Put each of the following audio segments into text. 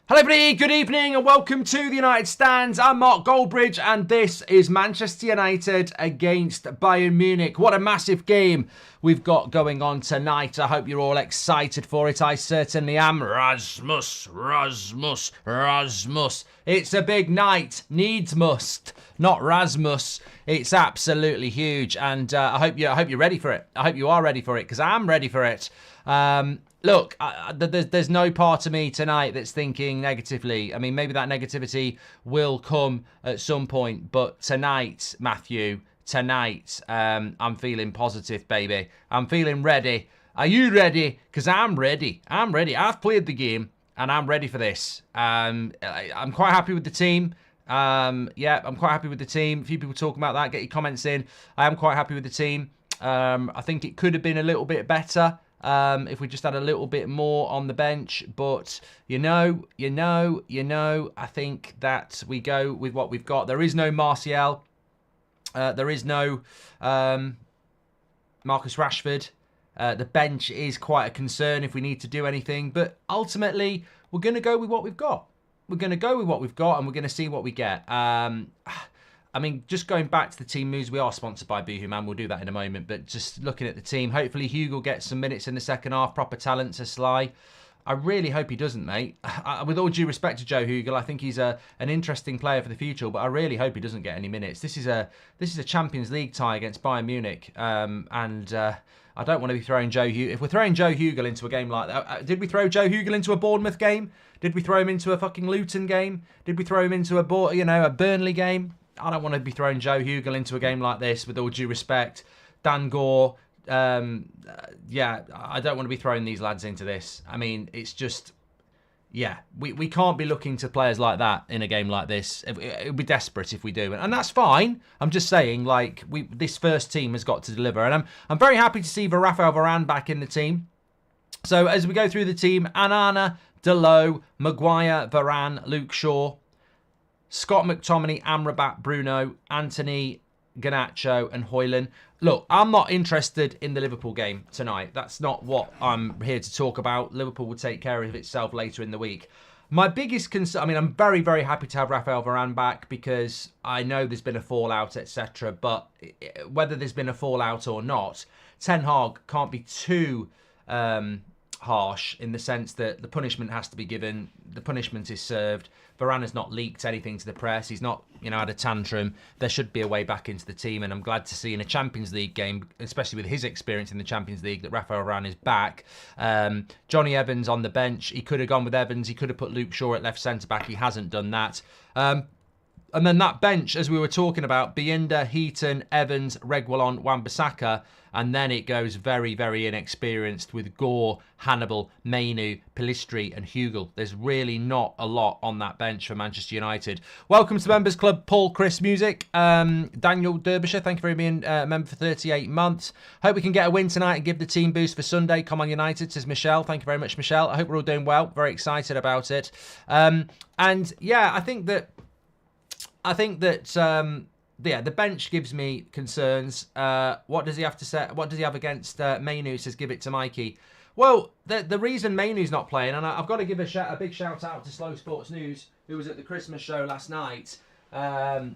Hello everybody, good evening and welcome to the United Stands. I'm Mark Goldbridge and this is Manchester United against Bayern Munich. What a massive game we've got going on tonight. I hope you're all excited for it. I certainly am. Rasmus. It's a big night. Needs must, not Rasmus. It's absolutely huge and I hope you're ready for it. I hope you are ready for it because I'm ready for it. Look, there's no part of me tonight that's thinking negatively. I mean, maybe that negativity will come at some point. But tonight, Matthew, I'm feeling positive, baby. I'm feeling ready. Are you ready? Because I'm ready. I'm ready. I've played the game and I'm ready for this. I'm quite happy with the team. Yeah, I'm quite happy with the team. A few people talking about that. Get your comments in. I am quite happy with the team. I think it could have been a little bit better. If we just had a little bit more on the bench, but you know, I think that we go with what we've got. There is no Martial, there is no Marcus Rashford. The bench is quite a concern if we need to do anything, but ultimately we're going to go with what we've got. We're going to go with what we've got, and we're going to see what we get. I mean, just going back to the team moves, we are sponsored by BoohooMan. We'll do that in a moment. But just looking at the team, hopefully Hugo gets some minutes in the second half. Proper talent to Sly. I really hope he doesn't, mate. With all due respect to Joe Hugel, I think he's an interesting player for the future. But I really hope he doesn't get any minutes. This is a Champions League tie against Bayern Munich, and I don't want to be throwing Joe Hugel. If we're throwing Joe Hugel into a game like that, did we throw Joe Hugel into a Bournemouth game? Did we throw him into a fucking Luton game? Did we throw him into a Burnley game? I don't want to be throwing Joe Hugel into a game like this, with all due respect. Dan Gore, yeah, I don't want to be throwing these lads into this. I mean, it's just, yeah, we can't be looking to players like that in a game like this. It would be desperate if we do, and that's fine. I'm just saying, like, this first team has got to deliver, and I'm very happy to see Rafael Varane back in the team. So as we go through the team, Anana, Dalot, Maguire, Varane, Luke Shaw, Scott McTominay, Amrabat, Bruno, Anthony, Garnacho and Højlund. Look, I'm not interested in the Liverpool game tonight. That's not what I'm here to talk about. Liverpool will take care of itself later in the week. My biggest concern, I mean, I'm very, very happy to have Rafael Varane back because I know there's been a fallout, etc. But whether there's been a fallout or not, Ten Hag can't be too harsh in the sense that the punishment has to be given. The punishment is served. Varane has not leaked anything to the press. He's not, had a tantrum. There should be a way back into the team, and I'm glad to see in a Champions League game, especially with his experience in the Champions League, that Rafael Varane is back. Johnny Evans on the bench. He could have gone with Evans. He could have put Luke Shaw at left centre-back. He hasn't done that. And then that bench, as we were talking about, Bienda, Heaton, Evans, Reguilon, Wan-Bissaka, and then it goes very, very inexperienced with Gore, Hannibal, Mainu, Pellistri and Hugel. There's really not a lot on that bench for Manchester United. Welcome to the Members Club, Paul Chris Music. Daniel Derbyshire, thank you for being a member for 38 months. Hope we can get a win tonight and give the team boost for Sunday. Come on United, says Michelle. Thank you very much, Michelle. I hope we're all doing well. Very excited about it. And yeah, I think that yeah, the bench gives me concerns. What does he have to say? What does he have against Mainu? Says give it to Mikey. Well, the reason Mainu's not playing, and I've got to give a big shout out to Slow Sports News, who was at the Christmas show last night.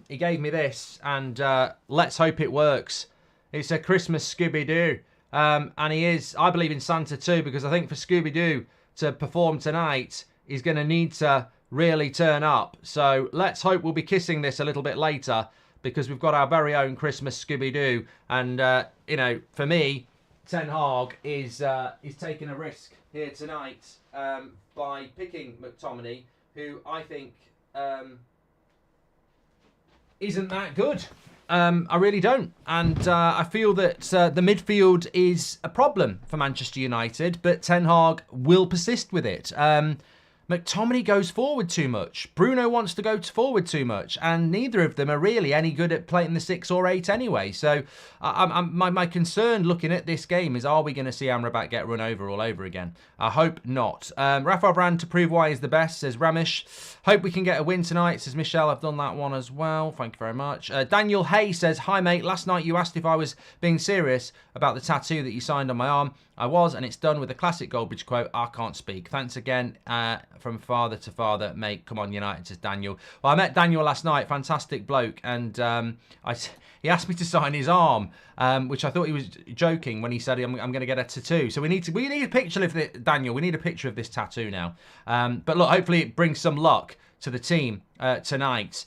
He gave me this, and let's hope it works. It's a Christmas Scooby-Doo. And he is, I believe in Santa too, because I think for Scooby-Doo to perform tonight, he's going to need to really turn up. So let's hope we'll be kissing this a little bit later, because we've got our very own Christmas Scooby-Doo. And, for me, Ten Hag is taking a risk here tonight by picking McTominay, who I think isn't that good. I really don't. And I feel that the midfield is a problem for Manchester United, but Ten Hag will persist with it. McTominay goes forward too much. Bruno wants to go forward too much. And neither of them are really any good at playing the 6 or 8 anyway. So my concern looking at this game is, are we going to see Amrabat get run over all over again? I hope not. Rafael Varane to prove why he's the best, says Ramesh. Hope we can get a win tonight, says Michelle. I've done that one as well. Thank you very much. Daniel Hay says, hi mate, last night you asked if I was being serious about the tattoo that you signed on my arm. I was, and it's done with a classic Goldbridge quote, I can't speak. Thanks again from father to father, mate. Come on, United, says Daniel. Well, I met Daniel last night, fantastic bloke, and he asked me to sign his arm, which I thought he was joking when he said I'm going to get a tattoo. So we need a picture of it, Daniel. We need a picture of this tattoo now. But look, hopefully it brings some luck to the team tonight.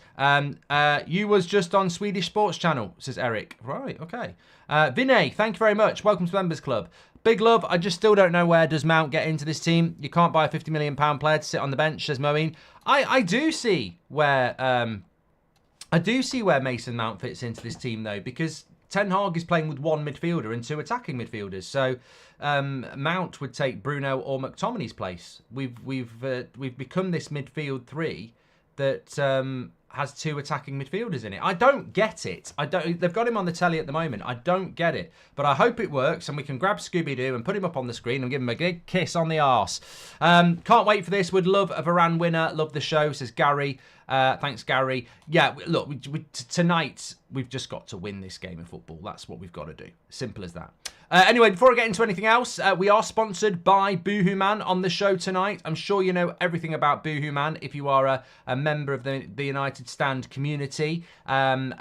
You was just on Swedish Sports Channel, says Eric. Right, okay. Vinay, thank you very much. Welcome to the Members Club. Big love. I just still don't know where does Mount get into this team. You can't buy a £50 million player to sit on the bench, says Moeen. I do see where Mason Mount fits into this team though, because Ten Hag is playing with one midfielder and two attacking midfielders. So Mount would take Bruno or McTominay's place. We've become this midfield three that has two attacking midfielders in it. I don't get it. They've got him on the telly at the moment. I don't get it. But I hope it works and we can grab Scooby-Doo and put him up on the screen and give him a big kiss on the arse. Can't wait for this. Would love a Varane winner. Love the show, says Gary. Thanks, Gary. Yeah, look, tonight we've just got to win this game of football. That's what we've got to do. Simple as that. Anyway, before I get into anything else, we are sponsored by BoohooMan on the show tonight. I'm sure you know everything about BoohooMan if you are a member of the United Stand community.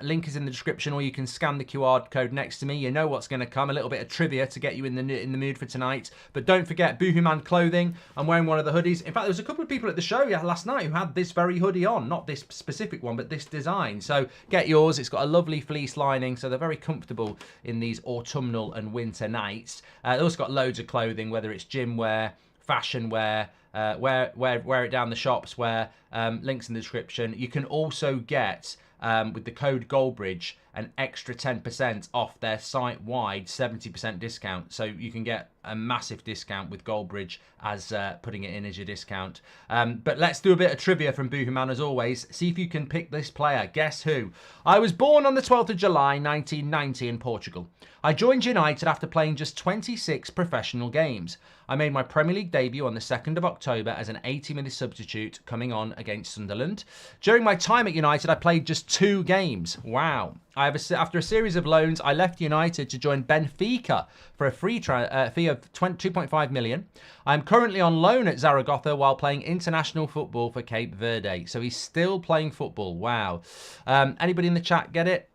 Link is in the description, or you can scan the QR code next to me. You know what's going to come. A little bit of trivia to get you in the mood for tonight. But don't forget BoohooMan clothing. I'm wearing one of the hoodies. In fact, there was a couple of people at the show last night who had this very hoodie on. Not this specific one, but this design. So get yours. It's got a lovely fleece lining, so they're very comfortable in these autumnal and winter nights. They've also got loads of clothing, whether it's gym wear, fashion wear, wear it down the shops, links in the description. You can also get, with the code Goldbridge, an extra 10% off their site-wide 70% discount. So you can get a massive discount with Goldbridge as putting it in as your discount. But let's do a bit of trivia from BoohooMan as always. See if you can pick this player. Guess who? I was born on the 12th of July, 1990 in Portugal. I joined United after playing just 26 professional games. I made my Premier League debut on the 2nd of October as an 80-minute substitute coming on against Sunderland. During my time at United, I played just 2 games. Wow. After a series of loans, I left United to join Benfica for a fee of 2.5 million. I'm currently on loan at Zaragoza while playing international football for Cape Verde. So he's still playing football. Wow. Anybody in the chat get it?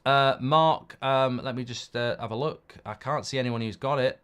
Mark, let me just have a look. I can't see anyone who's got it.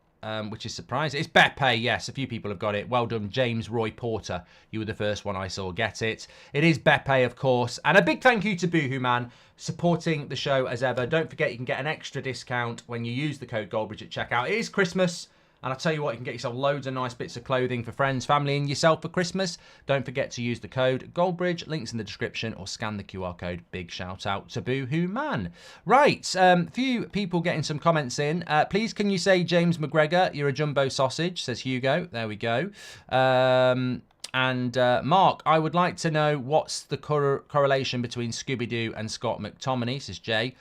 Which is surprising. It's Beppe, yes, a few people have got it. Well done, James Roy Porter. You were the first one I saw get it. It is Beppe, of course. And a big thank you to BoohooMan supporting the show as ever. Don't forget you can get an extra discount when you use the code Goldbridge at checkout. It is Christmas. And I tell you what, you can get yourself loads of nice bits of clothing for friends, family, and yourself for Christmas. Don't forget to use the code Goldbridge. Links in the description, or scan the QR code. Big shout out to BoohooMan. Right, few people getting some comments in. Please, can you say James McGregor? You're a jumbo sausage, says Hugo. There we go. And Mark, I would like to know what's the correlation between Scooby-Doo and Scott McTominay, says Jay.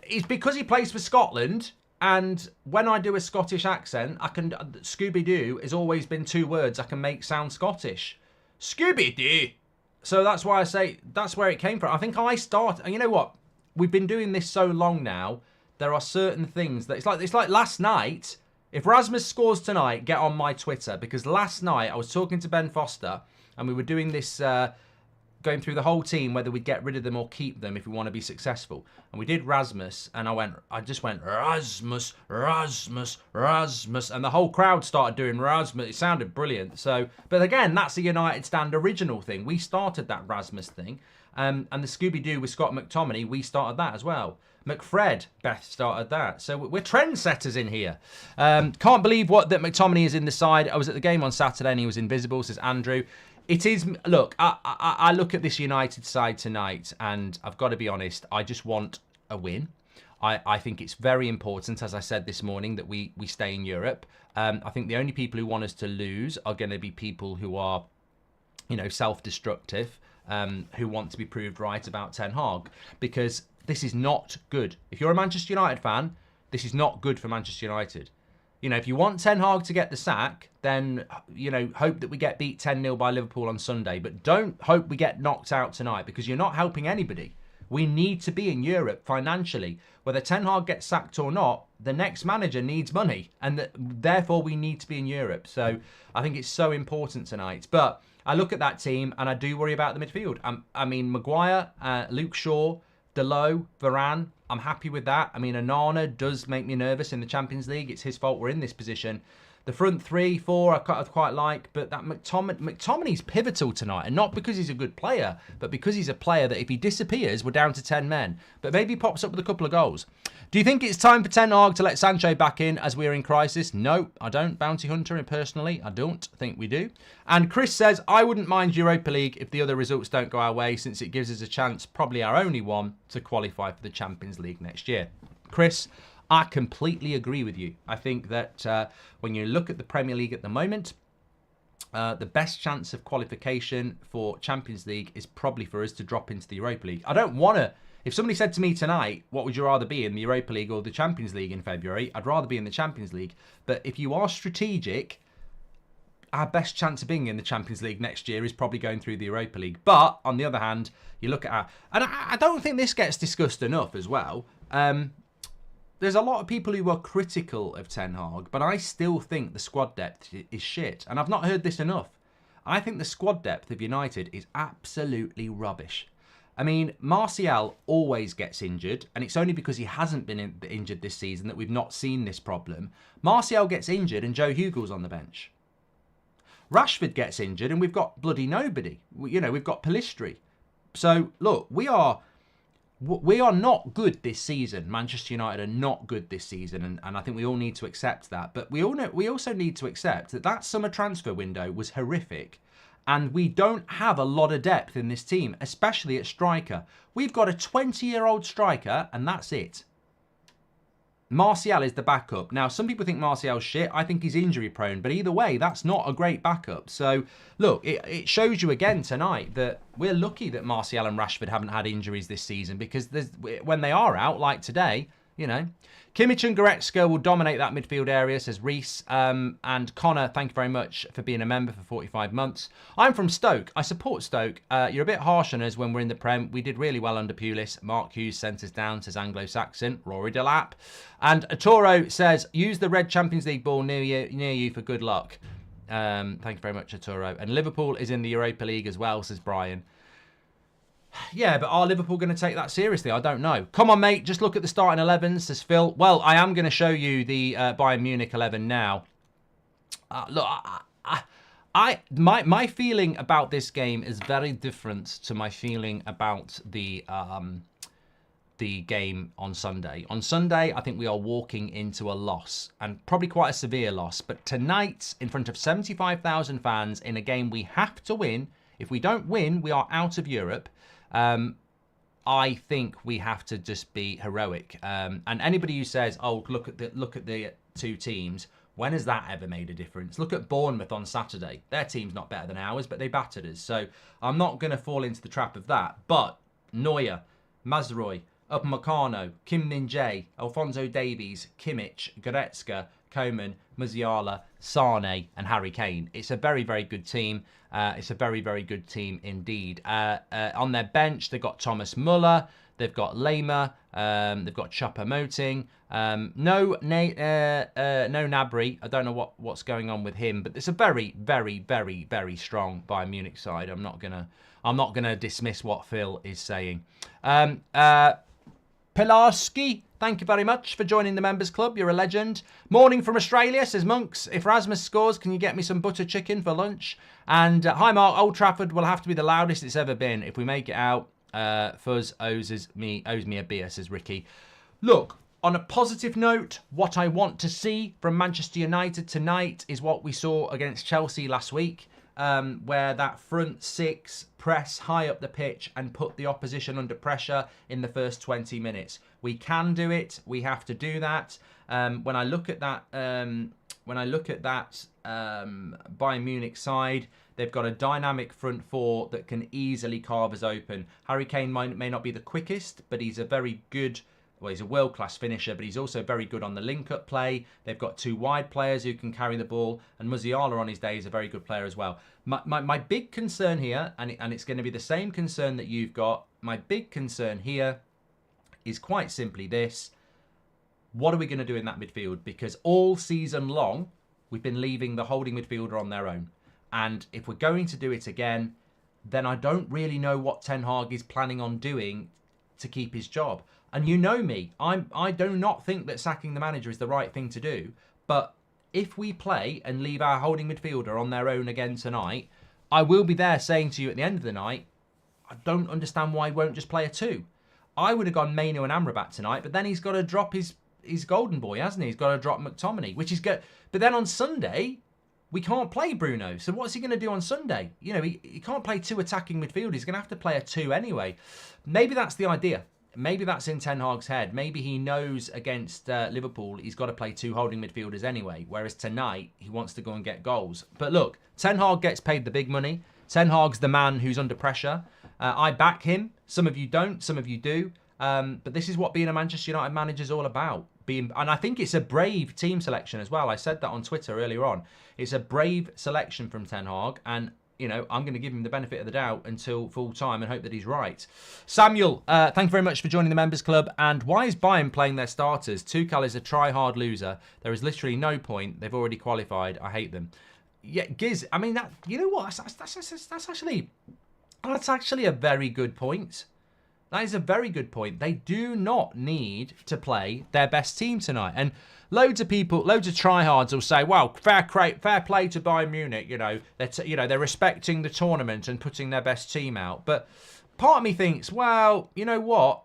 It's because he plays for Scotland. And when I do a Scottish accent, Scooby-Doo has always been 2 words I can make sound Scottish. Scooby-Doo. So that's why I say, that's where it came from. I think I started, and you know what? We've been doing this so long now, there are certain things that, it's like last night, if Rasmus scores tonight, get on my Twitter, because last night I was talking to Ben Foster, and we were doing this, going through the whole team, whether we'd get rid of them or keep them if we want to be successful. And we did Rasmus, and I just went, Rasmus, Rasmus, Rasmus, and the whole crowd started doing Rasmus. It sounded brilliant. So, but again, that's a United Stand original thing. We started that Rasmus thing. And the Scooby-Doo with Scott McTominay, we started that as well. McFred, Beth started that. So we're trendsetters in here. Can't believe that McTominay is in the side. I was at the game on Saturday and he was invisible, says Andrew. It is, look, I look at this United side tonight and I've got to be honest, I just want a win. I think it's very important, as I said this morning, that we stay in Europe. I think the only people who want us to lose are going to be people who are, you know, self-destructive, who want to be proved right about Ten Hag, because this is not good. If you're a Manchester United fan, this is not good for Manchester United. You know, if you want Ten Hag to get the sack, then, you know, hope that we get beat 10-0 by Liverpool on Sunday. But don't hope we get knocked out tonight, because you're not helping anybody We need to be in Europe financially. Whether Ten Hag gets sacked or not, the next manager needs money, and therefore we need to be in Europe. So I think it's so important tonight. But I look at that team and I do worry about the midfield. I mean, Maguire, Luke Shaw, Delo, Varane, I'm happy with that. I mean, Onana does make me nervous in the Champions League. It's his fault we're in this position. The front 3, 4, I quite like, but that McTominay's pivotal tonight, and not because he's a good player, but because he's a player that if he disappears, we're down to 10 men. But maybe he pops up with a couple of goals. Do you think it's time for Ten Hag to let Sancho back in as we're in crisis? No, I don't, Bounty Hunter, and personally, I don't think we do. And Chris says, I wouldn't mind Europa League if the other results don't go our way, since it gives us a chance, probably our only one, to qualify for the Champions League next year. Chris, I completely agree with you. I think that when you look at the Premier League at the moment, the best chance of qualification for Champions League is probably for us to drop into the Europa League. I don't want to... If somebody said to me tonight, what would you rather be in, the Europa League or the Champions League in February? I'd rather be in the Champions League. But if you are strategic, our best chance of being in the Champions League next year is probably going through the Europa League. But on the other hand, you look at our... And I don't think this gets discussed enough as well. There's a lot of people who are critical of Ten Hag, but I still think the squad depth is shit. And I've not heard this enough. I think the squad depth of United is absolutely rubbish. I mean, Martial always gets injured, and it's only because he hasn't been injured this season that we've not seen this problem. Martial gets injured and Joe Hugel's on the bench. Rashford gets injured and we've got bloody nobody. You know, we've got Pellistri. So, look, we are not good this season. Manchester United are not good this season, and I think we all need to accept that. But we also need to accept that summer transfer window was horrific, and we don't have a lot of depth in this team, especially at striker. We've got a 20-year-old striker, and that's it. Martial is the backup. Now, some people think Martial's shit. I think he's injury prone. But either way, that's not a great backup. So, look, it shows you again tonight that we're lucky that Martial and Rashford haven't had injuries this season, because when they are out, like today, you know. Kimmich and Goretzka will dominate that midfield area, says Reese. And Connor, thank you very much for being a member for 45 months. I'm from Stoke. I support Stoke. You're a bit harsh on us when we're in the Prem. We did really well under Pulis. Mark Hughes sent us down, says Anglo-Saxon. Rory Delap. And Atoro says, use the red Champions League ball near you for good luck. Thank you very much, Atoro. And Liverpool is in the Europa League as well, says Brian. Yeah, but are Liverpool going to take that seriously? I don't know. Come on, mate. Just look at the starting 11s, says Phil. Well, I am going to show you the Bayern Munich 11 now. Look, my feeling about this game is very different to my feeling about the game on Sunday. On Sunday, I think we are walking into a loss, and probably quite a severe loss. But tonight, in front of 75,000 fans, in a game we have to win. If we don't win, we are out of Europe. I think we have to just be heroic. And anybody who says, "Oh, look at the two teams," when has that ever made a difference? Look at Bournemouth on Saturday. Their team's not better than ours, but they battered us. So I'm not going to fall into the trap of that. But Neuer, Mazraoui, Upamecano, Kim Min-jae, Alphonso Davies, Kimmich, Goretzka, Coman, Musiala, Sane, and Harry Kane. It's a very, very good team. It's a very, very good team indeed. On their bench, they've got Thomas Muller, they've got Lema, they've got Choupo-Moting. No Gnabry. I don't know what's going on with him, but it's a very, very, very, very strong Bayern Munich side. I'm not gonna dismiss what Phil is saying. Pilarski, thank you very much for joining the members club. You're a legend. Morning from Australia, says Monks. If Rasmus scores, can you get me some butter chicken for lunch? And hi, Mark. Old Trafford will have to be the loudest it's ever been. If we make it out, Fuzz owes me a beer, says Ricky. Look, on a positive note, what I want to see from Manchester United tonight is what we saw against Chelsea last week, where that front six press high up the pitch and put the opposition under pressure in the first 20 minutes. We can do it. We have to do that. When I look at that, Bayern Munich side, they've got a dynamic front four that can easily carve us open. Harry Kane may not be the quickest, but he's a very good Well, he's a world-class finisher, but he's also very good on the link-up play. They've got 2 wide players who can carry the ball, and Musiala on his day is a very good player as well. My big concern here, and it's going to be the same concern that you've got, my big concern here is quite simply this. What are we going to do in that midfield? Because all season long, we've been leaving the holding midfielder on their own. And if we're going to do it again, then I don't really know what Ten Hag is planning on doing to keep his job. And you know me, I do not think that sacking the manager is the right thing to do. But if we play and leave our holding midfielder on their own again tonight, I will be there saying to you at the end of the night, I don't understand why he won't just play a 2. I would have gone Mainu and Amrabat tonight, but then he's got to drop his golden boy, hasn't he? He's got to drop McTominay, which is good. But then on Sunday, we can't play Bruno. So what's he going to do on Sunday? You know, he can't play 2 attacking midfielders. He's going to have to play a 2 anyway. Maybe that's the idea. Maybe that's in Ten Hag's head. Maybe he knows against Liverpool he's got to play 2 holding midfielders anyway, whereas tonight he wants to go and get goals. But look, Ten Hag gets paid the big money. Ten Hag's the man who's under pressure. I back him. Some of you don't, some of you do. But this is what being a Manchester United manager is all about. And I think it's a brave team selection as well. I said that on Twitter earlier on. It's a brave selection from Ten Hag, and you know, I'm going to give him the benefit of the doubt until full time and hope that he's right. Samuel, thank you very much for joining the members club. And why is Bayern playing their starters? Tuchel is a try-hard loser. There is literally no point. They've already qualified. I hate them. Yeah, Giz, I mean, that, you know what? That's actually a very good point. That is a very good point. They do not need to play their best team tonight. And loads of people, loads of tryhards will say, well, fair play to Bayern Munich. You know, they're respecting the tournament and putting their best team out. But part of me thinks, well, you know what?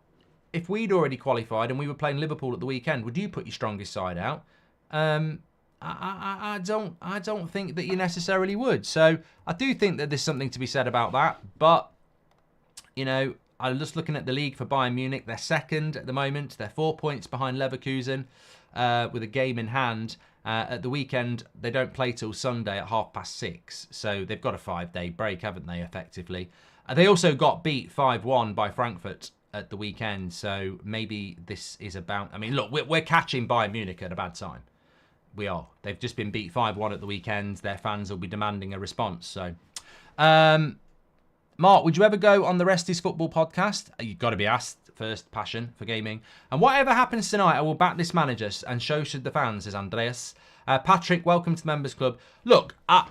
If we'd already qualified and we were playing Liverpool at the weekend, would you put your strongest side out? I don't think that you necessarily would. So I do think that there's something to be said about that. But, you know, I'm just looking at the league for Bayern Munich. They're second at the moment. They're 4 points behind Leverkusen with a game in hand. At the weekend, they don't play till Sunday at 6:30. So they've got a 5-day break, haven't they, effectively? They also got beat 5-1 by Frankfurt at the weekend. So maybe this is about... I mean, look, we're catching Bayern Munich at a bad time. We are. They've just been beat 5-1 at the weekend. Their fans will be demanding a response. So... Mark, would you ever go on the Rest is Football podcast? You've got to be asked first, passion for gaming. And whatever happens tonight, I will back this manager and so should the fans, says Andreas. Patrick, welcome to the Members Club. Look, am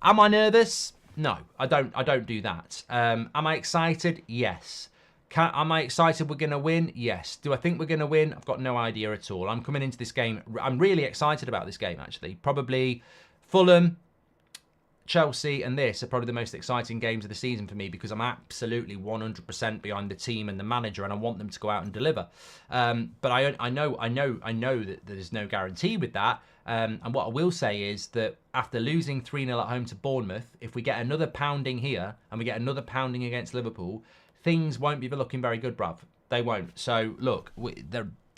I nervous? No, I don't do that. Am I excited? Yes. Am I excited we're going to win? Yes. Do I think we're going to win? I've got no idea at all. I'm coming into this game. I'm really excited about this game, actually. Probably Fulham, Chelsea and this are probably the most exciting games of the season for me because I'm absolutely 100% behind the team and the manager and I want them to go out and deliver. But I know that there's no guarantee with that. And what I will say is that after losing 3-0 at home to Bournemouth, if we get another pounding here and we get another pounding against Liverpool, things won't be looking very good, bruv. They won't. So, look,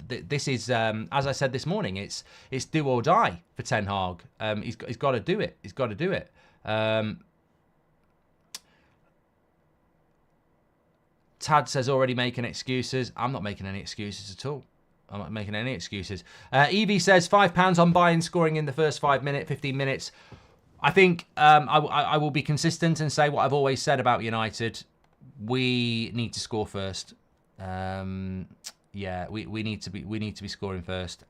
this is, as I said this morning, it's do or die for Ten Hag. He's got to do it. He's got to do it. Tad says already making excuses. I'm not making any excuses at all. I'm not making any excuses. Evie says £5 on Bayern scoring in the first 15 minutes. I think I will be consistent and say what I've always said about United. We need to score first. Yeah, we need to be scoring first.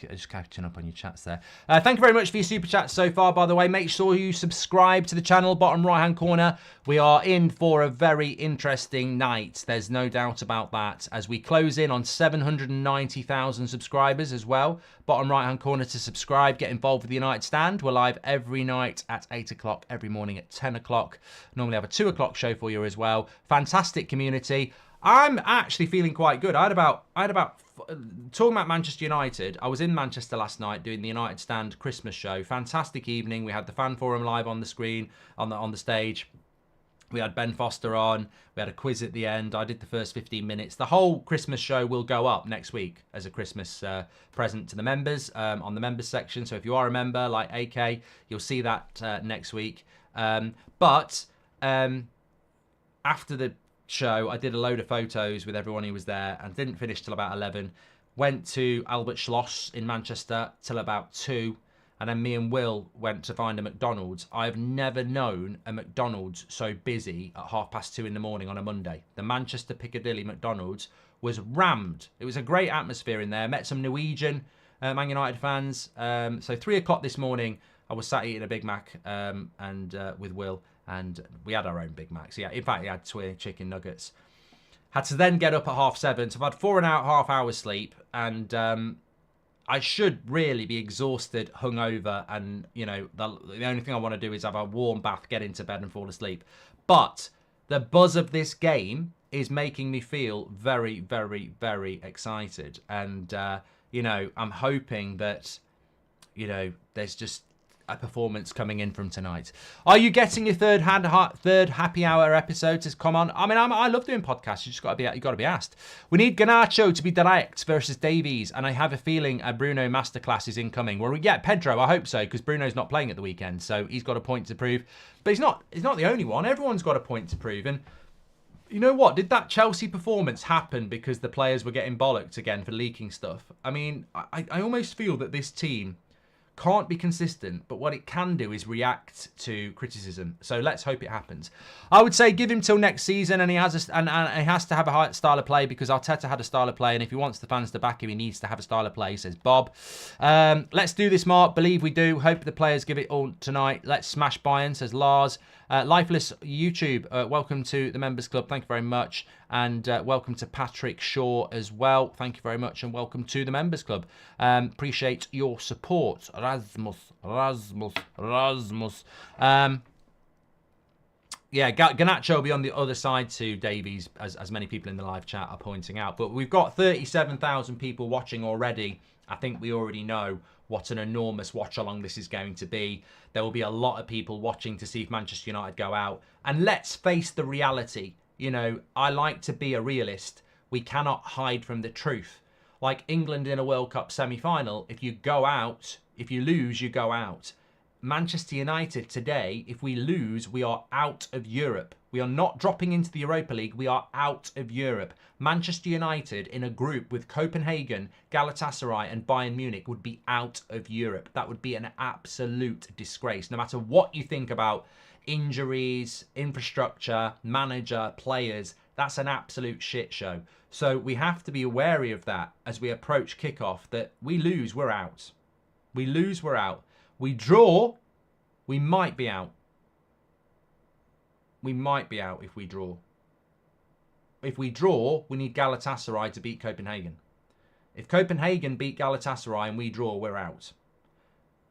Just catching up on your chats there. Thank you very much for your super chats so far, by the way. Make sure you subscribe to the channel, bottom right-hand corner. We are in for a very interesting night. There's no doubt about that. As we close in on 790,000 subscribers as well. Bottom right-hand corner to subscribe. Get involved with the United Stand. We're live every night at 8 o'clock, every morning at 10 o'clock. Normally have a 2 o'clock show for you as well. Fantastic community. I'm actually feeling quite good. I had about talking about Manchester United. I was in Manchester last night doing the United Stand Christmas show. Fantastic evening. We had the fan forum live on the screen, on the stage. We had Ben Foster on. We had a quiz at the end. I did the first 15 minutes. The whole Christmas show will go up next week as a Christmas present to the members on the members section. So if you are a member like AK, you'll see that next week. But after the show, I did a load of photos with everyone who was there and didn't finish till about 11. Went to Albert Schloss in Manchester till about 2. And then me and Will went to find a McDonald's. I've never known a McDonald's so busy at 2:30 in the morning on a Monday. The Manchester Piccadilly McDonald's was rammed. It was a great atmosphere in there. Met some Norwegian Man United fans. So 3 o'clock this morning, I was sat eating a Big Mac and with Will. And we had our own Big Macs. Yeah, in fact, he had 2 chicken nuggets. Had to then get up at 7:30. So I've had 4.5 hours sleep. And I should really be exhausted, hungover, and, you know, the only thing I want to do is have a warm bath, get into bed and fall asleep. But the buzz of this game is making me feel very, very, very excited. And, you know, I'm hoping that, you know, there's just a performance coming in from tonight. Are you getting your third happy hour episode to come on? I mean, I love doing podcasts. You got to be asked. We need Garnacho to be direct versus Davies, and I have a feeling a Bruno masterclass is incoming. Well, we get Pedro. I hope so, because Bruno's not playing at the weekend, so he's got a point to prove. But he's not the only one. Everyone's got a point to prove, and you know what? Did that Chelsea performance happen because the players were getting bollocked again for leaking stuff? I mean, I almost feel that this team can't be consistent, but what it can do is react to criticism. So let's hope it happens. I would say give him till next season, and he has to have a high style of play, because Arteta had a style of play, and if he wants the fans to back him, he needs to have a style of play, says Bob. Let's do this, Mark. Believe we do. Hope the players give it all tonight. Let's smash Bayern, says Lars. Lifeless YouTube, welcome to the Members Club. Thank you very much. And welcome to Patrick Shaw as well. Thank you very much, and welcome to the Members Club. Appreciate your support. Rasmus. Yeah, Garnacho will be on the other side to Davies, as many people in the live chat are pointing out. But we've got 37,000 people watching already. I think we already know what an enormous watch-along this is going to be. There will be a lot of people watching to see if Manchester United go out. And let's face the reality. You know, I like to be a realist. We cannot hide from the truth. Like England in a World Cup semi-final, if you go out, if you lose, you go out. Manchester United today, if we lose, we are out of Europe. We are not dropping into the Europa League. We are out of Europe. Manchester United in a group with Copenhagen, Galatasaray and Bayern Munich would be out of Europe. That would be an absolute disgrace. No matter what you think about injuries, infrastructure, manager, players, that's an absolute shit show. So we have to be wary of that as we approach kickoff, that we lose, we're out. We lose, we're out. We draw, we might be out. We might be out if we draw. If we draw, we need Galatasaray to beat Copenhagen. If Copenhagen beat Galatasaray and we draw, we're out.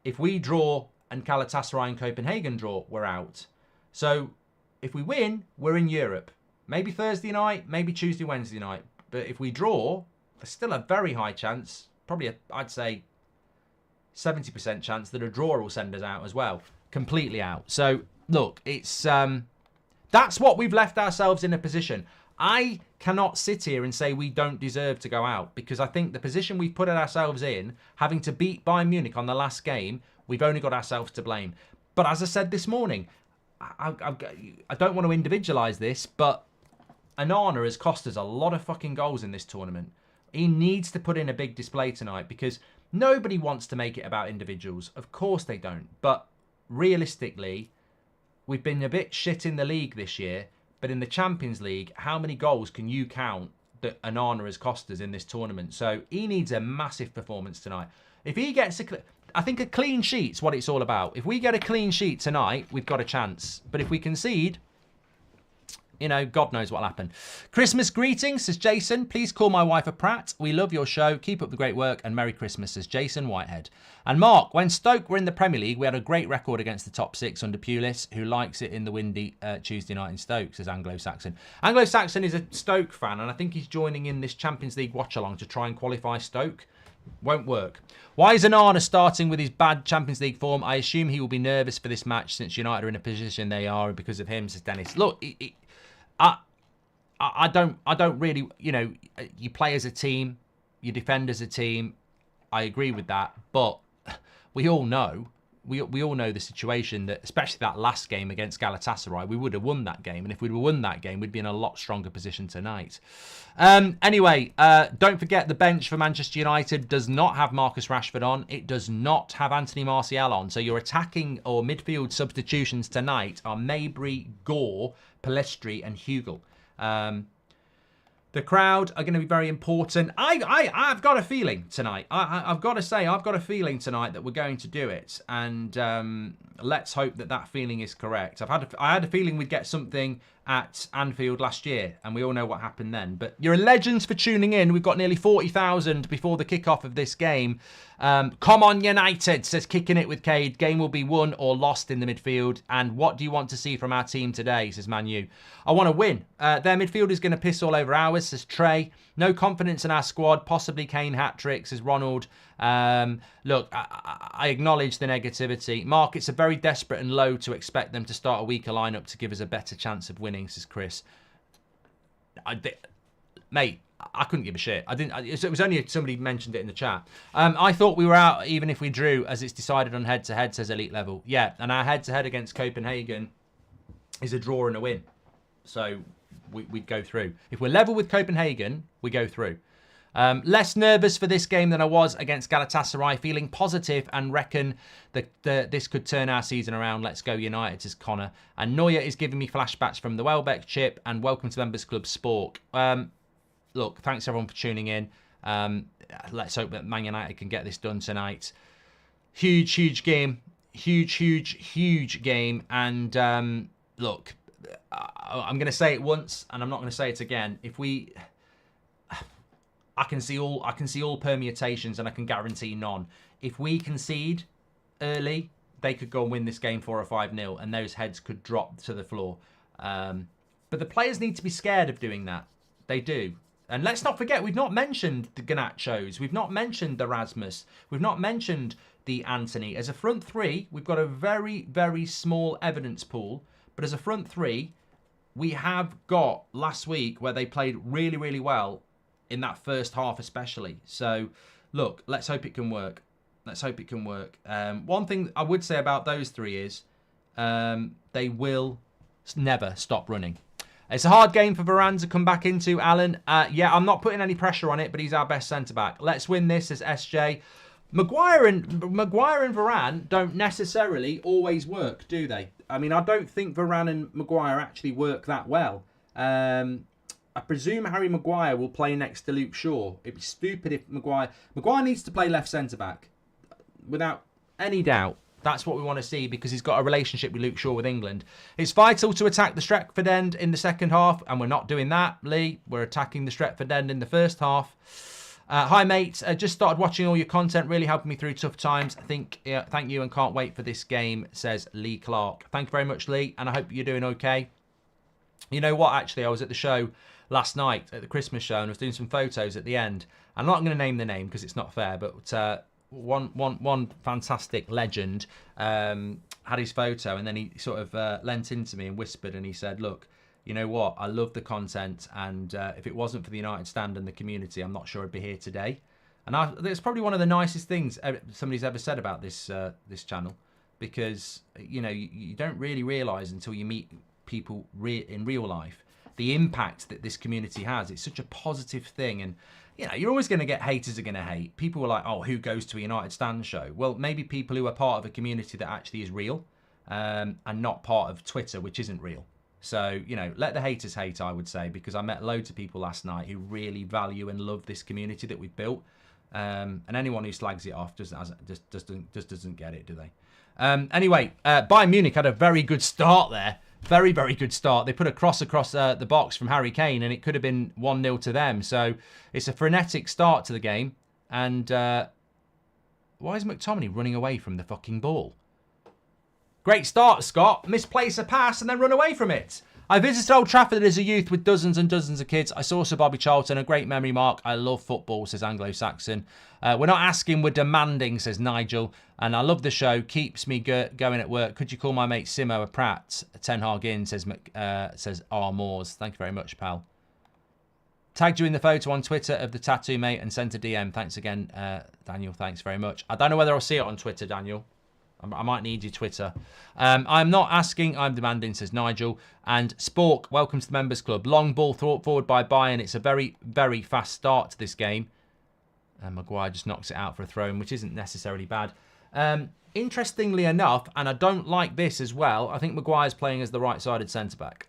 If we draw and Galatasaray and Copenhagen draw, we're out. So if we win, we're in Europe. Maybe Thursday night, maybe Tuesday, Wednesday night. But if we draw, there's still a very high chance, probably I'd say 70% chance that a draw will send us out as well. Completely out. So look, it's that's what we've left ourselves in a position. I cannot sit here and say we don't deserve to go out, because I think the position we've put ourselves in, having to beat Bayern Munich on the last game, we've only got ourselves to blame. But as I said this morning, I don't want to individualise this, but Onana has cost us a lot of fucking goals in this tournament. He needs to put in a big display tonight, because nobody wants to make it about individuals. Of course they don't. But realistically, we've been a bit shit in the league this year. But in the Champions League, how many goals can you count that Onana has cost us in this tournament? So he needs a massive performance tonight. If he gets I think a clean sheet's what it's all about. If we get a clean sheet tonight, we've got a chance. But if we concede, you know, God knows what'll happen. Christmas greetings, says Jason. Please call my wife a prat. We love your show. Keep up the great work, and Merry Christmas, says Jason Whitehead. And Mark, when Stoke were in the Premier League, we had a great record against the top 6 under Pulis, who likes it in the windy Tuesday night in Stoke, says Anglo-Saxon. Anglo-Saxon is a Stoke fan, and I think he's joining in this Champions League watch-along to try and qualify Stoke. Won't work. Why is Onana starting with his bad Champions League form? I assume he will be nervous for this match since United are in a position they are because of him, says Dennis. Look, I don't really, you play as a team, you defend as a team. I agree with that, but we all know the situation that, especially that last game against Galatasaray, we would have won that game. And if we'd have won that game, we'd be in a lot stronger position tonight. Anyway, don't forget the bench for Manchester United does not have Marcus Rashford on. It does not have Anthony Martial on. So your attacking or midfield substitutions tonight are Mabry, Gore, Pellistri and Hugel. The crowd are going to be very important. I've got a feeling tonight. I've got to say, I've got a feeling tonight that we're going to do it. And let's hope that that feeling is correct. I had a feeling we'd get something at Anfield last year, and we all know what happened then. But you're legends for tuning in. We've got nearly 40,000 before the kickoff of this game. Come on, United, says Kicking It with Cade. Game will be won or lost in the midfield. And what do you want to see from our team today, says Manu. I want to win. Their midfield is going to piss all over ours, says Trey. No confidence in our squad. Possibly Kane hat-trick, says Ronald. Look, I acknowledge the negativity. Markets are very desperate and low to expect them to start a weaker lineup to give us a better chance of winning, says Chris. Mate, I couldn't give a shit. It was only somebody mentioned it in the chat. I thought we were out even if we drew, as it's decided on head-to-head, says Elite Level. Yeah, and our head-to-head against Copenhagen is a draw and a win. So we'd go through. If we're level with Copenhagen, we go through. Less nervous for this game than I was against Galatasaray, feeling positive and reckon that this could turn our season around. Let's go United, says Connor. And Neuer is giving me flashbacks from the Welbeck chip, and welcome to Members Club Spork. Look, thanks everyone for tuning in. Let's hope that Man United can get this done tonight. Huge game. Huge game. And look, I'm going to say it once, and I'm not going to say it again. If we... I can see all permutations, and I can guarantee none. If we concede early, they could go and win this game 4 or 5-0, and those heads could drop to the floor. But the players need to be scared of doing that. They do. And let's not forget, we've not mentioned the Garnachos. We've not mentioned the Rasmus. We've not mentioned the Anthony. As a front three, we've got a very small evidence pool. But as a front three, we have got last week where they played really well in that first half especially. So, look, let's hope it can work. Let's hope it can work. One thing I would say about those three is they will never stop running. It's a hard game for Varane to come back into, Alan. Yeah, I'm not putting any pressure on it, but he's our best centre-back. Let's win this, as SJ. Maguire and Varane don't necessarily always work, do they? I mean, I don't think Varane and Maguire actually work that well. I presume Harry Maguire will play next to Luke Shaw. It'd be stupid if Maguire needs to play left centre-back. Without any doubt. That's what we want to see because he's got a relationship with Luke Shaw with England. It's vital to attack the Stretford end in the second half, and we're not doing that, Lee. We're attacking the Stretford end in the first half. Hi, mate. Just started watching all your content. Really helping me through tough times. Thank you and can't wait for this game, says Lee Clark. Thank you very much, Lee, and I hope you're doing okay. You know what, actually, I was at the show last night, at the Christmas show, and I was doing some photos at the end. I'm not going to name the name because it's not fair, but... One fantastic legend had his photo, and then he sort of leant into me and whispered, and he said, look, you know what, I love the content, and if it wasn't for the United stand and the community, I'm not sure I'd be here today. And it's probably one of the nicest things somebody's ever said about this channel, because you don't really realise until you meet people in real life the impact that this community has. It's such a positive thing, and you're always going to get haters are going to hate. People are like, oh, who goes to a United Stand show? Well, maybe people who are part of a community that actually is real and not part of Twitter, which isn't real. So, let the haters hate, I would say, because I met loads of people last night who really value and love this community that we've built. And anyone who slags it off just doesn't get it, do they? Anyway, Bayern Munich had a very good start there. Very good start. They put a cross across the box from Harry Kane, and it could have been 1-0 to them. So it's a frenetic start to the game. And why is McTominay running away from the fucking ball? Great start, Scott. Misplace a pass and then run away from it. I visited Old Trafford as a youth with dozens and dozens of kids. I saw Sir Bobby Charlton, a great memory, Mark. I love football, says Anglo-Saxon. We're not asking, we're demanding, says Nigel. And I love the show, keeps me going at work. Could you call my mate Simo a prat? Ten Hag in, says R. Moores. Thank you very much, pal. Tagged you in the photo on Twitter of the tattoo, mate, and sent a DM. Thanks again, Daniel. Thanks very much. I don't know whether I'll see it on Twitter, Daniel. I might need your Twitter. I'm not asking, I'm demanding, says Nigel. And Spork, welcome to the Members Club. Long ball forward by Bayern. It's a very, very fast start to this game. And Maguire just knocks it out for a throw-in, which isn't necessarily bad. Interestingly enough, and I don't like this as well, I think Maguire's playing as the right-sided centre-back.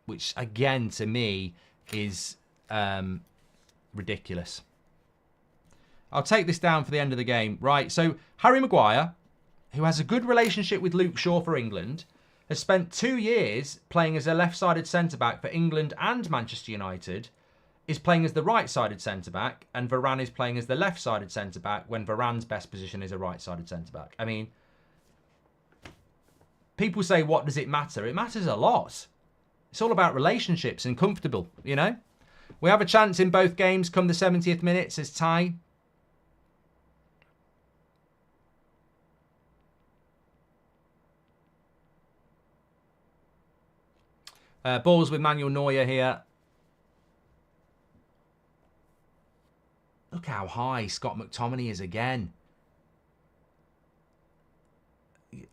Which, again, to me, is ridiculous. I'll take this down for the end of the game. Right, so Harry Maguire, who has a good relationship with Luke Shaw for England, has spent 2 years playing as a left-sided centre-back for England and Manchester United, is playing as the right-sided centre-back, and Varane is playing as the left-sided centre-back when Varane's best position is a right-sided centre-back. I mean, people say, what does it matter? It matters a lot. It's all about relationships and comfortable, you know? We have a chance in both games come the 70th minute, says Ty. Balls with Manuel Neuer here. Look how high Scott McTominay is again.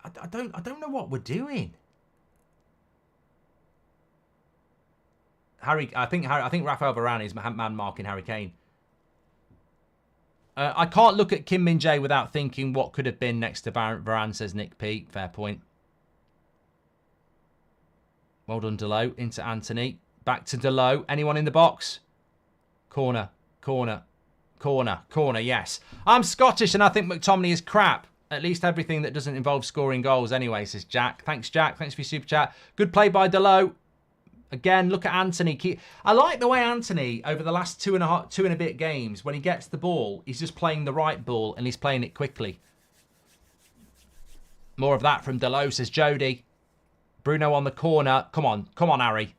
I don't know what we're doing. I think Raphael Varane is man marking Harry Kane. I can't look at Kim Min-jae without thinking what could have been next to Varane, says Nick P. Fair point. Well done, Delo. Into Anthony. Back to Delo. Anyone in the box? Corner. Corner. Corner. Corner, yes. I'm Scottish and I think McTominay is crap. At least everything that doesn't involve scoring goals anyway, says Jack. Thanks, Jack. Thanks for your super chat. Good play by Delo. Again, look at Anthony. I like the way Anthony, over the last two and a bit games, when he gets the ball, he's just playing the right ball and he's playing it quickly. More of that from Delo, says Jody. Bruno on the corner. Come on. Come on, Harry.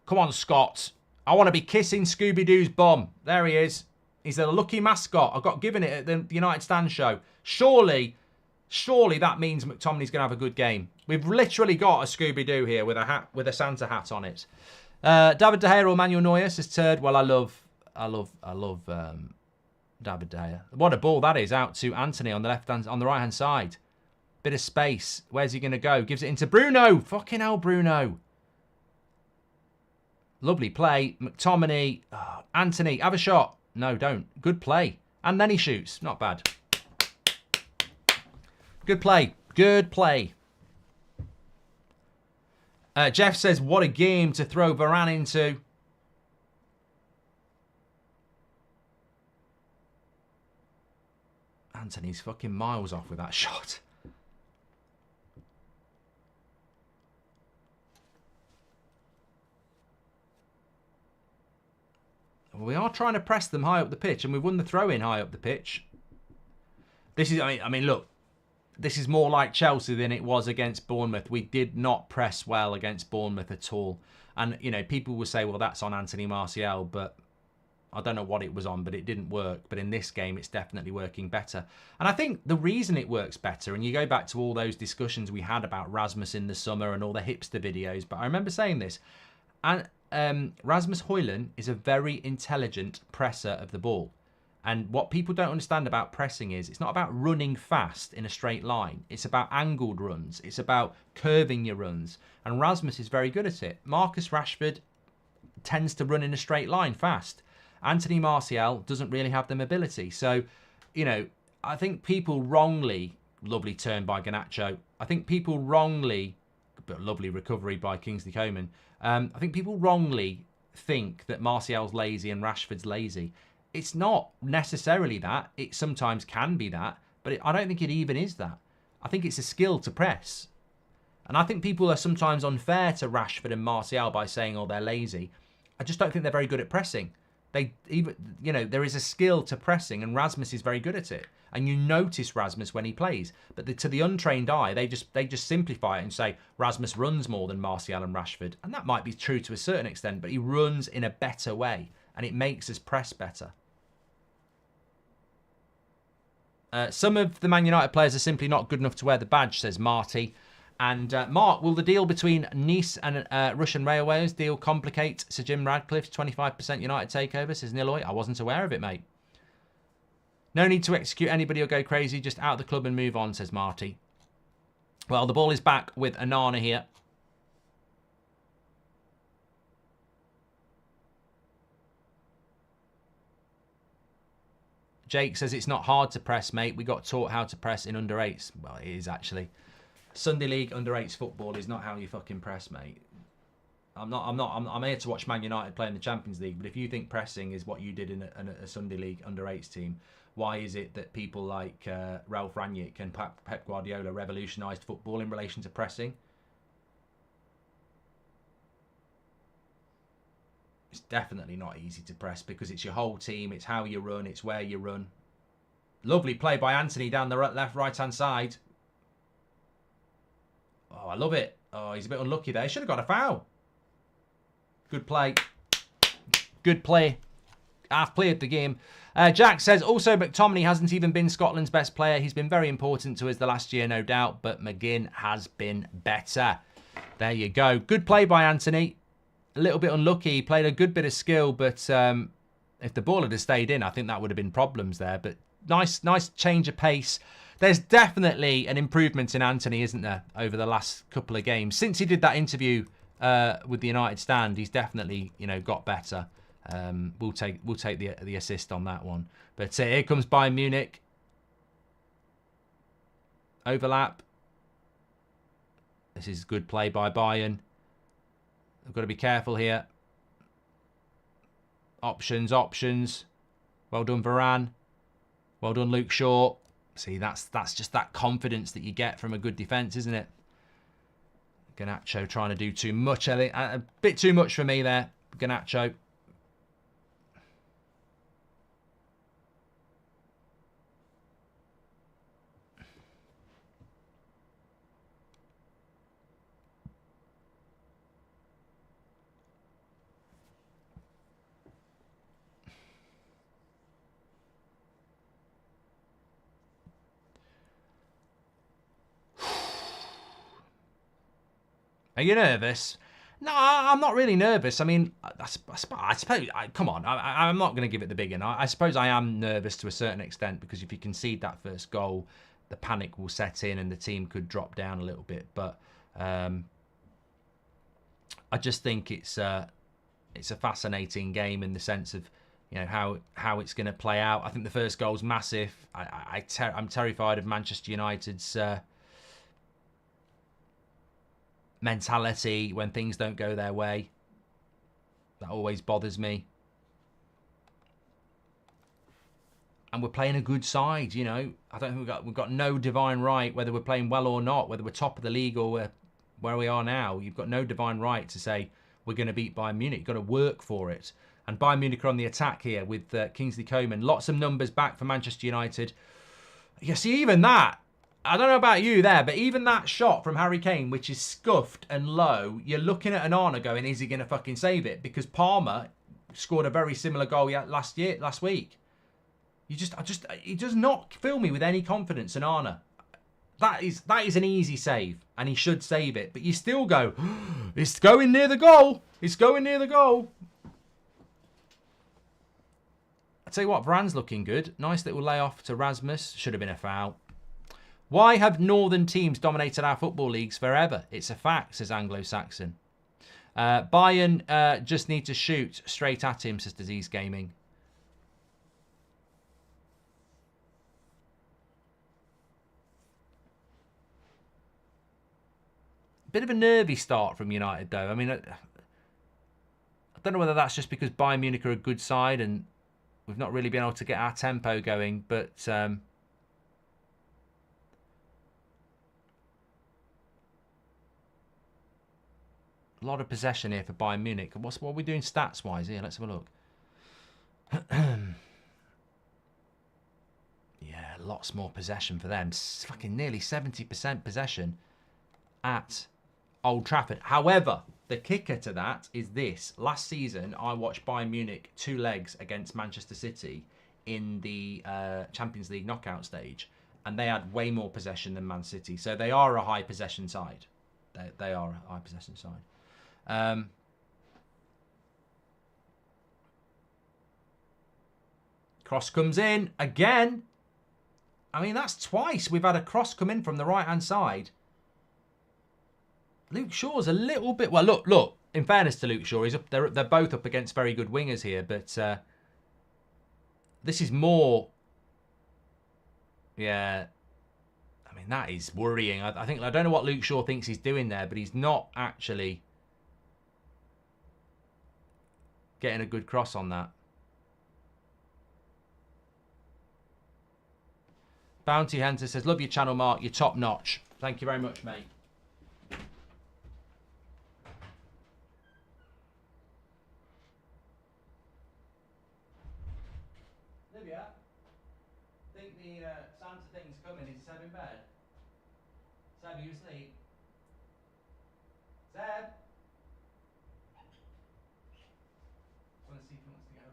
Come on, Scott. I want to be kissing Scooby-Doo's bum. There he is. He's a lucky mascot. I got given it at the United Stand show. Surely that means McTominay's going to have a good game. We've literally got a Scooby-Doo here with a hat, with a Santa hat on it. David De Gea or Manuel Neuer says Turd. Well, I love David De Gea. What a ball that is out to Anthony on the right hand side. Bit of space. Where's he going to go? Gives it into Bruno. Fucking hell, Bruno. Lovely play. McTominay. Oh, Anthony, have a shot. No, don't. Good play. And then he shoots. Not bad. Good play. Good play. Jeff says, what a game to throw Varane into. Anthony's fucking miles off with that shot. We are trying to press them high up the pitch, and we won the throw-in high up the pitch. This is, I mean, look, this is more like Chelsea than it was against Bournemouth. We did not press well against Bournemouth at all. And, you know, people will say, well, that's on Anthony Martial, but I don't know what it was on, but it didn't work. But in this game, it's definitely working better. And I think the reason it works better, and you go back to all those discussions we had about Rasmus in the summer and all the hipster videos, but I remember saying this, and Rasmus Højlund is a very intelligent presser of the ball. And what people don't understand about pressing is it's not about running fast in a straight line. It's about angled runs. It's about curving your runs. And Rasmus is very good at it. Marcus Rashford tends to run in a straight line fast. Anthony Martial doesn't really have the mobility. So, you know, I think people wrongly, lovely turn by Garnacho. I think people wrongly, but lovely recovery by Kingsley Coman. I think people wrongly think that Martial's lazy and Rashford's lazy. It's not necessarily that. It sometimes can be that, but I don't think it even is that. I think it's a skill to press. And I think people are sometimes unfair to Rashford and Martial by saying, oh, they're lazy. I just don't think they're very good at pressing. there is a skill to pressing, and Rasmus is very good at it. And you notice Rasmus when he plays, but to the untrained eye, they just simplify it and say Rasmus runs more than Martial and Rashford, and that might be true to a certain extent, but he runs in a better way, and it makes us press better. Some of the Man United players are simply not good enough to wear the badge, says Marty. And Mark, will the deal between Nice and Russian Railways deal complicate Sir Jim Radcliffe's 25% United takeover, says Niloy? I wasn't aware of it, mate. No need to execute anybody or go crazy, just out of the club and move on, says Marty. Well, the ball is back with Onana here. Jake says it's not hard to press, mate. We got taught how to press in under 8s. Well, it is actually. Sunday League under 8s football is not how you fucking press, mate. I'm here to watch Man United play in the Champions League, but if you think pressing is what you did in a Sunday League under 8s team, why is it that people like Ralph Rangnick and Pep Guardiola revolutionised football in relation to pressing? It's definitely not easy to press because it's your whole team, it's how you run, it's where you run. Lovely play by Anthony down the right-hand side. Oh, I love it. Oh, he's a bit unlucky there. He should have got a foul. Good play. Good play. Half played the game. Jack says, also, McTominay hasn't even been Scotland's best player. He's been very important to us the last year, no doubt, but McGinn has been better. There you go. Good play by Anthony. A little bit unlucky. He played a good bit of skill, but if the ball had stayed in, I think that would have been problems there. But nice change of pace. There's definitely an improvement in Anthony, isn't there, over the last couple of games. Since he did that interview with the United stand, he's definitely, got better. We'll take the assist on that one. But here comes Bayern Munich. Overlap. This is good play by Bayern. I've got to be careful here. Options. Well done, Varane. Well done, Luke Shaw. See, that's just that confidence that you get from a good defence, isn't it? Garnacho trying to do too much. A bit too much for me there, Garnacho. Are you nervous? No, I'm not really nervous. I mean, I suppose, come on, I'm not going to give it the big one. I suppose I am nervous to a certain extent because if you concede that first goal, the panic will set in and the team could drop down a little bit. But I just think it's a fascinating game in the sense of how it's going to play out. I think the first goal's massive. I'm terrified of Manchester United's mentality when things don't go their way. That always bothers me. And we're playing a good side, I don't think we've got no divine right, whether we're playing well or not, whether we're top of the league or where we are now. You've got no divine right to say we're going to beat Bayern Munich. You've got to work for it. And Bayern Munich are on the attack here with Kingsley Coman. Lots of numbers back for Manchester United. You see, even that, I don't know about you there, but even that shot from Harry Kane, which is scuffed and low, you're looking at Onana going, is he going to fucking save it? Because Palmer scored a very similar goal last week. He does not fill me with any confidence, Onana. That is an easy save, and he should save it. But you still go, it's going near the goal. It's going near the goal. I tell you what, Varane's looking good. Nice little layoff to Rasmus. Should have been a foul. Why have northern teams dominated our football leagues forever? It's a fact, says Anglo-Saxon. Bayern just need to shoot straight at him, says Disease Gaming. Bit of a nervy start from United, though. I mean, I don't know whether that's just because Bayern Munich are a good side and we've not really been able to get our tempo going, but a lot of possession here for Bayern Munich. What are we doing stats-wise here? Let's have a look. Yeah, lots more possession for them. Fucking nearly 70% possession at Old Trafford. However, the kicker to that is this. Last season, I watched Bayern Munich 2 legs against Manchester City in the Champions League knockout stage, and they had way more possession than Man City. So they are a high possession side. They are a high possession side. Cross comes in again. I mean, that's twice we've had a cross come in from the right-hand side. Luke Shaw's a little bit... Well, look. In fairness to Luke Shaw, he's up. They're both up against very good wingers here, but this is more... Yeah. I mean, that is worrying. I don't know what Luke Shaw thinks he's doing there, but he's not actually getting a good cross on that. Bounty Hunter says, love your channel, Mark. You're top notch. Thank you very much, mate. Livia, think the Santa thing's coming. Is Seb in bed? Seb, you asleep? Seb? I want to see if he wants to get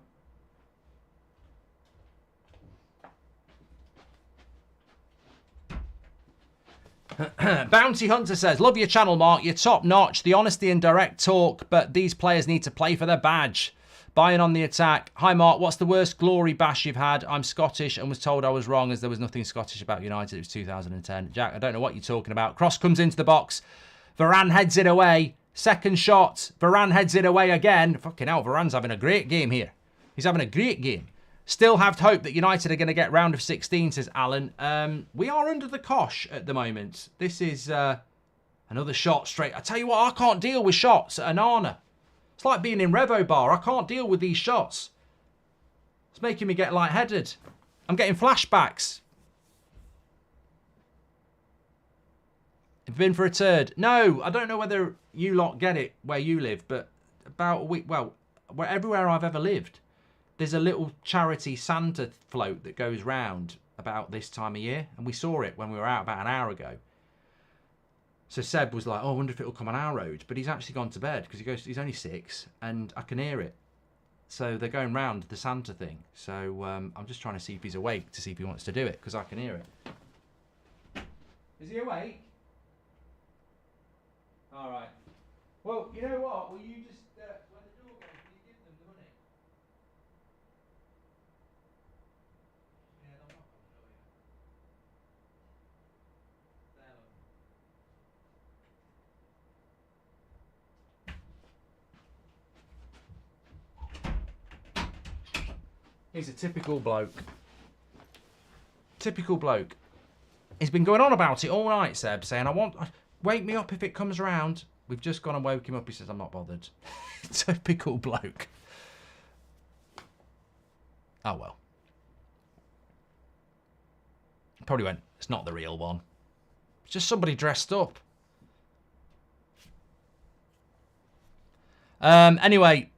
up. Bounty Hunter says, love your channel, Mark. You're top notch. The honesty and direct talk, but these players need to play for their badge. Bayern on the attack. Hi, Mark. What's the worst glory bash you've had? I'm Scottish and was told I was wrong as there was nothing Scottish about United. It was 2010. Jack, I don't know what you're talking about. Cross comes into the box. Varane heads it away. Second shot. Varane heads it away again. Fucking hell, Varane's having a great game here. He's having a great game. Still have hope that United are going to get round of 16, says Alan. We are under the cosh at the moment. This is another shot straight. I tell you what, I can't deal with shots at Anana. It's like being in Revo Bar. I can't deal with these shots. It's making me get lightheaded. I'm getting flashbacks. Have you been for a turd? No, I don't know whether you lot get it where you live, but about a week, well, everywhere I've ever lived, there's a little charity Santa float that goes round about this time of year. And we saw it when we were out about an hour ago. So Seb was like, oh, I wonder if it'll come on our road. But he's actually gone to bed because he's only 6 and I can hear it. So they're going round the Santa thing. So I'm just trying to see if he's awake to see if he wants to do it because I can hear it. Is he awake? All right. Well, you know what? Will you just, when the door goes, will you give them the money? Yeah, they'll knock on the door, yeah. He's a typical bloke. Typical bloke. He's been going on about it all night, Seb, saying, wake me up if it comes round. We've just gone and woke him up. He says, I'm not bothered. Typical bloke. Oh, well. Probably went, it's not the real one. It's just somebody dressed up. Anyway.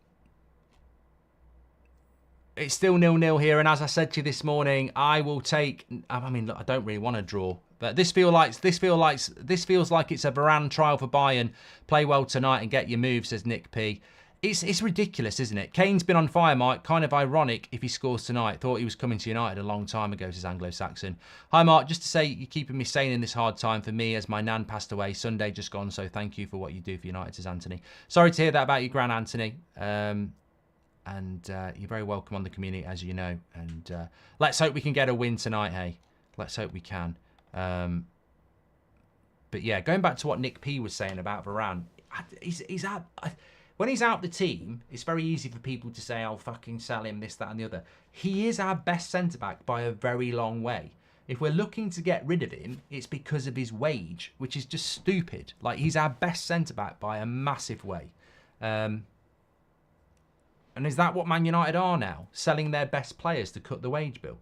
It's still 0-0 here. And as I said to you this morning, I will take... I mean, look, I don't really want to draw. But this feels like it's a Varane trial for Bayern. Play well tonight and get your move, says Nick P. It's ridiculous, isn't it? Kane's been on fire, Mike. Kind of ironic if he scores tonight. Thought he was coming to United a long time ago, says Anglo-Saxon. Hi, Mark. Just to say, you're keeping me sane in this hard time for me as my nan passed away. Sunday just gone, so thank you for what you do for United, says Anthony. Sorry to hear that about your gran, Anthony. And you're very welcome on the community, as you know. And let's hope we can get a win tonight, hey? Let's hope we can. But yeah, going back to what Nick P was saying about Varane, when he's out the team, it's very easy for people to say, "I'll fucking sell him," this, that, and the other. He is our best centre back by a very long way. If we're looking to get rid of him, it's because of his wage, which is just stupid. Like, he's our best centre back by a massive way. And is that what Man United are now? Selling their best players to cut the wage bill?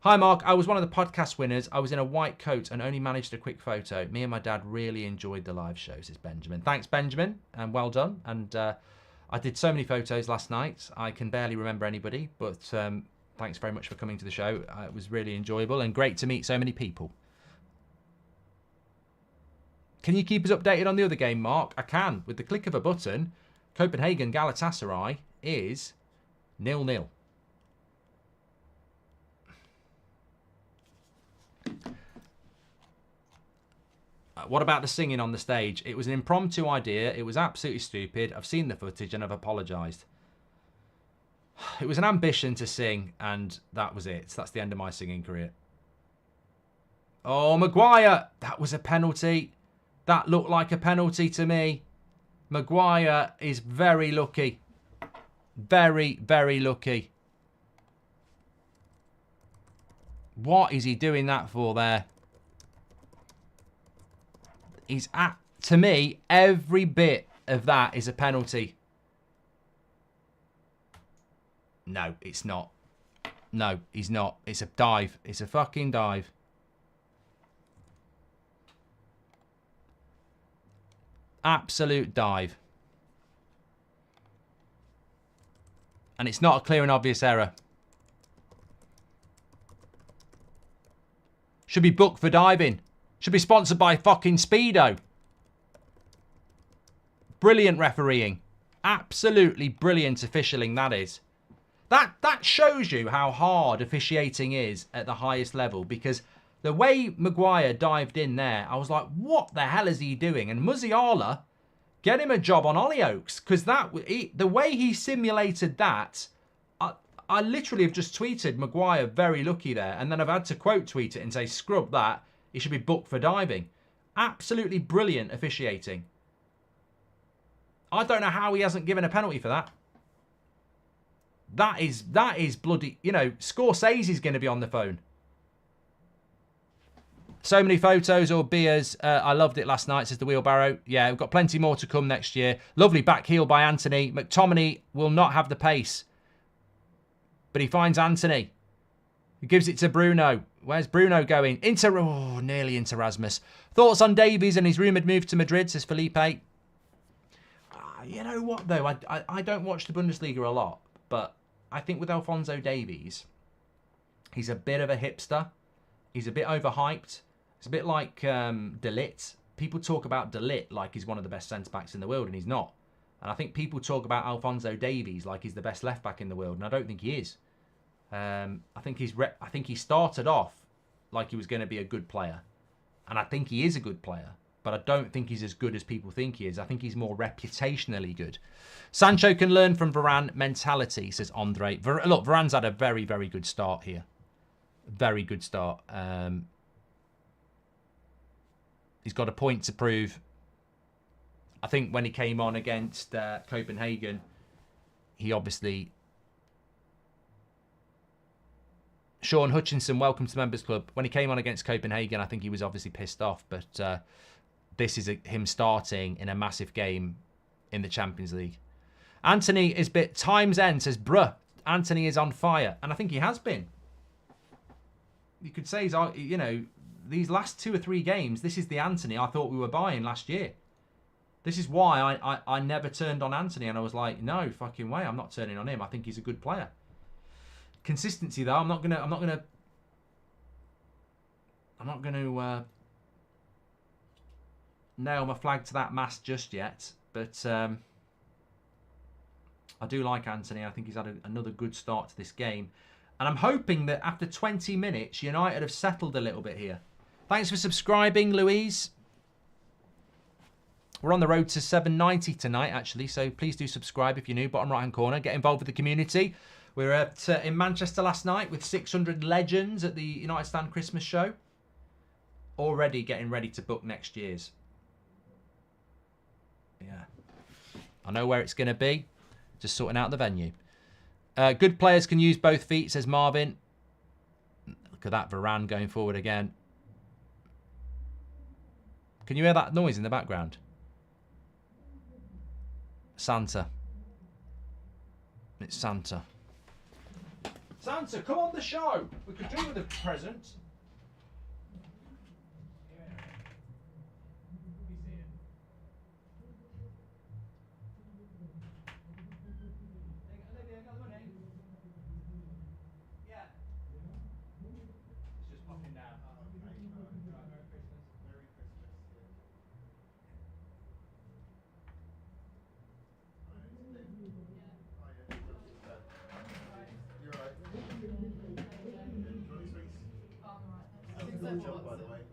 Hi, Mark. I was one of the podcast winners. I was in a white coat and only managed a quick photo. Me and my dad really enjoyed the live show, says Benjamin. Thanks, Benjamin, and well done. And I did so many photos last night. I can barely remember anybody, but thanks very much for coming to the show. It was really enjoyable and great to meet so many people. Can you keep us updated on the other game, Mark? I can. With the click of a button, Copenhagen Galatasaray is 0-0. What about the singing on the stage? It was an impromptu idea. It was absolutely stupid. I've seen the footage and I've apologised. It was an ambition to sing and that was it. That's the end of my singing career. Oh, Maguire. That was a penalty. That looked like a penalty to me. Maguire is very lucky. Very, very lucky. What is he doing that for there? He's at, to me, every bit of that is a penalty. No, it's not. No, he's not. It's a dive. It's a fucking dive. Absolute dive. And it's not a clear and obvious error. Should be booked for diving. Should be sponsored by fucking Speedo. Brilliant refereeing. Absolutely brilliant officialing that is. That shows you how hard officiating is at the highest level, because the way Maguire dived in there, I was like, what the hell is he doing? And Musiala, get him a job on Hollyoaks, because the way he simulated that, I literally have just tweeted Maguire very lucky there, and then I've had to quote tweet it and say, scrub that. He should be booked for diving. Absolutely brilliant officiating. I don't know how he hasn't given a penalty for that. That is bloody, you know, Scorsese's going to be on the phone. So many photos or beers. I loved it last night, says the Wheelbarrow. Yeah, we've got plenty more to come next year. Lovely back heel by Anthony. McTominay will not have the pace. But he finds Anthony. He gives it to Bruno. Where's Bruno going? Nearly into Rasmus. Thoughts on Davies and his rumoured move to Madrid, says Felipe. You know what, though? I don't watch the Bundesliga a lot, but I think with Alphonso Davies, he's a bit of a hipster. He's a bit overhyped. It's a bit like De Ligt. People talk about De Ligt like he's one of the best centre-backs in the world, and he's not. And I think people talk about Alphonso Davies like he's the best left-back in the world, and I don't think he is. I think he started off like he was going to be a good player, and I think he is a good player, but I don't think he's as good as people think he is. I think he's more reputationally good. Sancho can learn from Varane mentality, says Andre. Look, Varane's had a very, very good start here. Very good start. He's got a point to prove. I think when he came on against Copenhagen, he obviously... Sean Hutchinson, welcome to Members Club. When he came on against Copenhagen, I think he was obviously pissed off. But this is him starting in a massive game in the Champions League. Anthony is bit time's end, says, bruh, Anthony is on fire. And I think he has been. You could say, you know, these last 2 or 3 games, this is the Anthony I thought we were buying last year. This is why I never turned on Anthony. And I was like, no fucking way, I'm not turning on him. I think he's a good player. Consistency though, I'm not gonna nail my flag to that mast just yet, but I do like Anthony. I think he's had another good start to this game, and I'm hoping that after 20 minutes, United have settled a little bit here. Thanks for subscribing, Louise. We're on the road to 790 tonight, actually, so please do subscribe if you're new. Bottom right-hand corner, get involved with the community. We were in Manchester last night with 600 legends at the United Stand Christmas show. Already getting ready to book next year's. Yeah. I know where it's going to be. Just sorting out the venue. Good players can use both feet, says Marvin. Look at that Varane going forward again. Can you hear that noise in the background? Santa. It's Santa. Santa, come on the show. We could do with a present.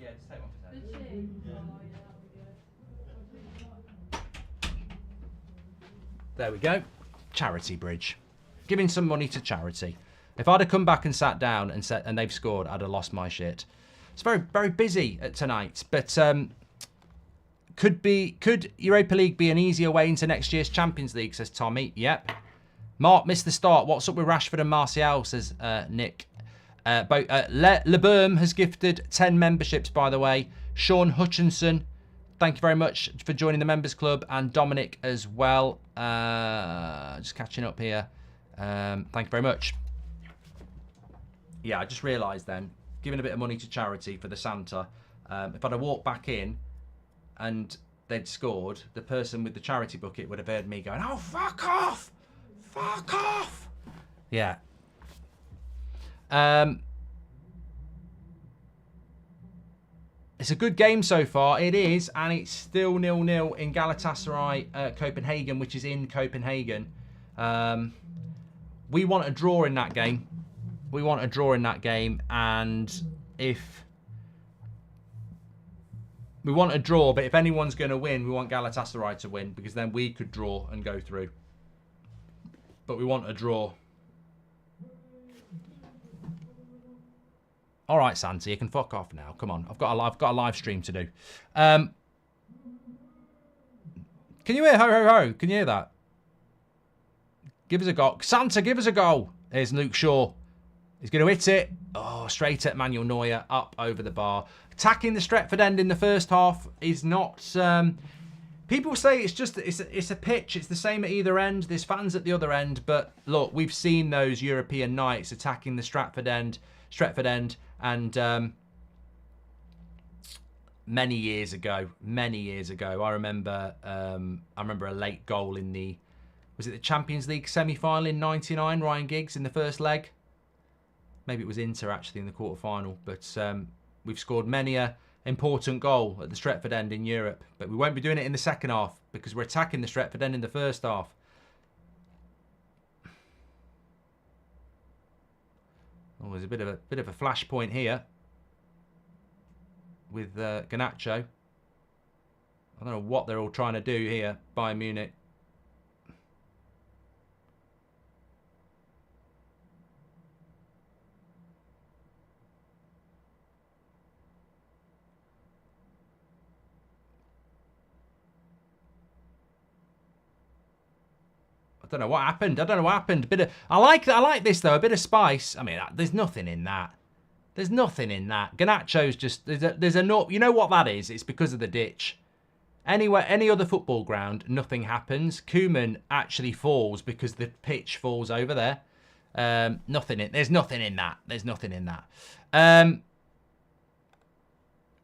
Yeah, just take one for 10. Did she? Yeah. Oh, yeah, that'll be good. There we go. Charity bridge. Giving some money to charity. If I'd have come back and sat down and they've scored, I'd have lost my shit. It's very, very busy tonight, but could Europa League be an easier way into next year's Champions League, says Tommy. Yep. Mark missed the start. What's up with Rashford and Martial, says Nick. LeBerm has gifted 10 memberships, by the way. Sean Hutchinson, thank you very much for joining the members club, and Dominic as well. Just catching up here. Thank you very much. Yeah, I just realised then, giving a bit of money to charity for the Santa, if I'd have walked back in and they'd scored, the person with the charity bucket would have heard me going, "Oh, fuck off! Fuck off!" Yeah. It's a good game so far. It is, and it's still 0-0 in Galatasaray Copenhagen, which is in Copenhagen. We want a draw in that game. We want a draw in that game, and if we want a draw, but if anyone's going to win, we want Galatasaray to win, because then we could draw and go through. But we want a draw. All right, Santa, you can fuck off now. Come on, I've got a live stream to do. Can you hear ho ho ho? Can you hear that? Give us a goal, Santa. Give us a goal. Here's Luke Shaw. He's going to hit it. Oh, straight at Manuel Neuer, up over the bar. Attacking the Stretford end in the first half is not. People say it's a pitch. It's the same at either end. There's fans at the other end, but look, we've seen those European nights attacking the Stretford end, and many years ago, I remember a late goal in was it the Champions League semi-final in '99? Ryan Giggs in the first leg. Maybe it was Inter actually in the quarter-final, but we've scored many a important goal at the Stretford end in Europe, but we won't be doing it in the second half because we're attacking the Stretford end in the first half. Oh, there's a bit of a flashpoint here with Garnacho. I don't know what they're all trying to do here, Bayern Munich. I don't know what happened. I like this though. A bit of spice. I mean, there's nothing in that. Garnacho's just there's a no. You know what that is? It's because of the ditch. Anywhere, any other football ground, nothing happens. Koeman actually falls because the pitch falls over there. There's nothing in that.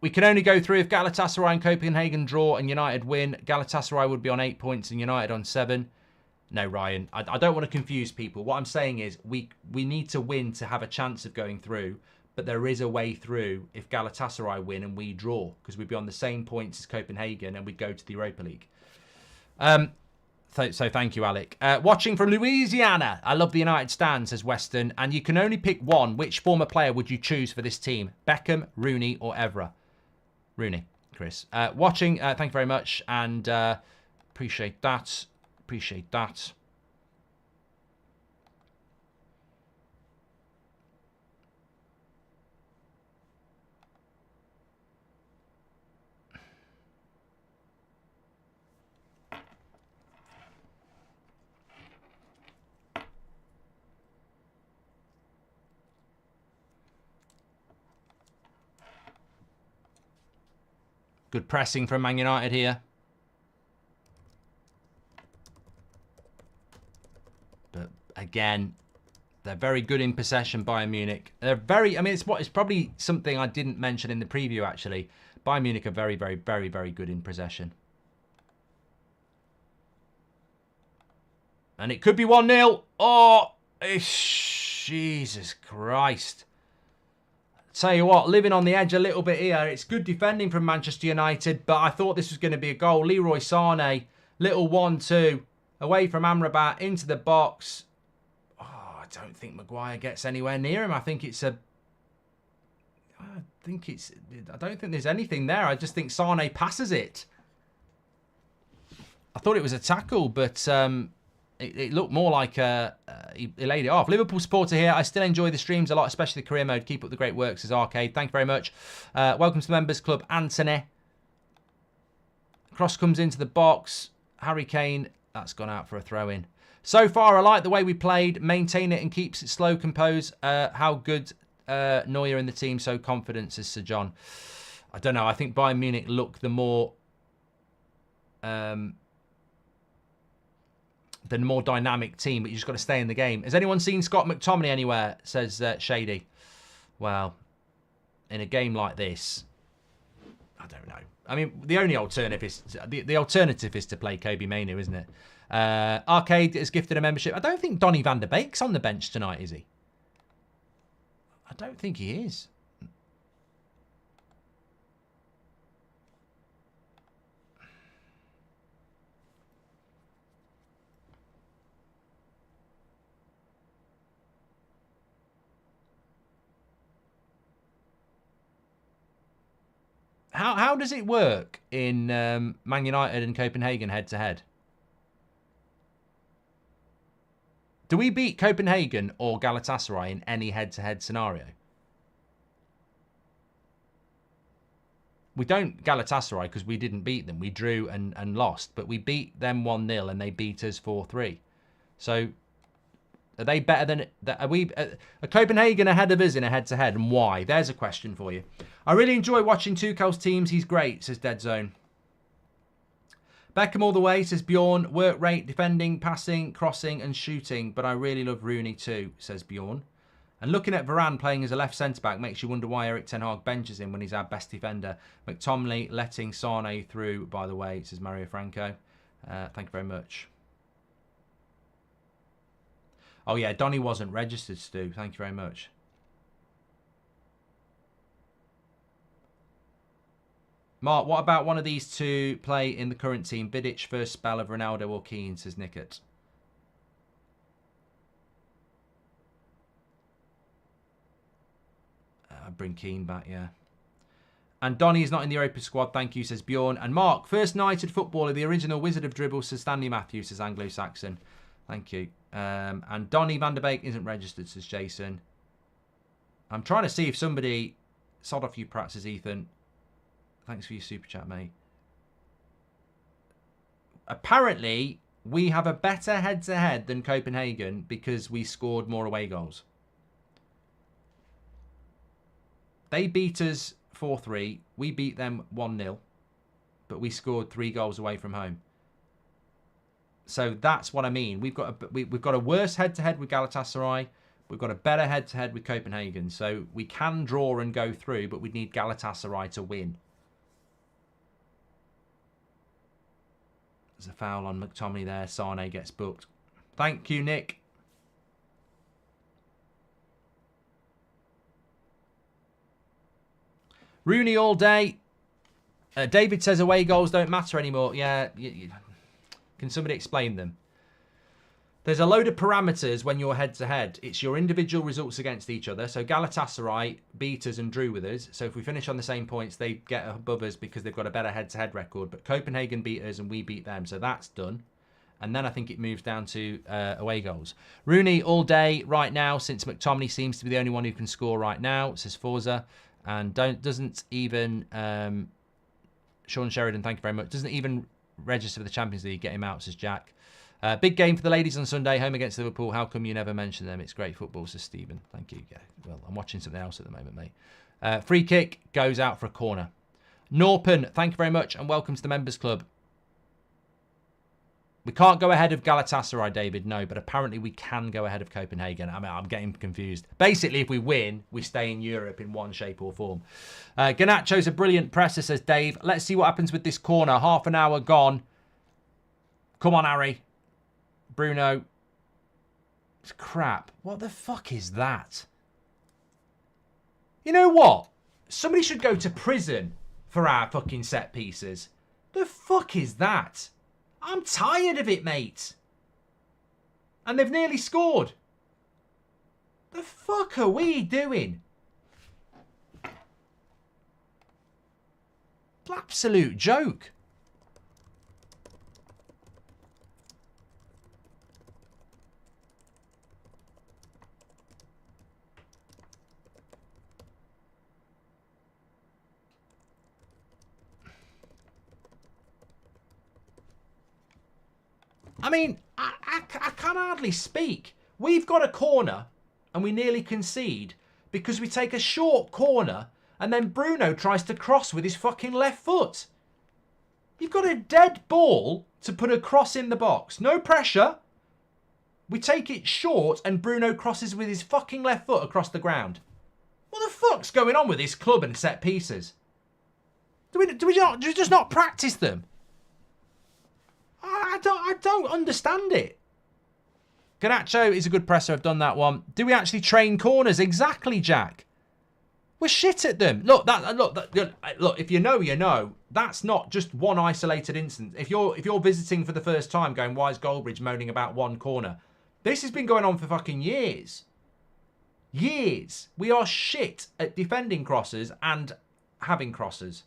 We can only go through if Galatasaray and Copenhagen draw and United win. Galatasaray would be on 8 points and United on 7. No, Ryan, I don't want to confuse people. What I'm saying is we need to win to have a chance of going through, but there is a way through if Galatasaray win and we draw, because we'd be on the same points as Copenhagen and we'd go to the Europa League. So thank you, Alec. Watching from Louisiana. I love the United stand, says Weston, and you can only pick one. Which former player would you choose for this team? Beckham, Rooney, or Evra? Rooney, Chris. Watching, thank you very much, and appreciate that. Appreciate that. Good pressing from Man United here. But again, they're very good in possession, Bayern Munich. They're very, I mean, it's probably something I didn't mention in the preview, actually. Bayern Munich are very, very, very, very good in possession. And it could be 1-0. Oh, Jesus Christ. Tell you what, living on the edge a little bit here. It's good defending from Manchester United, but I thought this was going to be a goal. Leroy Sané, little 1-2, away from Amrabat, into the box. Oh, I don't think Maguire gets anywhere near him. I think it's a... I don't think there's anything there. I just think Sane passes it. I thought it was a tackle, but it looked more like he laid it off. Liverpool supporter here. I still enjoy the streams a lot, especially the career mode. Keep up the great work, says Arcade. Thank you very much. Welcome to the Members Club, Anthony. Cross comes into the box. Harry Kane, that's gone out for a throw-in. So far, I like the way we played. Maintain it and keeps it slow, composed. How good Neuer in the team, so confident, says Sir John. I don't know. I think Bayern Munich look the more dynamic team, but you just got to stay in the game. Has anyone seen Scott McTominay anywhere, says Shady. Well, in a game like this, I don't know. I mean, the only alternative is the alternative is to play Kobe Mainoo, isn't it? Arcade has gifted a membership. I don't think Donny van der Beek's on the bench tonight, is he? I don't think he is. How does it work in Man United and Copenhagen head-to-head? Do we beat Copenhagen or Galatasaray in any head-to-head scenario? We don't Galatasaray because we didn't beat them. We drew and lost, but we beat them 1-0 and they beat us 4-3. So are they better than... Are Copenhagen ahead of us in a head-to-head, and why? There's a question for you. I really enjoy watching Tuchel's teams. He's great, says Dead Zone. Beckham all the way, says Bjorn. Work rate, defending, passing, crossing and shooting. But I really love Rooney too, says Bjorn. And looking at Varane playing as a left centre-back makes you wonder why Erik Ten Hag benches him when he's our best defender. McTominay letting Sane through, by the way, says Mario Franco. Thank you very much. Oh, yeah, Donny wasn't registered, Stu. Thank you very much. Mark, what about one of these two play in the current team? Vidic first spell of Ronaldo or Keane, says Nickett. Bring Keane back, yeah. And Donny is not in the Europa squad, thank you, says Bjorn. And Mark, first knighted footballer, the original wizard of dribble, says Stanley Matthews, says Anglo-Saxon. Thank you. And Donny van der Beek isn't registered, says Jason. I'm trying to see if somebody... Sod off you, Pratt, says Ethan. Thanks for your super chat, mate. Apparently, we have a better head-to-head than Copenhagen because we scored more away goals. They beat us 4-3. We beat them 1-0. But we scored 3 goals away from home. So that's what I mean. We've got a worse head-to-head with Galatasaray. We've got a better head-to-head with Copenhagen. So we can draw and go through, but we need Galatasaray to win. There's a foul on McTominay there. Sane gets booked. Thank you, Nick. Rooney all day. David says away goals don't matter anymore. Yeah. Can somebody explain them? There's a load of parameters when you're head-to-head. It's your individual results against each other. So Galatasaray beat us and drew with us. So if we finish on the same points, they get above us because they've got a better head-to-head record. But Copenhagen beat us and we beat them. So that's done. And then I think it moves down to away goals. Rooney all day right now, since McTominay seems to be the only one who can score right now, says Forza. And doesn't even... Sean Sheridan, thank you very much. Doesn't even register for the Champions League. Get him out, says Jack. Big game for the ladies on Sunday, home against Liverpool. How come you never mention them? It's great football, says Stephen. Thank you. Yeah, well, I'm watching something else at the moment, mate. Free kick goes out for a corner. Norpen, thank you very much, and welcome to the Members Club. We can't go ahead of Galatasaray, David, no, but apparently we can go ahead of Copenhagen. I mean, I'm getting confused. Basically, if we win, we stay in Europe in one shape or form. Ganacho's a brilliant presser, says Dave. Let's see what happens with this corner. Half an hour gone. Come on, Harry. Bruno. It's crap. What the fuck is that? You know what? Somebody should go to prison for our fucking set pieces. The fuck is that? I'm tired of it, mate. And they've nearly scored. The fuck are we doing? Absolute joke. I mean, I can hardly speak. We've got a corner and we nearly concede because we take a short corner and then Bruno tries to cross with his fucking left foot. You've got a dead ball to put a cross in the box. No pressure. We take it short and Bruno crosses with his fucking left foot across the ground. What the fuck's going on with this club and set pieces? Do we just not practice them? I don't understand it. Garnacho is a good presser. I've done that one. Do we actually train corners? Exactly, Jack. We're shit at them. Look, look. If you know, you know. That's not just one isolated instance. If you're visiting for the first time, going, why is Goldbridge moaning about one corner? This has been going on for fucking years. Years. We are shit at defending crosses and having crosses.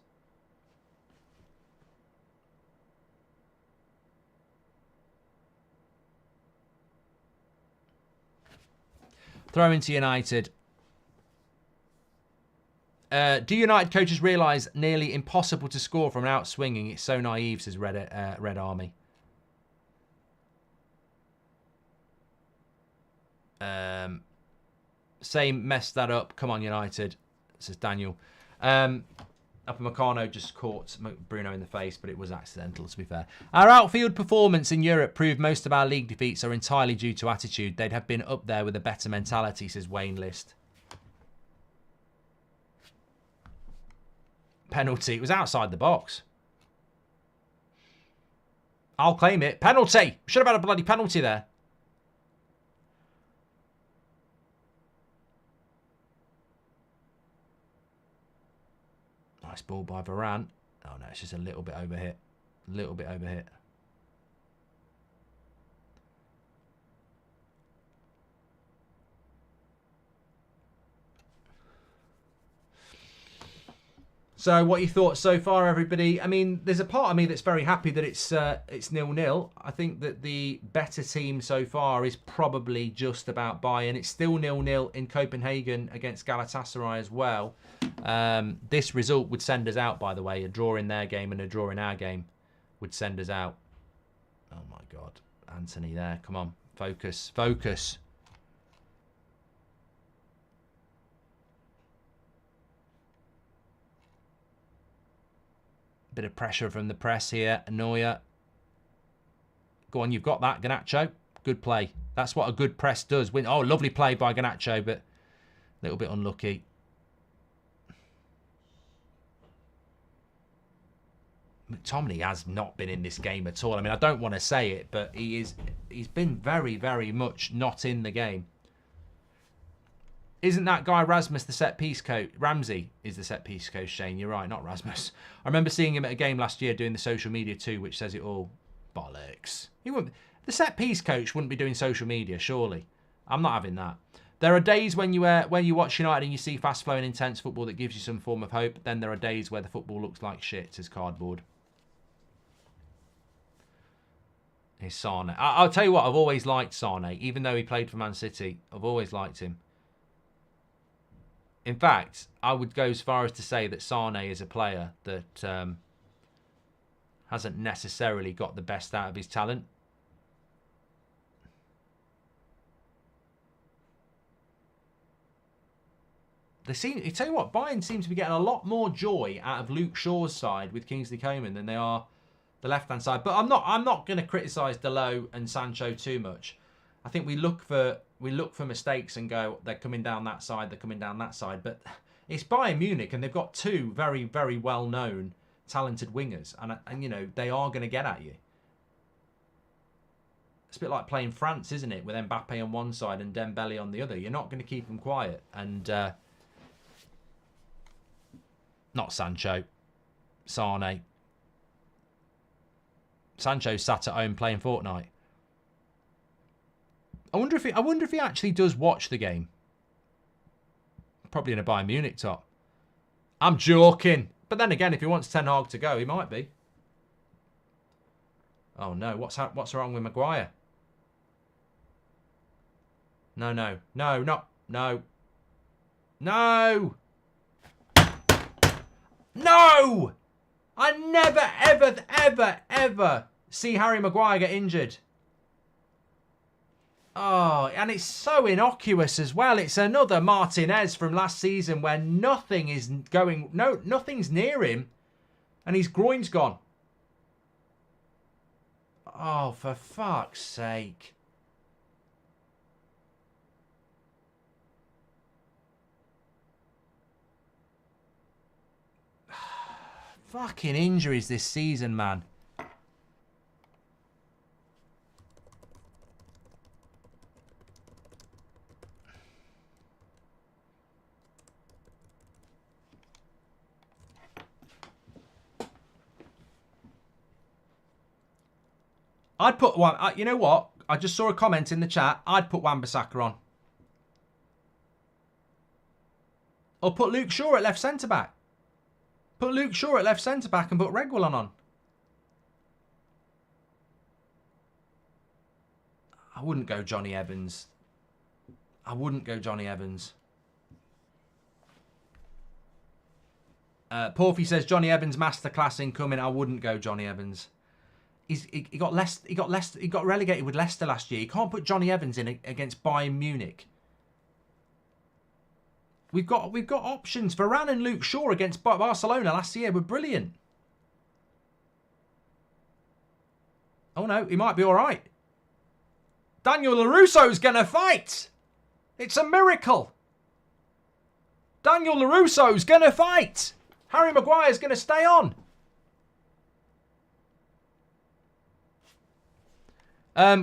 Throw into United. Do United coaches realise nearly impossible to score from an outswinging? It's so naive, says Red Army. Same messed that up. Come on, United, says Daniel. Upamecano just caught Bruno in the face, but it was accidental, to be fair. Our outfield performance in Europe proved most of our league defeats are entirely due to attitude. They'd have been up there with a better mentality, says Wayne List. Penalty. It was outside the box. I'll claim it. Penalty. Should have had a bloody penalty there. Nice ball by Varane. Oh no, it's just a little bit overhit. A little bit overhit. So, what you thought so far, everybody? I mean, there's a part of me that's very happy that it's 0-0. I think that the better team so far is probably just about Bayern. It's still 0-0 in Copenhagen against Galatasaray as well. This result would send us out, by the way. A draw in their game and a draw in our game would send us out. Oh my God, Anthony there. Come on, focus, focus. Bit of pressure from the press here. Neuer. Go on, you've got that, Garnacho. Good play. That's what a good press does. Oh, lovely play by Garnacho, but a little bit unlucky. McTominay has not been in this game at all. I mean, I don't want to say it, but he's been very, very much not in the game. Isn't that guy Rasmus the set-piece coach? Ramsey is the set-piece coach, Shane. You're right, not Rasmus. I remember seeing him at a game last year doing the social media too, which says it all. Bollocks. He wouldn't. The set-piece coach wouldn't be doing social media, surely. I'm not having that. There are days when you watch United and you see fast-flowing, intense football that gives you some form of hope. Then there are days where the football looks like shit as cardboard. Here's Sane. I'll tell you what, I've always liked Sane. Even though he played for Man City, I've always liked him. In fact, I would go as far as to say that Sane is a player that hasn't necessarily got the best out of his talent. I tell you what, Bayern seems to be getting a lot more joy out of Luke Shaw's side with Kingsley Coman than they are the left-hand side. But I'm not going to criticise Dalot and Sancho too much. I think we look for mistakes and go, they're coming down that side, they're coming down that side. But it's Bayern Munich, and they've got two very, very well-known, talented wingers, and you know they are going to get at you. It's a bit like playing France, isn't it? With Mbappe on one side and Dembele on the other. You're not going to keep them quiet. And not Sancho, Sane. Sancho sat at home playing Fortnite. I wonder if he actually does watch the game. Probably in a Bayern Munich top. I'm joking. But then again, if he wants Ten Hag to go, he might be. Oh no, what's wrong with Maguire? No, no, no, not, no. No! No! I never, ever, ever, ever see Harry Maguire get injured. Oh, and it's so innocuous as well. It's another Martinez from last season where nothing is going, nothing's near him, and his groin's gone. Oh, for fuck's sake. Fucking injuries this season, man. I'd put one. You know what? I just saw a comment in the chat. I'd put Wan-Bissaka on. Or put Luke Shaw at left centre back. Put Luke Shaw at left centre back and put Reguilon on. I wouldn't go Johnny Evans. I wouldn't go Johnny Evans. Porfy says Johnny Evans masterclass incoming. I wouldn't go Johnny Evans. He got relegated with Leicester last year. You can't put Johnny Evans in against Bayern Munich. We've got options. Varane and Luke Shaw against Barcelona last year were brilliant. Oh no, he might be all right. Daniel LaRusso's gonna fight. It's a miracle. Daniel LaRusso's gonna fight. Harry Maguire's gonna stay on.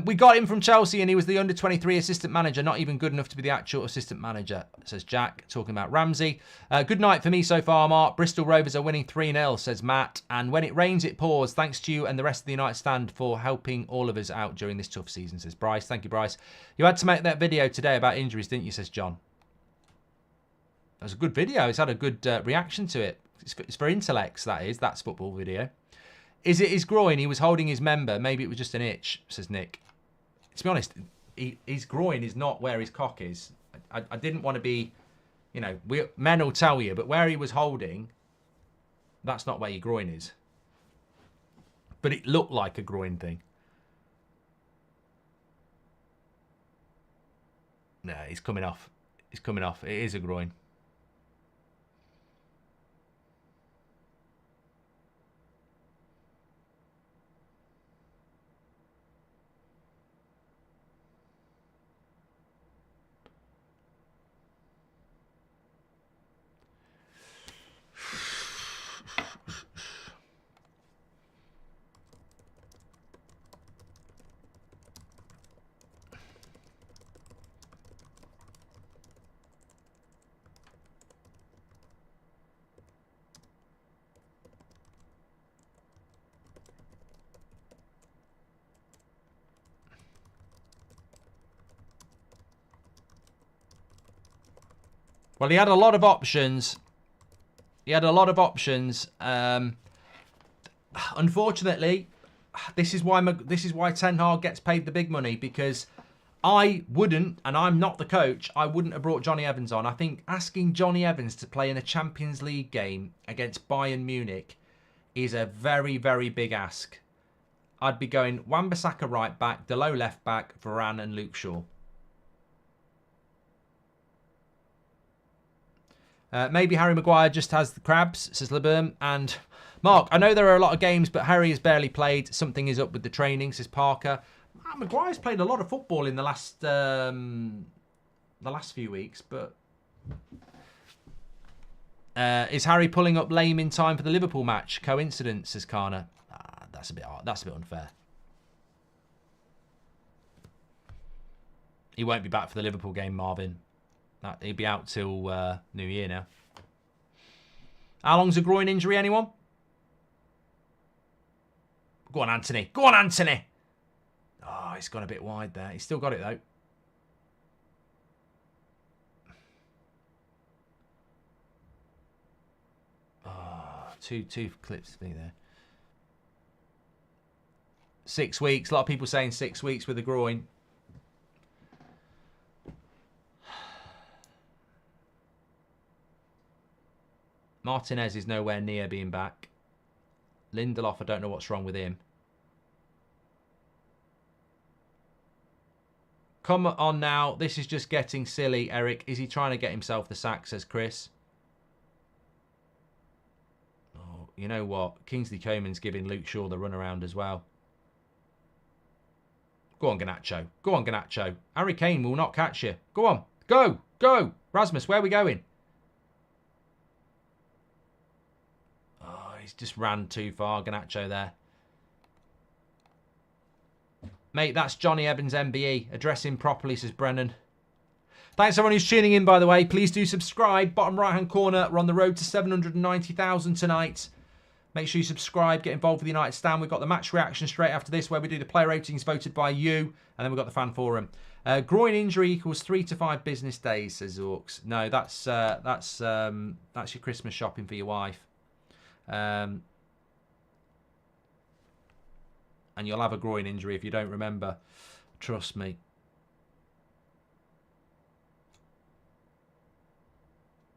We got him from Chelsea and he was the under-23 assistant manager, not even good enough to be the actual assistant manager, says Jack, talking about Ramsey. Good night for me so far, Mark. Bristol Rovers are winning 3-0, says Matt. And when it rains, it pours. Thanks to you and the rest of the United stand for helping all of us out during this tough season, says Bryce. Thank you, Bryce. You had to make that video today about injuries, didn't you, says John. That was a good video. It's had a good reaction to it. It's for intellects, that is. That's football video. Is it his groin? He was holding his member. Maybe it was just an itch, says Nick. To be honest, his groin is not where his cock is. I didn't want to be, you know, men will tell you, but where he was holding, that's not where your groin is. But it looked like a groin thing. No, he's coming off. He's coming off. It is a groin. Well, he had a lot of options. He had a lot of options. Unfortunately, this is why Ten Hag gets paid the big money, because I wouldn't, and I'm not the coach, I wouldn't have brought Johnny Evans on. I think asking Johnny Evans to play in a Champions League game against Bayern Munich is a very, very big ask. I'd be going Wan-Bissaka right back, Delo left back, Varane and Luke Shaw. Maybe Harry Maguire just has the crabs, says LeBurn. And Mark, I know there are a lot of games, but Harry has barely played. Something is up with the training, says Parker. Maguire's played a lot of football in the last few weeks, but is Harry pulling up lame in time for the Liverpool match? Coincidence, says Kana. That's a bit unfair. He won't be back for the Liverpool game, Marvin. He'll be out till New Year now. How long's a groin injury, anyone? Go on, Anthony. Go on, Anthony. Oh, he's gone a bit wide there. He's still got it, though. Oh, two clips to be there. 6 weeks. A lot of people saying 6 weeks with a groin. Martinez is nowhere near being back. Lindelof, I don't know what's wrong with him. Come on now. This is just getting silly, Eric. Is he trying to get himself the sack, says Chris. Oh, you know what? Kingsley Coman's giving Luke Shaw the runaround as well. Go on, Garnacho. Go on, Garnacho. Harry Kane will not catch you. Go on. Go. Go. Rasmus, where are we going? Oh, he's just ran too far, Garnacho there. Mate, that's Johnny Evans MBE. Address him properly, says Brennan. Thanks everyone who's tuning in, by the way. Please do subscribe. Bottom right-hand corner. We're on the road to 790,000 tonight. Make sure you subscribe. Get involved with the United Stand. We've got the match reaction straight after this where we do the player ratings voted by you. And then we've got the fan forum. Groin injury equals 3 to 5 business days, says Zorks. No, that's your Christmas shopping for your wife. And you'll have a groin injury if you don't remember. Trust me.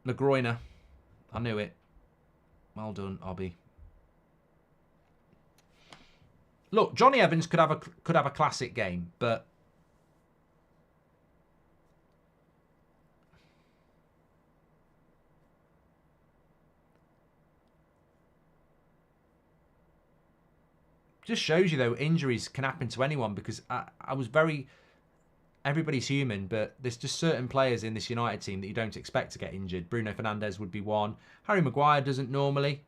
The groiner. I knew it. Well done, Obby. Look, Johnny Evans could have a classic game, but just shows you, though, injuries can happen to anyone because I was very... Everybody's human, but there's just certain players in this United team that you don't expect to get injured. Bruno Fernandes would be one. Harry Maguire doesn't normally.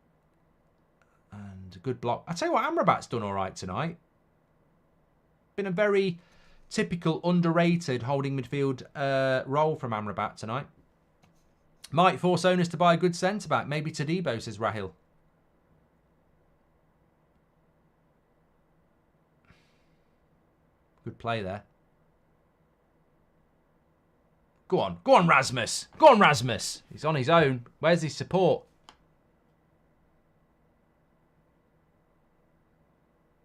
And a good block. I tell you what, Amrabat's done all right tonight. Been a very typical, underrated holding midfield role from Amrabat tonight. Might force owners to buy a good centre-back. Maybe Todibo, says Rahil. Good play there. Go on Rasmus. Go on, Rasmus. He's on his own. Where's his support?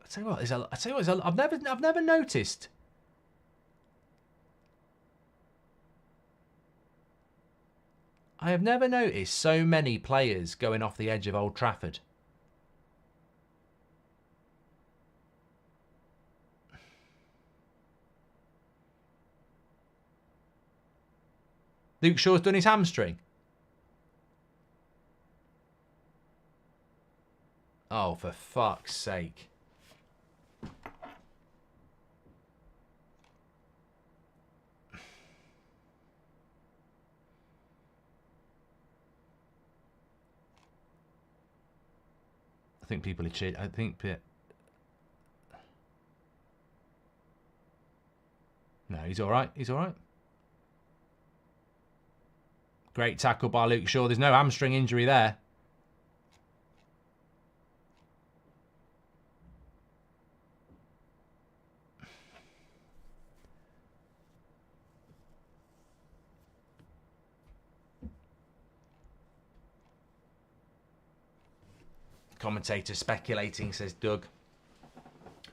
I tell you what, I've never noticed. I have never noticed so many players going off the edge of Old Trafford. Luke Shaw's done his hamstring. Oh, for fuck's sake. I think people are cheating. I think... No, he's all right. He's all right. Great tackle by Luke Shaw. There's no hamstring injury there. Commentator speculating, says Doug.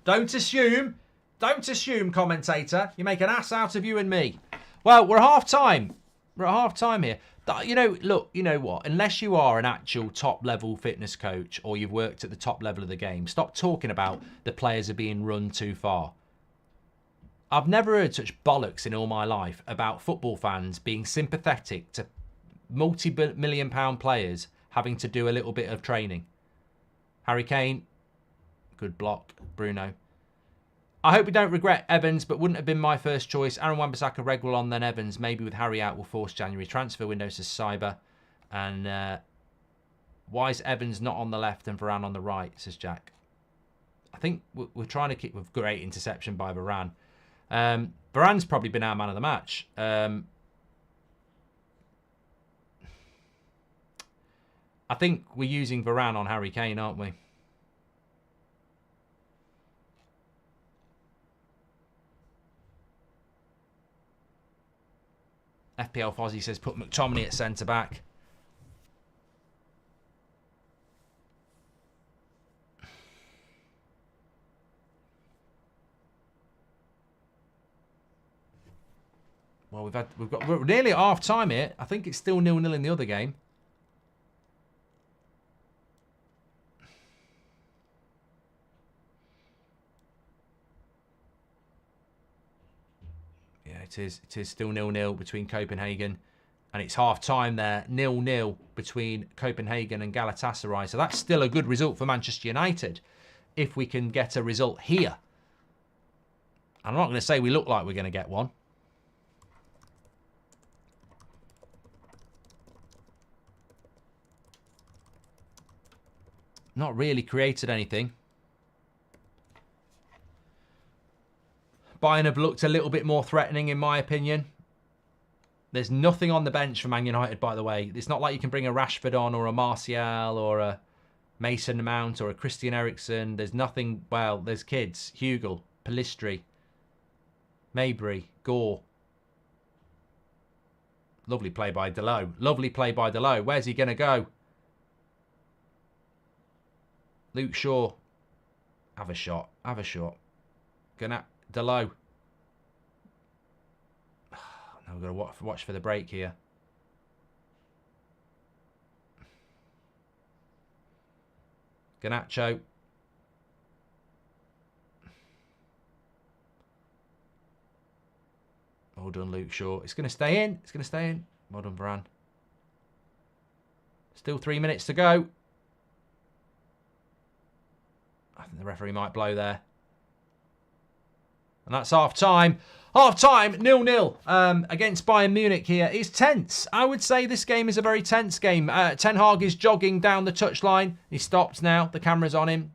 Don't assume. Don't assume, commentator. You make an ass out of you and me. Well, we're half time. We're at half time here. You know, look, you know what? Unless you are an actual top-level fitness coach or you've worked at the top level of the game, stop talking about the players are being run too far. I've never heard such bollocks in all my life about football fans being sympathetic to multi-million-pound players having to do a little bit of training. Harry Kane, good block. Bruno. I hope we don't regret Evans, but wouldn't have been my first choice. Aaron Wan-Bissaka, Reguilon, then Evans. Maybe with Harry out will force January transfer window, says Cyber. And why is Evans not on the left and Varane on the right, says Jack. I think we're trying to keep with great interception by Varane. Varane's probably been our man of the match. I think we're using Varane on Harry Kane, aren't we? FPL Fozzie says put McTominay at centre-back. Well, we're nearly at half time here. I think it's still 0-0 in the other game. Yeah, it is. It is still 0-0 between Copenhagen, and it's half time there. 0-0 between Copenhagen and Galatasaray. So that's still a good result for Manchester United if we can get a result here. I'm not going to say we look like we're going to get one. Not really created anything. Bayern have looked a little bit more threatening, in my opinion. There's nothing on the bench for Man United, by the way. It's not like you can bring a Rashford on or a Martial or a Mason Mount or a Christian Eriksen. There's nothing. Well, there's kids. Hugel, Pellistri, Mabry, Gore. Lovely play by Delo. Lovely play by Delo. Where's he going to go? Luke Shaw. Have a shot. Have a shot. Gonna Delo. Now we've got to watch for the break here. Garnacho. Well done, Luke Shaw. It's going to stay in. It's going to stay in. Well done, Varane. Still 3 minutes to go. I think the referee might blow there. And that's half time. Half time, 0-0 against Bayern Munich here. It's tense. I would say this game is a very tense game. Ten Hag is jogging down the touchline. He stopped now. The camera's on him.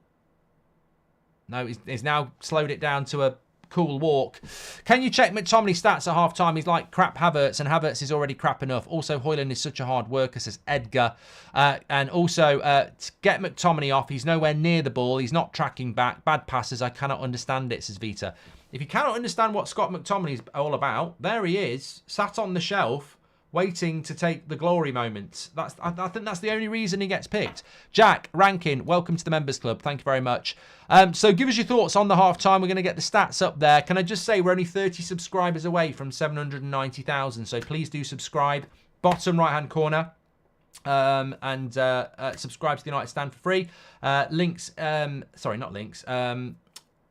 No, he's now slowed it down to a cool walk. Can you check McTominay's stats at half time? He's like crap Havertz, and Havertz is already crap enough. Also, Højlund is such a hard worker, says Edgar. And also, to get McTominay off, he's nowhere near the ball. He's not tracking back. Bad passes. I cannot understand it, says Vita. If you cannot understand what Scott McTominay is all about, there he is, sat on the shelf, waiting to take the glory moment. I think that's the only reason he gets picked. Jack Rankin, welcome to the Members Club. Thank you very much. So give us your thoughts on the half-time. We're going to get the stats up there. Can I just say we're only 30 subscribers away from 790,000, so please do subscribe. Bottom right-hand corner. And subscribe to the United Stand for free. Links, sorry, not links.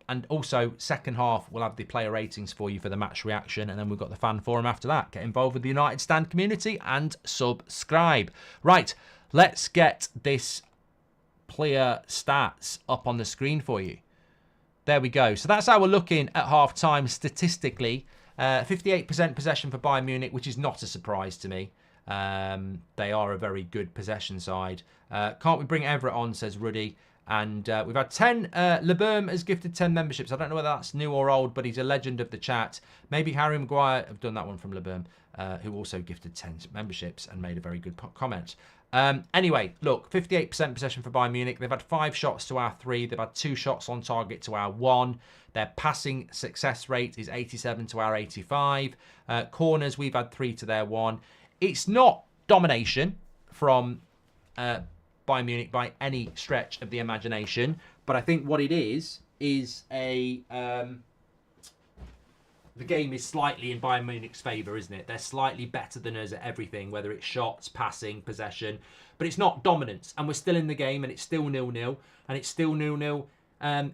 And also, second half, we'll have the player ratings for you for the match reaction. And then we've got the fan forum after that. Get involved with the United Stand community and subscribe. Right, let's get this player stats up on the screen for you. There we go. So that's how we're looking at half-time statistically. 58% possession for Bayern Munich, which is not a surprise to me. They are a very good possession side. Can't we bring Everett on, says Ruddy. And we've had 10. LeBerm has gifted 10 memberships. I don't know whether that's new or old, but he's a legend of the chat. Maybe Harry Maguire. I've done that one from LeBerm, who also gifted 10 memberships and made a very good comment. Anyway, look, 58% possession for Bayern Munich. They've had 5 shots to our 3. They've had 2 shots on target to our 1. Their passing success rate is 87 to our 85. Corners, we've had 3 to their 1. It's not domination from Bayern Munich by any stretch of the imagination, but I think what it is a the game is slightly in Bayern Munich's favour, isn't it? They're slightly better than us at everything, whether it's shots, passing, possession, but it's not dominance, and we're still in the game, and it's still 0-0, and it's still 0-0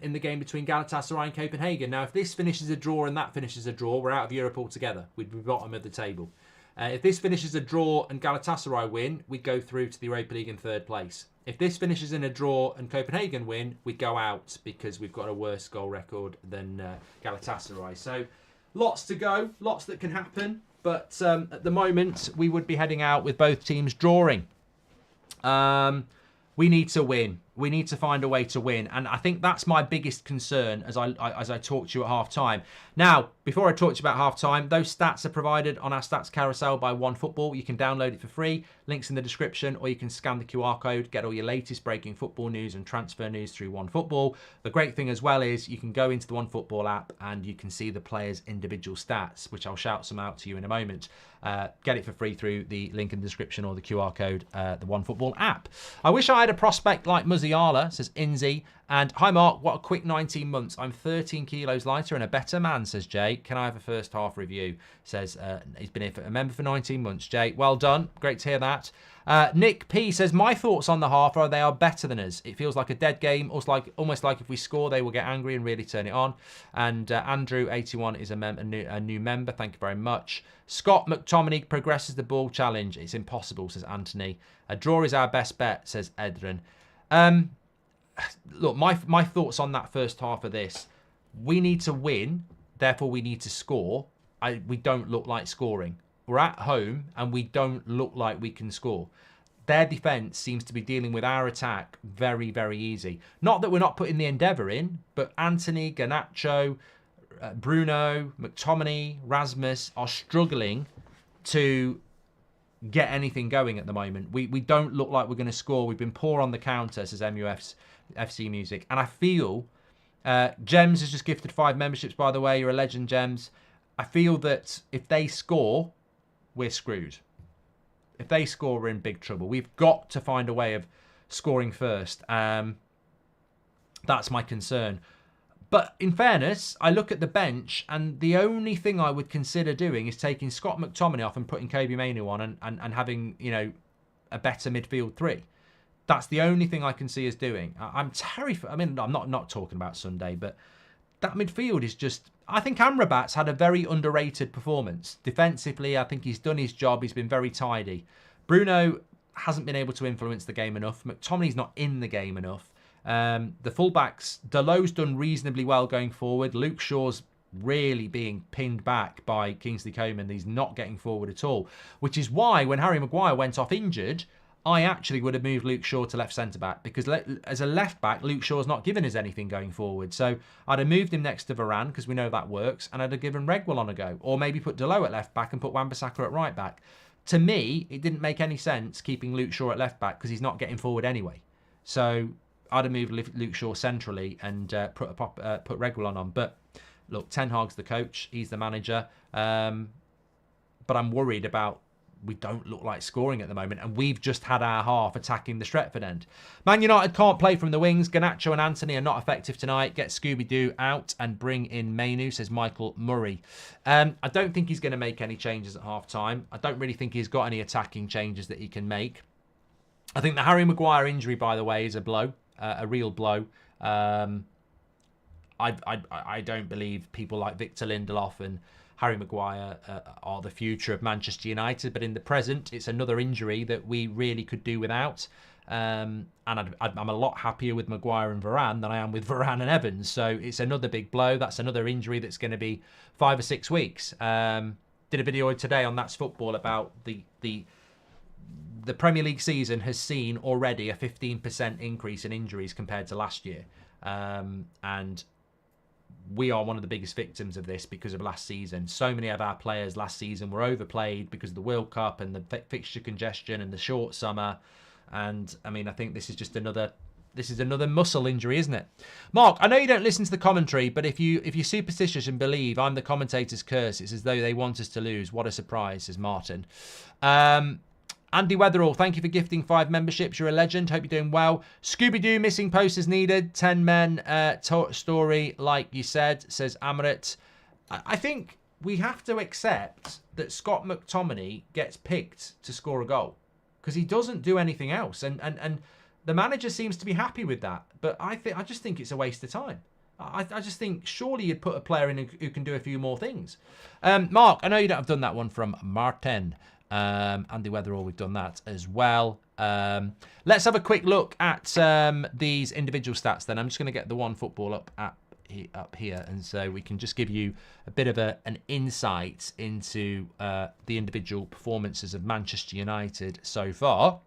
in the game between Galatasaray and Copenhagen. Now, if this finishes a draw and that finishes a draw, we're out of Europe altogether. We'd be bottom of the table. If this finishes a draw and Galatasaray win, we'd go through to the Europa League in 3rd place. If this finishes in a draw and Copenhagen win, we'd go out because we've got a worse goal record than Galatasaray. So lots to go, lots that can happen. But at the moment, we would be heading out with both teams drawing. We need to win. We need to find a way to win. And I think that's my biggest concern as I talk to you at half-time. Now, before I talk to you about half-time, those stats are provided on our stats carousel by OneFootball. You can download it for free. Links in the description, or you can scan the QR code, get all your latest breaking football news and transfer news through OneFootball. The great thing as well is you can go into the OneFootball app and you can see the players' individual stats, which I'll shout some out to you in a moment. Get it for free through the link in the description or the QR code, the OneFootball app. I wish I had a prospect like Mus Musiala, says Inzi. And hi, Mark. What a quick 19 months. I'm 13 kilos lighter and a better man, says Jay. Can I have a first half review? Says he's been here a member for 19 months, Jay. Well done. Great to hear that. Nick P says, my thoughts on the half are they are better than us. It feels like a dead game, almost like if we score, they will get angry and really turn it on. And Andrew81 is a new member. Thank you very much. Scott McTominay progresses the ball challenge. It's impossible, says Anthony. A draw is our best bet, says Edrin. Look, my thoughts on that first half of this. We need to win, therefore we need to score. We don't look like scoring. We're at home and we don't look like we can score. Their defence seems to be dealing with our attack very, very easy. Not that we're not putting the endeavour in, but Anthony, Garnacho, Bruno, McTominay, Rasmus are struggling to get anything going at the moment. We don't look like we're going to score. We've been poor on the counter, says MUFC Music. And I feel, Gems has just gifted 5 memberships, by the way. You're a legend, Gems. I feel that if they score, we're screwed. If they score, we're in big trouble. We've got to find a way of scoring first. That's my concern. But in fairness, I look at the bench and the only thing I would consider doing is taking Scott McTominay off and putting Kobe Mainoo on and having, a better midfield 3. That's the only thing I can see us doing. I'm terrified. I mean, I'm not talking about Sunday, but that midfield is just... I think Amrabat's had a very underrated performance. Defensively, I think he's done his job. He's been very tidy. Bruno hasn't been able to influence the game enough. McTominay's not in the game enough. The fullbacks, Dalot's done reasonably well going forward. Luke Shaw's really being pinned back by Kingsley Coman. He's not getting forward at all, which is why when Harry Maguire went off injured, I actually would have moved Luke Shaw to left centre-back because as a left-back, Luke Shaw's not given us anything going forward. So I'd have moved him next to Varane because we know that works, and I'd have given Regwell a go. Or maybe put Dalot at left-back and put Wan-Bissaka at right-back. To me, it didn't make any sense keeping Luke Shaw at left-back because he's not getting forward anyway. So I'd have moved Luke Shaw centrally and put Regwell on. But look, Ten Hag's the coach. He's the manager. But I'm worried about... We don't look like scoring at the moment, and we've just had our half attacking the Stretford end. Man United can't play from the wings. Garnacho and Anthony are not effective tonight. Get Scooby-Doo out and bring in Mainoo, says Michael Murray. I don't think he's going to make any changes at half-time. I don't really think he's got any attacking changes that he can make. I think the Harry Maguire injury, by the way, is a blow, a real blow. I don't believe people like Victor Lindelof and Harry Maguire are the future of Manchester United, but in the present, it's another injury that we really could do without. And I'm a lot happier with Maguire and Varane than I am with Varane and Evans. So it's another big blow. That's another injury that's going to be 5 or 6 weeks. Did a video today on That's Football about the Premier League season has seen already a 15% increase in injuries compared to last year. And we are one of the biggest victims of this because of last season. So many of our players last season were overplayed because of the World Cup and the fixture congestion and the short summer. And I mean, I think this is just another muscle injury, isn't it? Mark, I know you don't listen to the commentary, but if you're superstitious and believe I'm the commentator's curse, it's as though they want us to lose. What a surprise, says Martin. Andy Weatherall, thank you for gifting 5 memberships. You're a legend. Hope you're doing well. Scooby-Doo, missing posters needed. 10 men story, like you said, says Amarit. I think we have to accept that Scott McTominay gets picked to score a goal because he doesn't do anything else. And the manager seems to be happy with that. But I just think it's a waste of time. I just think surely you'd put a player in who can do a few more things. Mark, I know you don't have done that one from Martin. Andy Weatherall, we've done that as well. Let's have a quick look at these individual stats then. I'm just going to get the One Football up here, and so we can just give you a bit of an insight into the individual performances of Manchester United so far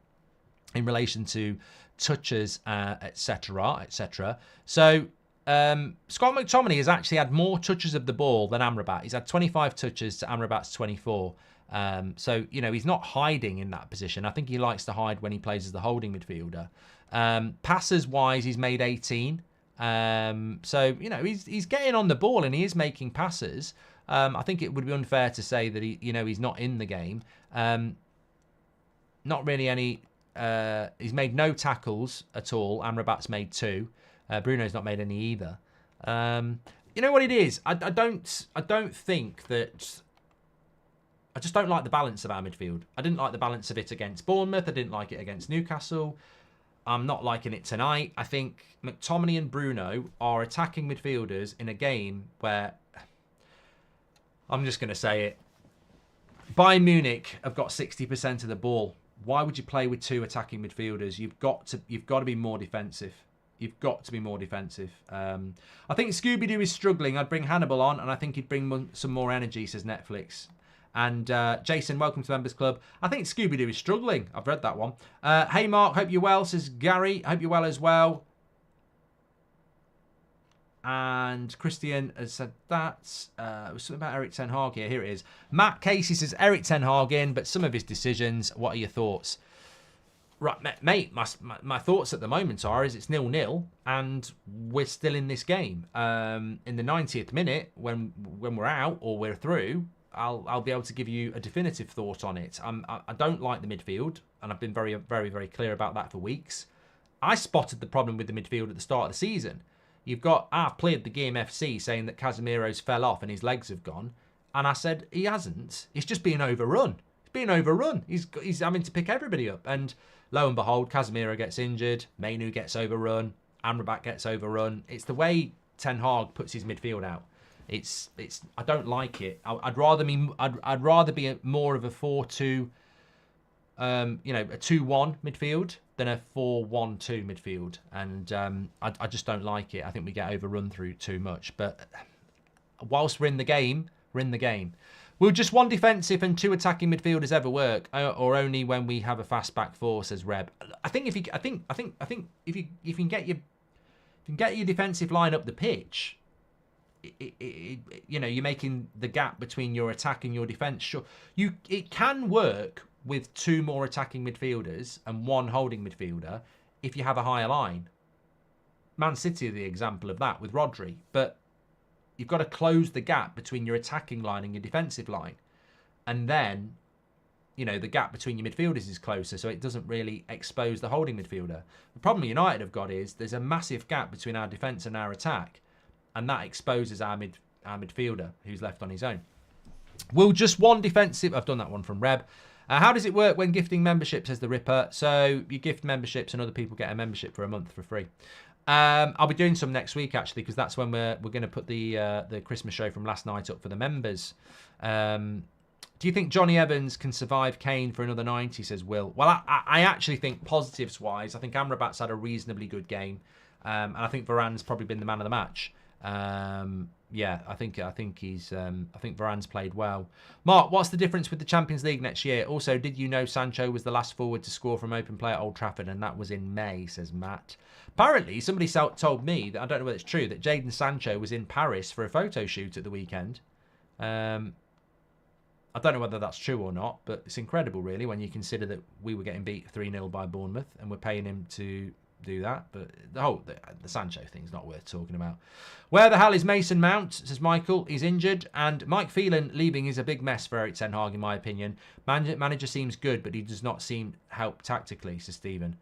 in relation to touches, etc., etc. So Scott McTominay has actually had more touches of the ball than Amrabat. He's had 25 touches to Amrabat's 24. So, he's not hiding in that position. I think he likes to hide when he plays as the holding midfielder. Passes-wise, he's made 18. So, he's getting on the ball and he is making passes. I think it would be unfair to say that he's not in the game. Not really any he's made no tackles at all. Amrabat's made 2. Bruno's not made any either. You know what it is? I don't think that. I just don't like the balance of our midfield. I didn't like the balance of it against Bournemouth. I didn't like it against Newcastle. I'm not liking it tonight. I think McTominay and Bruno are attacking midfielders in a game where, I'm just going to say it, Bayern Munich have got 60% of the ball. Why would you play with 2 attacking midfielders? You've got to be more defensive. You've got to be more defensive. I think Scooby-Doo is struggling. I'd bring Hannibal on, and I think he'd bring some more energy, says Netflix. And Jason, welcome to the Members Club. I think Scooby-Doo is struggling. I've read that one. Hey, Mark, hope you're well, says Gary. Hope you're well as well. And Christian has said that. Something about Eric Ten Hag here. Here it is. Matt Casey says, Eric Ten Hag in, but some of his decisions, what are your thoughts? Right, mate, my thoughts at the moment is it's 0-0 and we're still in this game. In the 90th minute, when we're out or we're through, I'll be able to give you a definitive thought on it. I don't like the midfield, and I've been very, very, very clear about that for weeks. I spotted the problem with the midfield at the start of the season. I've played the game FC saying that Casemiro's fell off and his legs have gone, and I said he hasn't. He's just being overrun. He's being overrun. He's having to pick everybody up, and lo and behold, Casemiro gets injured, Mainu gets overrun, Amrabat gets overrun. It's the way Ten Hag puts his midfield out. It's. I don't like it. I'd rather be more of a 4-2, a 2-1 midfield than a 4-1-2 midfield, and I just don't like it. I think we get overrun through too much. But whilst we're in the game, we're in the game. Will just 1 defensive and 2 attacking midfielders ever work, or only when we have a fast back 4? Says Reb. I think if you can get your defensive line up the pitch, you're making the gap between your attack and your defence. Sure, it can work with 2 more attacking midfielders and 1 holding midfielder if you have a higher line. Man City are the example of that with Rodri, but you've got to close the gap between your attacking line and your defensive line, and then the gap between your midfielders is closer, so it doesn't really expose the holding midfielder. The problem United have got is there's a massive gap between our defence and our attack, and that exposes our midfielder who's left on his own. Will just 1 defensive... I've done that one from Reb. How does it work when gifting membership, says the Ripper? So you gift memberships and other people get a membership for a month for free. I'll be doing some next week, actually, because that's when we're going to put the Christmas show from last night up for the members. Do you think Johnny Evans can survive Kane for another 90, says Will? Well, I actually think positives-wise, I think Amrabat's had a reasonably good game. And I think Varane's probably been the man of the match. I think Varane's played well. Mark, what's the difference with the Champions League next year? Also, did you know Sancho was the last forward to score from open play at Old Trafford, and that was in May, says Matt. Apparently, somebody told me, that I don't know whether it's true, that Jadon Sancho was in Paris for a photo shoot at the weekend. I don't know whether that's true or not, but it's incredible, really, when you consider that we were getting beat 3-0 by Bournemouth, and we're paying him to do that. But the Sancho thing's not worth talking about. Where the hell is Mason Mount, says Michael? He's injured, and Mike Phelan leaving is a big mess for Eric Ten Hag, in my opinion. Manager seems good, but he does not seem help tactically, says Stephen.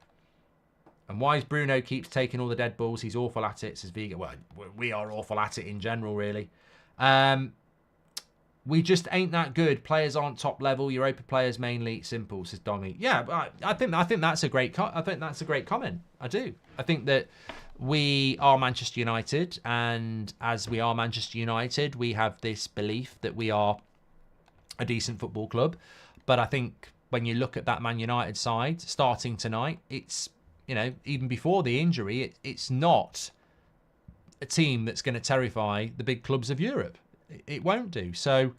And why is Bruno keeps taking all the dead balls? He's awful at it, says Vega. Well, we are awful at it in general, really. We just ain't that good. Players aren't top level. Europa players mainly. Simple, says Dommy. Yeah, I think that's a great. I think that's a great comment. I do. I think that we are Manchester United, and as we are Manchester United, we have this belief that we are a decent football club. But I think when you look at that Man United side starting tonight, it's even before the injury, it's not a team that's going to terrify the big clubs of Europe. It won't do. So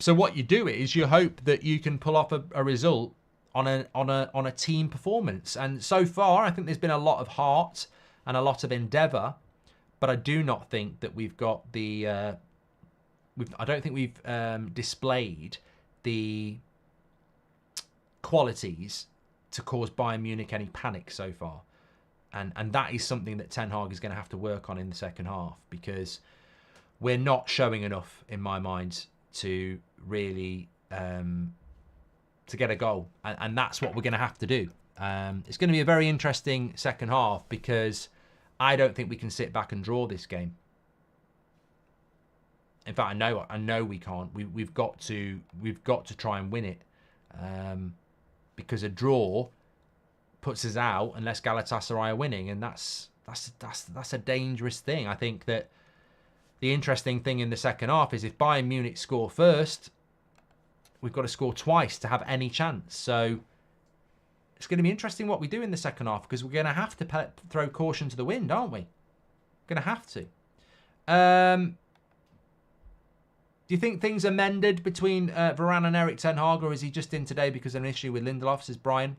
what you do is you hope that you can pull off a result on a team performance. And so far, I think there's been a lot of heart and a lot of endeavour, but I do not think that we've got the. I don't think we've displayed the qualities to cause Bayern Munich any panic so far, and that is something that Ten Hag is going to have to work on in the second half, because we're not showing enough, in my mind, to really to get a goal, and that's what we're going to have to do. It's going to be a very interesting second half because I don't think we can sit back and draw this game. In fact, I know we can't. We've got to try and win it, because a draw puts us out unless Galatasaray are winning, and that's a dangerous thing. I think that the interesting thing in the second half is if Bayern Munich score first, we've got to score twice to have any chance. So it's going to be interesting what we do in the second half because we're going to have to throw caution to the wind, aren't we? We're going to have to. Do you think things are mended between Varane and Erik ten Hag, or is he just in today because of an issue with Lindelof, says Brian?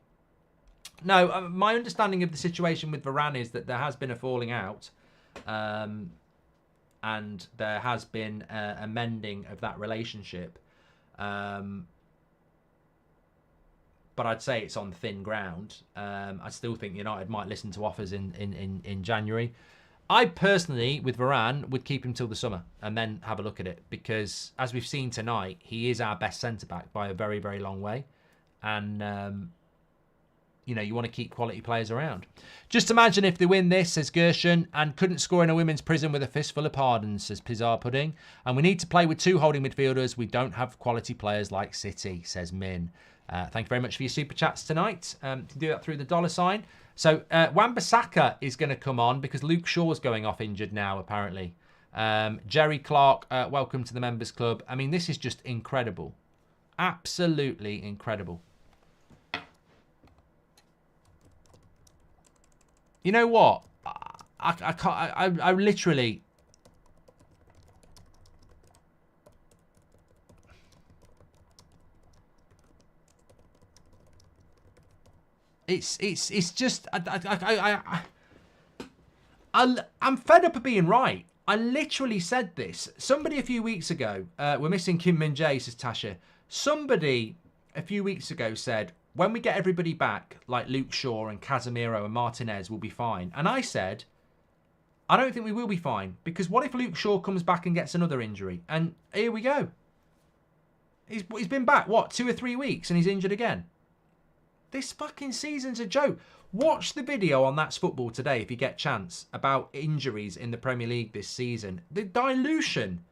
No, my understanding of the situation with Varane is that there has been a falling out, and there has been a mending of that relationship. But I'd say it's on thin ground. I still think United might listen to offers in January. I personally, with Varane, would keep him till the summer and then have a look at it because, as we've seen tonight, he is our best centre-back by a very, very long way. And, you want to keep quality players around. Just imagine if they win this, says Gershon, and couldn't score in a women's prison with a fistful of pardons, says Pizarre Pudding. And we need to play with two holding midfielders. We don't have quality players like City, says Min. Thank you very much for your super chats tonight. You can do that through the $sign. So Wan-Bissaka is going to come on because Luke Shaw's going off injured now, apparently. Jerry Clark, welcome to the Members Club. I mean, this is just incredible. Absolutely incredible. You know what? I can't. I literally. It's just I'm fed up of being right. I literally said this. Somebody a few weeks ago, we're missing Kim Min Jae, says Tasha. Somebody a few weeks ago said, when we get everybody back, like Luke Shaw and Casemiro and Martinez, we'll be fine. And I said, I don't think we will be fine. Because what if Luke Shaw comes back and gets another injury? And here we go. He's been back, what, 2 or 3 weeks and he's injured again? This fucking season's a joke. Watch the video on That's Football today if you get a chance about injuries in the Premier League this season. The dilution,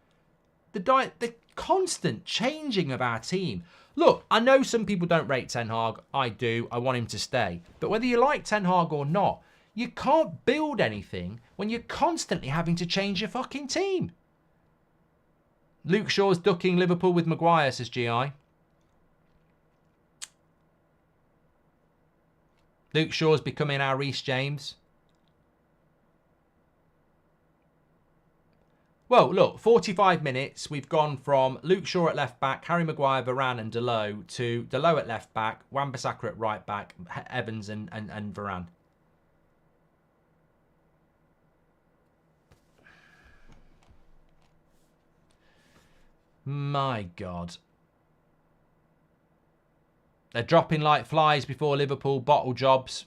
the constant changing of our team. Look, I know some people don't rate Ten Hag. I do. I want him to stay. But whether you like Ten Hag or not, you can't build anything when you're constantly having to change your fucking team. Luke Shaw's ducking Liverpool with Maguire, says GI. Luke Shaw's becoming our Reece James. Well, look, 45 minutes. We've gone from Luke Shaw at left back, Harry Maguire, Varane and Dalot to Dalot at left back, Wan-Bissaka at right back, Evans and Varane. My God. They're dropping like flies before Liverpool, bottle jobs.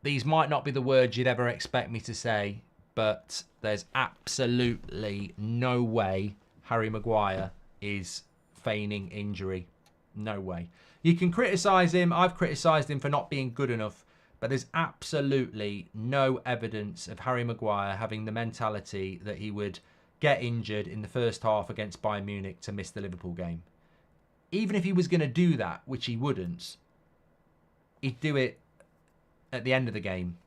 These might not be the words you'd ever expect me to say, but there's absolutely no way Harry Maguire is feigning injury. No way. You can criticise him. I've criticised him for not being good enough, but there's absolutely no evidence of Harry Maguire having the mentality that he would get injured in the first half against Bayern Munich to miss the Liverpool game. Even if he was going to do that, which he wouldn't, he'd do it at the end of the game.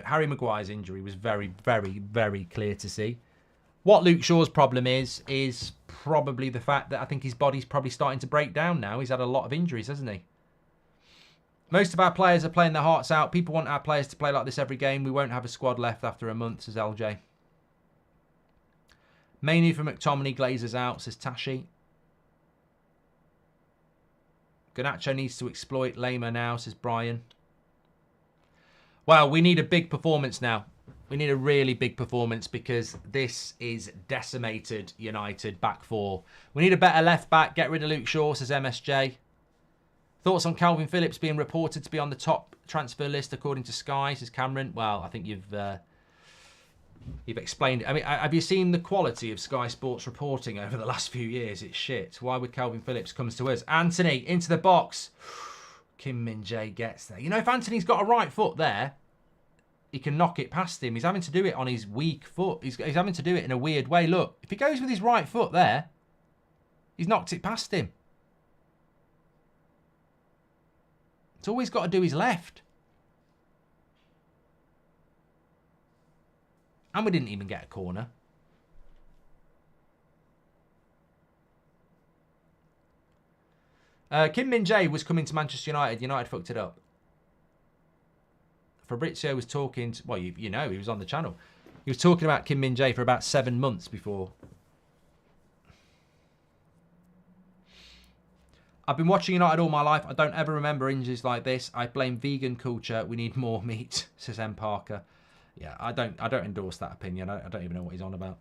Harry Maguire's injury was very, very, very clear to see. What Luke Shaw's problem is probably the fact that I think his body's probably starting to break down now. He's had a lot of injuries, hasn't he? Most of our players are playing their hearts out. People want our players to play like this every game. We won't have a squad left after a month, says LJ. Mainly for McTominay, Glazers out, says Tashi. Garnacho needs to exploit Lema now, says Brian. Well, we need a big performance now. We need a really big performance because this is decimated United back four. We need a better left back. Get rid of Luke Shaw, says MSJ. Thoughts on Calvin Phillips being reported to be on the top transfer list according to Sky, says Cameron. Well, I think you've You've explained it. I mean, have you seen the quality of Sky Sports reporting over the last few years? It's shit. Why would Calvin Phillips comes to us? Anthony, into the box. Kim Min-jae gets there. You know, if Anthony's got a right foot there, he can knock it past him. He's having to do it on his weak foot. He's having to do it in a weird way. Look, if he goes with his right foot there, he's knocked it past him. It's always got to do his left. And we didn't even get a corner. Kim Min-jae was coming to Manchester United. United fucked it up. Fabrizio was talking... well, you know, he was on the channel. He was talking about Kim Min-jae for about 7 months before. I've been watching United all my life. I don't ever remember injuries like this. I blame vegan culture. We need more meat, says M. Parker. Yeah, I don't endorse that opinion. I don't even know what he's on about.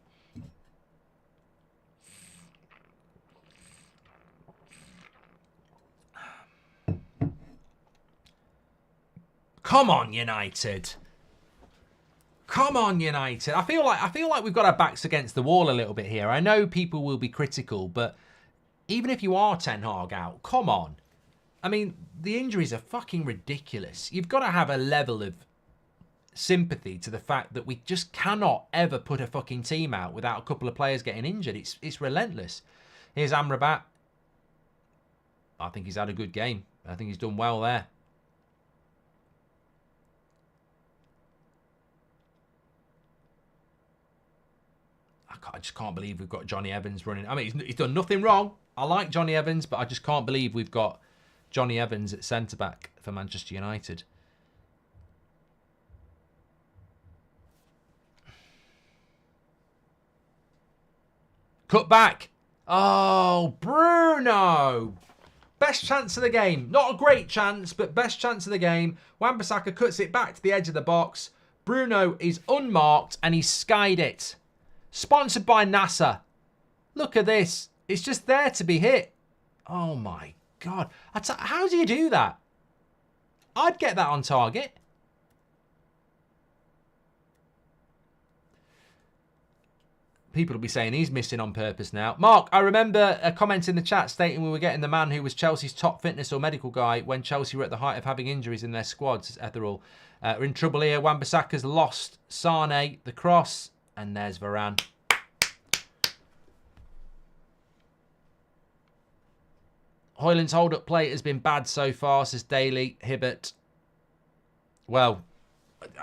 Come on, United. Come on, United. I feel like we've got our backs against the wall a little bit here. I know people will be critical, but even if you are Ten Hag out, come on. I mean, the injuries are fucking ridiculous. You've got to have a level of sympathy to the fact that we just cannot ever put a fucking team out without a couple of players getting injured. It's relentless. Here's Amrabat. I think he's had a good game. I think he's done well there. I just can't believe we've got Johnny Evans running. I mean, he's done nothing wrong. I like Johnny Evans, but I just can't believe we've got Johnny Evans at centre-back for Manchester United. Cut back. Oh, Bruno. Best chance of the game. Not a great chance, but best chance of the game. Wan-Bissaka cuts it back to the edge of the box. Bruno is unmarked and he's skied it. Sponsored by NASA. Look at this. It's just there to be hit. Oh my God. How do you do that? I'd get that on target. People will be saying he's missing on purpose now. Mark, I remember a comment in the chat stating we were getting the man who was Chelsea's top fitness or medical guy when Chelsea were at the height of having injuries in their squads, Ethereal. We're in trouble here. Wan-Bissaka's lost Sane, the cross, and there's Varane. Hoyland's hold-up play has been bad so far, says Daly. Hibbert. Well,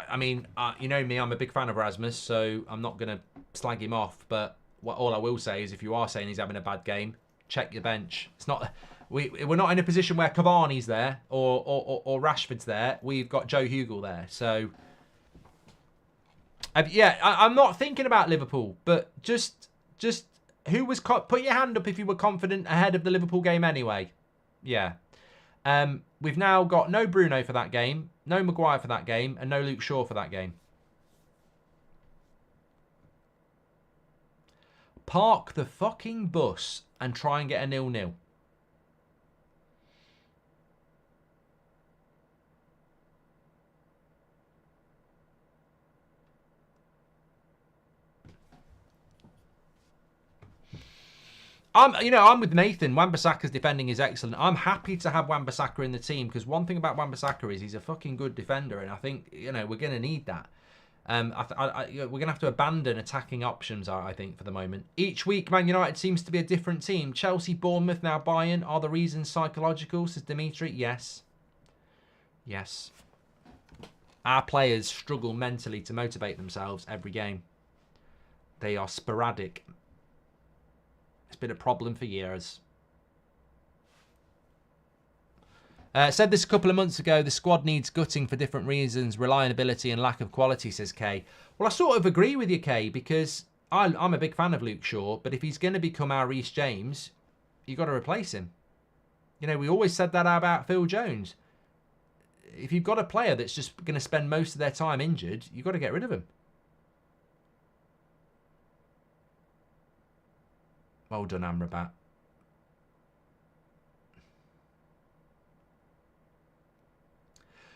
I mean, you know me, I'm a big fan of Rasmus, so I'm not going to slag him off. But all I will say is if you are saying he's having a bad game, check your bench. It's not... We're not in a position where Cavani's there or Rashford's there. We've got Joe Hugel there. So, yeah, I'm not thinking about Liverpool, but just who was... Put your hand up if you were confident ahead of the Liverpool game anyway. Yeah. We've now got no Bruno for that game, no Maguire for that game, and no Luke Shaw for that game. Park the fucking bus and try and get a 0-0. I'm with Nathan. Wan-Bissaka's defending is excellent. I'm happy to have Wan-Bissaka in the team because one thing about Wan-Bissaka is he's a fucking good defender, and I think we're going to need that. We're going to have to abandon attacking options, I think, for the moment. Each week, Man United seems to be a different team. Chelsea, Bournemouth, now Bayern. Are the reasons psychological, says Dimitri? Yes. Yes. Our players struggle mentally to motivate themselves every game. They are sporadic. It's been a problem for years. Said this a couple of months ago, the squad needs gutting for different reasons, reliability and lack of quality, says Kay. Well, I sort of agree with you, Kay, because I'm a big fan of Luke Shaw, but if he's going to become our Reece James, you've got to replace him. We always said that about Phil Jones. If you've got a player that's just going to spend most of their time injured, you've got to get rid of him. Well done, Amrabat.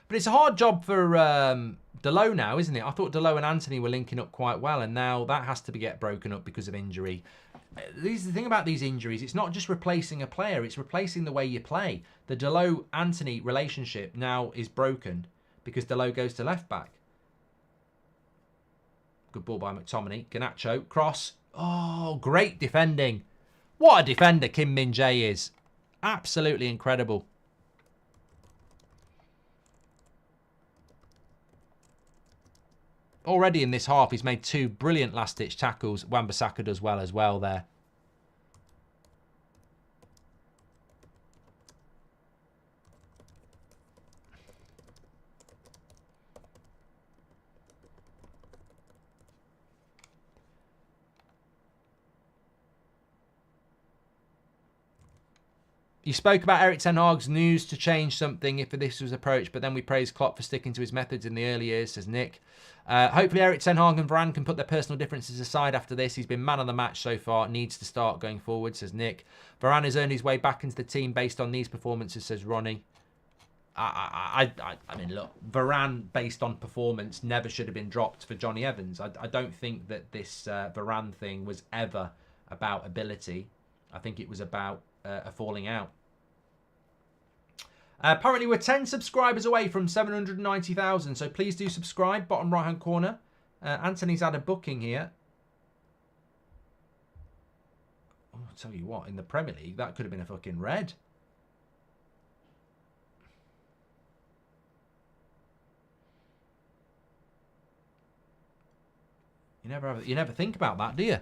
But it's a hard job for Delo now, isn't it? I thought Delo and Anthony were linking up quite well, and now that has to get broken up because of injury. This is the thing about these injuries. It's not just replacing a player, it's replacing the way you play. The Delo-Anthony relationship now is broken because Delo goes to left back. Good ball by McTominay. Garnacho, cross. Oh, great defending. What a defender Kim Min-jae is. Absolutely incredible. Already in this half, he's made 2 brilliant last-ditch tackles. Wan-Bissaka does well as well there. You spoke about Erik ten Hag's news to change something if this was approached, but then we praise Klopp for sticking to his methods in the early years, says Nick. Hopefully Erik ten Hag and Varane can put their personal differences aside after this. He's been man of the match so far, needs to start going forward, says Nick. Varane has earned his way back into the team based on these performances, says Ronnie. I mean, look, Varane, based on performance, never should have been dropped for Johnny Evans. I don't think that this Varane thing was ever about ability. I think it was about a falling out. Apparently we're 10 subscribers away from 790,000, so please do subscribe. Bottom right hand corner. Anthony's had a booking here. Oh, I'll tell you what, in the Premier League that could have been a fucking red. You never think about that, do you?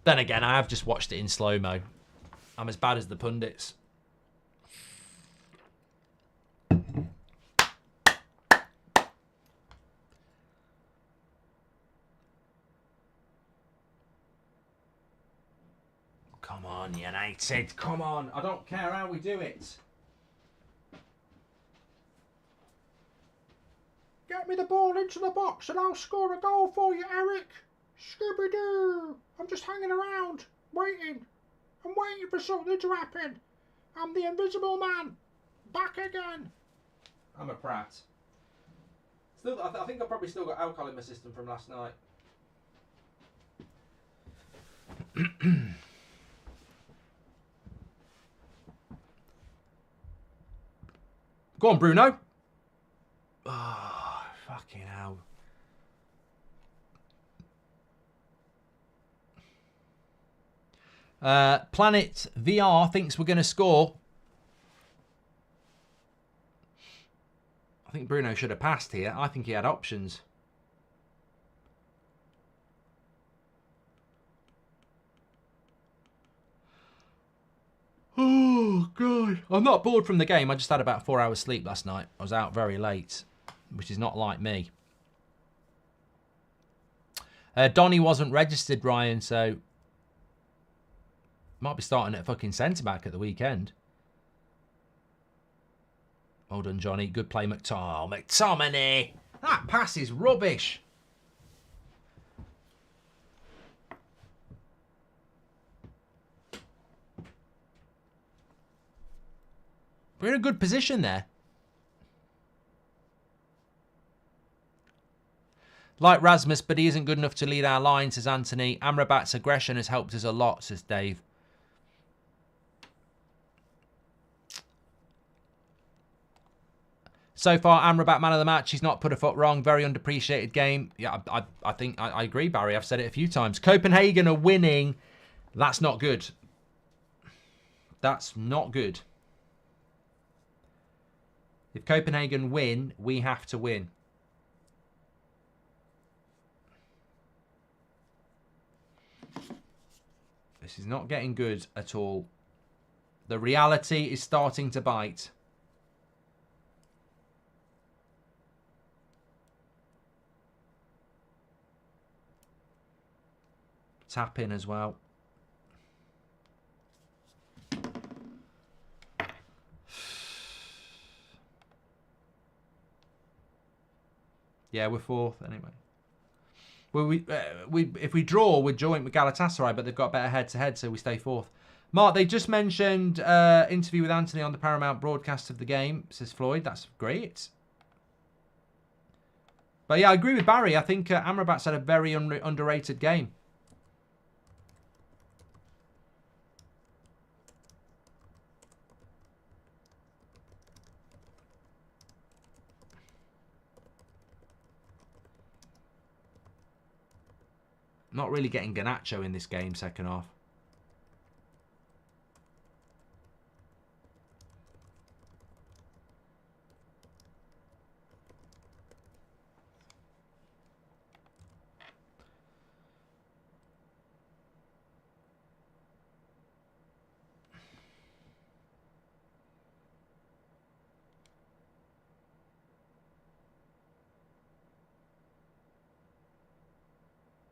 Then again, I have just watched it in slow-mo. I'm as bad as the pundits. Come on, United. Come on. I don't care how we do it. Get me the ball into the box and I'll score a goal for you, Eric. Scooby-Doo. I'm just hanging around, waiting. I'm waiting for something to happen. I'm the invisible man. Back again. I'm a prat. Still, I think I've probably still got alcohol in my system from last night. Go on, Bruno. Oh, fucking hell. Planet VR thinks we're going to score. I think Bruno should have passed here. I think he had options. Oh, God. I'm not bored from the game. I just had about 4 hours sleep last night. I was out very late, which is not like me. Donny wasn't registered, Ryan, so might be starting at fucking centre-back at the weekend. Well done, Johnny. Good play, McTominay. That pass is rubbish. We're in a good position there. Like Rasmus, but he isn't good enough to lead our line, says Anthony. Amrabat's aggression has helped us a lot, says Dave. So far, Amrabat man of the match. He's not put a foot wrong. Very underappreciated game. Yeah, I think I agree, Barry. I've said it a few times. Copenhagen are winning. That's not good. That's not good. If Copenhagen win, we have to win. This is not getting good at all. The reality is starting to bite. Tap in as well. Yeah, we're fourth anyway. Well, if we draw, we're joint with Galatasaray, but they've got better head-to-head, so we stay fourth. Mark, they just mentioned interview with Anthony on the Paramount broadcast of the game, says Floyd. That's great. But yeah, I agree with Barry. I think Amrabat's had a very underrated game. Not really getting Garnacho in this game, second half.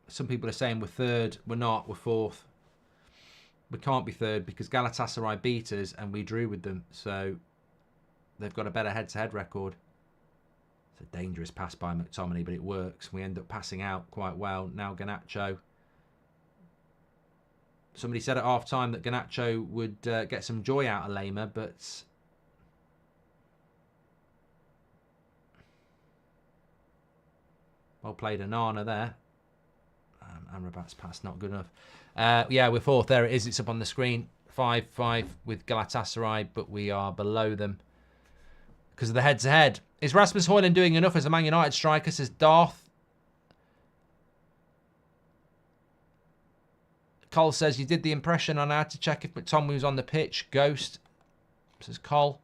Some people are saying we're third. We're not. We're fourth. We can't be third because Galatasaray beat us and we drew with them. So they've got a better head-to-head record. It's a dangerous pass by McTominay, but it works. We end up passing out quite well. Now Garnacho. Somebody said at half-time that Garnacho would get some joy out of Lema, but... Well played Anana there. Amrabat's pass not good enough. Yeah, we're fourth. There it is. It's up on the screen. 5-5 with Galatasaray, but we are below them because of the head-to-head. Is Rasmus Højlund doing enough as a Man United striker, says Darth. Cole says, you did the impression on how to check if McTominay was on the pitch. Ghost, says Cole.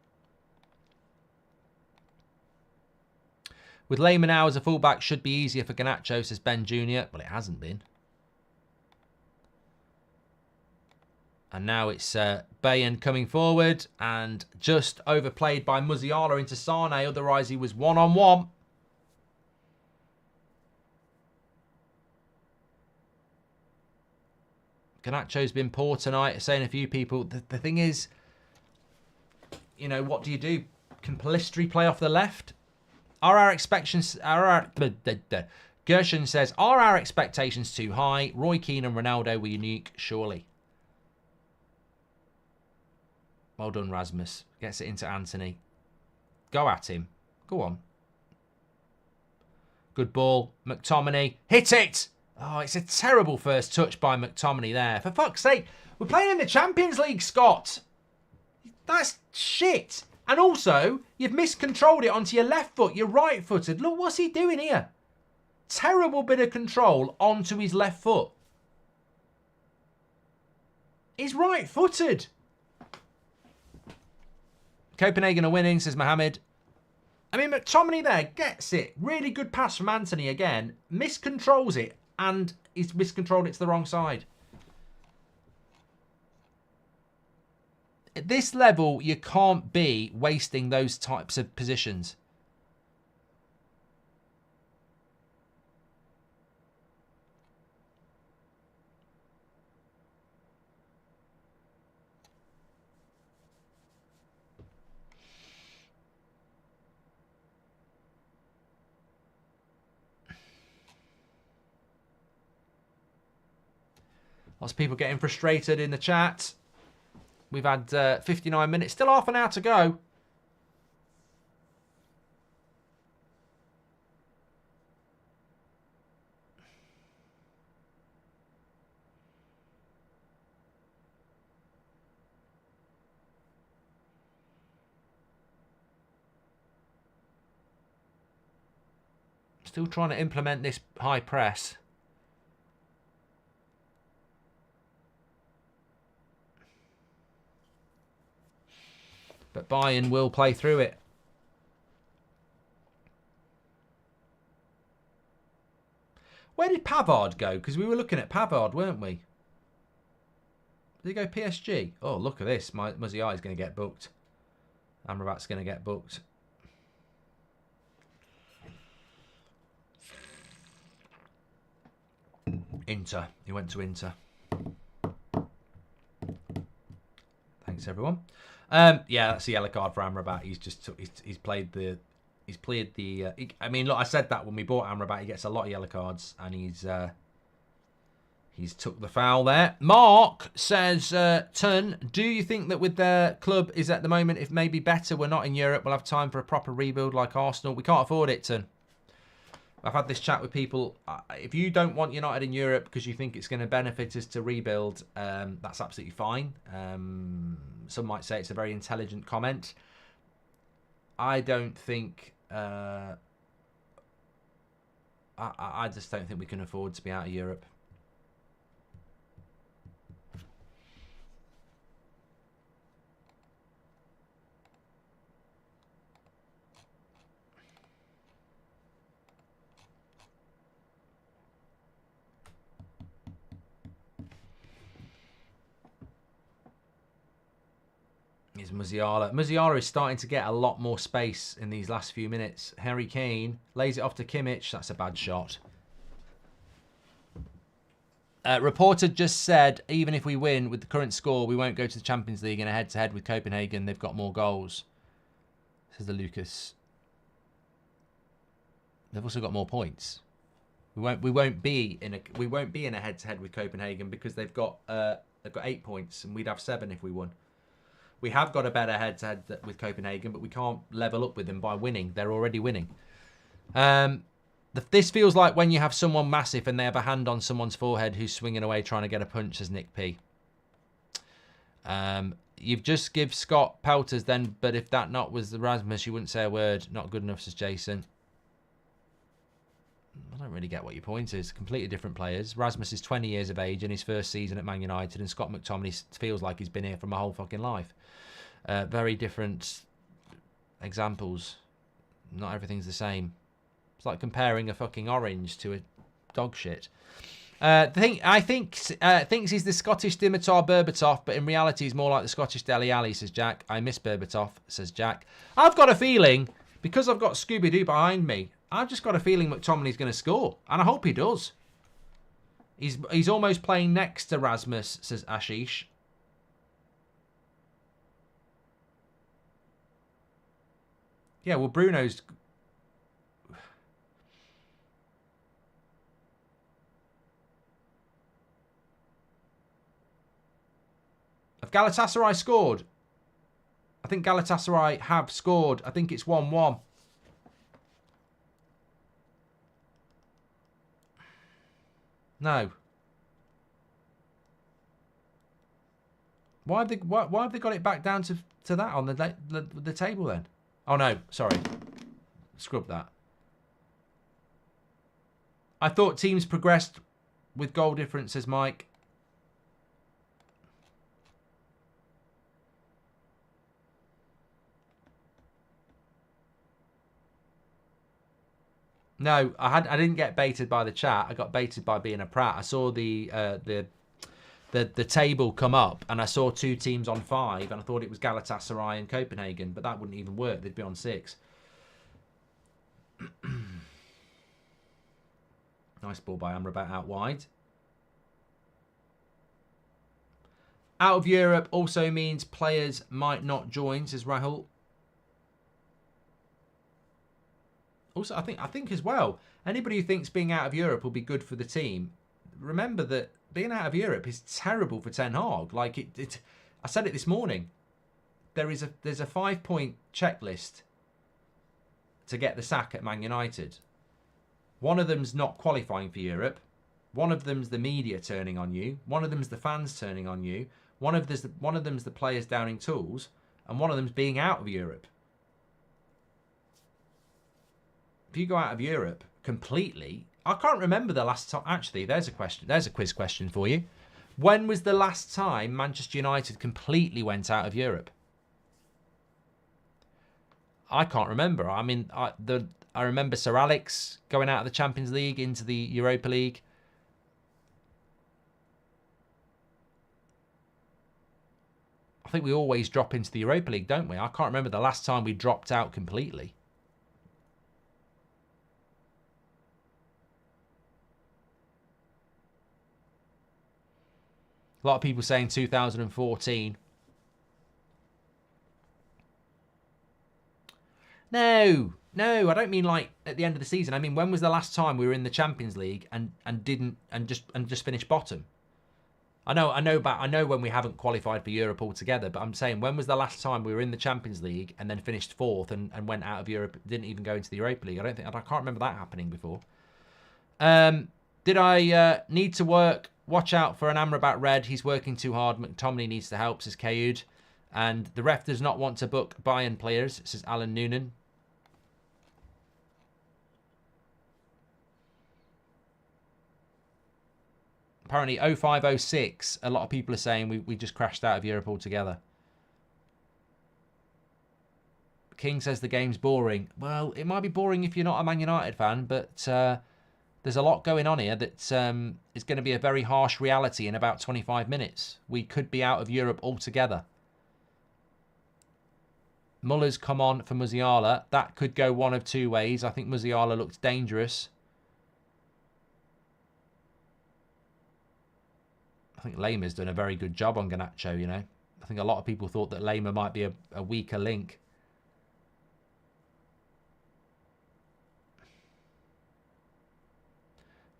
With Lehman now as a fullback should be easier for Garnacho, says Ben Jr. Well, it hasn't been. And now it's Bayern coming forward and just overplayed by Musiala into Sane. Otherwise, he was one-on-one. Garnacho's been poor tonight, saying a few people. The thing is, you know, what do you do? Can Pellistri play off the left? Are our expectations... Gershon says, are our expectations too high? Roy Keane and Ronaldo were unique, surely. Well done, Rasmus. Gets it into Anthony. Go at him. Go on. Good ball. McTominay. Hit it! Oh, it's a terrible first touch by McTominay there. For fuck's sake, we're playing in the Champions League, Scott. That's shit. And also, you've miscontrolled it onto your left foot. You're right-footed. Look, what's he doing here? Terrible bit of control onto his left foot. He's right-footed. Copenhagen are winning, says Mohammed. I mean, McTominay there gets it. Really good pass from Anthony again. Miscontrols it, and he's miscontrolled it to the wrong side. At this level, you can't be wasting those types of positions. Lots of people getting frustrated in the chat. We've had 59 minutes, still half an hour to go. Still trying to implement this high press. But Bayern will play through it. Where did Pavard go? Because we were looking at Pavard, weren't we? Did he go PSG? Oh, look at this. Musiala is going to get booked. Amrabat's going to get booked. Inter. He went to Inter. Thanks, everyone. Yeah, that's a yellow card for Amrabat. He's played the. I mean, look, I said that when we bought Amrabat, he gets a lot of yellow cards, and he's He's took the foul there. Mark says, Ton, do you think that with their club is at the moment, if maybe better, we're not in Europe, we'll have time for a proper rebuild like Arsenal? We can't afford it, Ton. I've had this chat with people. If you don't want United in Europe because you think it's going to benefit us to rebuild, that's absolutely fine. Some might say it's a very intelligent comment. I don't think... I just don't think we can afford to be out of Europe. Is Musiala. Musiala is starting to get a lot more space in these last few minutes. Harry Kane lays it off to Kimmich. That's a bad shot. Reporter just said, even if we win with the current score, we won't go to the Champions League in a head-to-head with Copenhagen. They've got more goals. Says the Lucas. They've also got more points. We won't be in a head-to-head with Copenhagen because they've got 8 points and we'd have 7 if we won. We have got a better head-to-head with Copenhagen, but we can't level up with them by winning. They're already winning. This feels like when you have someone massive and they have a hand on someone's forehead who's swinging away trying to get a punch, says Nick P. You've just give Scott pelters then, but if that not was the Rasmus, you wouldn't say a word. Not good enough, says Jason. I don't really get what your point is. Completely different players. Rasmus is 20 years of age in his first season at Man United, and Scott McTominay feels like he's been here for my whole fucking life. Very different examples. Not everything's the same. It's like comparing a fucking orange to a dog shit. I think thinks he's the Scottish Dimitar Berbatov, but in reality he's more like the Scottish Dele Alli, says Jack. I miss Berbatov, says Jack. I've got a feeling, because I've got Scooby-Doo behind me, I've just got a feeling McTominay's going to score, and I hope he does. He's almost playing next to Rasmus, says Ashish. Yeah, well, Bruno's... Have Galatasaray scored? I think Galatasaray have scored. I think it's 1-1. No. Why have they got it back down to that on the table then? Oh no, sorry. Scrub that. I thought teams progressed with goal difference, says Mike. No, I didn't get baited by the chat. I got baited by being a prat. I saw the table come up, and I saw 2 teams on 5, and I thought it was Galatasaray and Copenhagen, but that wouldn't even work. They'd be on 6. Nice ball by Amrabat out wide. Out of Europe also means players might not join, says Rahul. Also, I think as well, anybody who thinks being out of Europe will be good for the team, remember that being out of Europe is terrible for Ten Hag. Like I said it this morning. There's a 5-point checklist to get the sack at Man United. One of them's not qualifying for Europe. One of them's the media turning on you. One of them's the fans turning on you. One of them's the players downing tools, and one of them's being out of Europe. If you go out of Europe completely, I can't remember the last time. Actually, there's a question. There's a quiz question for you. When was the last time Manchester United completely went out of Europe? I can't remember. I mean, I remember Sir Alex going out of the Champions League into the Europa League. I think we always drop into the Europa League, don't we? I can't remember the last time we dropped out completely. A lot of people saying 2014. No. No, I don't mean like at the end of the season. I mean, when was the last time we were in the Champions League and just finished bottom? I know when we haven't qualified for Europe altogether, but I'm saying, when was the last time we were in the Champions League and then finished fourth and went out of Europe, didn't even go into the Europa League? I can't remember that happening before. Did I need to work? Watch out for an Amrabat red. He's working too hard. McTominay needs to help, says Kayud. And the ref does not want to book Bayern players, says Alan Noonan. Apparently 0506, a lot of people are saying we just crashed out of Europe altogether. King says the game's boring. Well, it might be boring if you're not a Man United fan, but there's a lot going on here that is going to be a very harsh reality in about 25 minutes. We could be out of Europe altogether. Muller's come on for Musiala. That could go one of two ways. I think Musiala looks dangerous. I think Lamer's done a very good job on Garnacho, you know. I think a lot of people thought that Lamer might be a weaker link.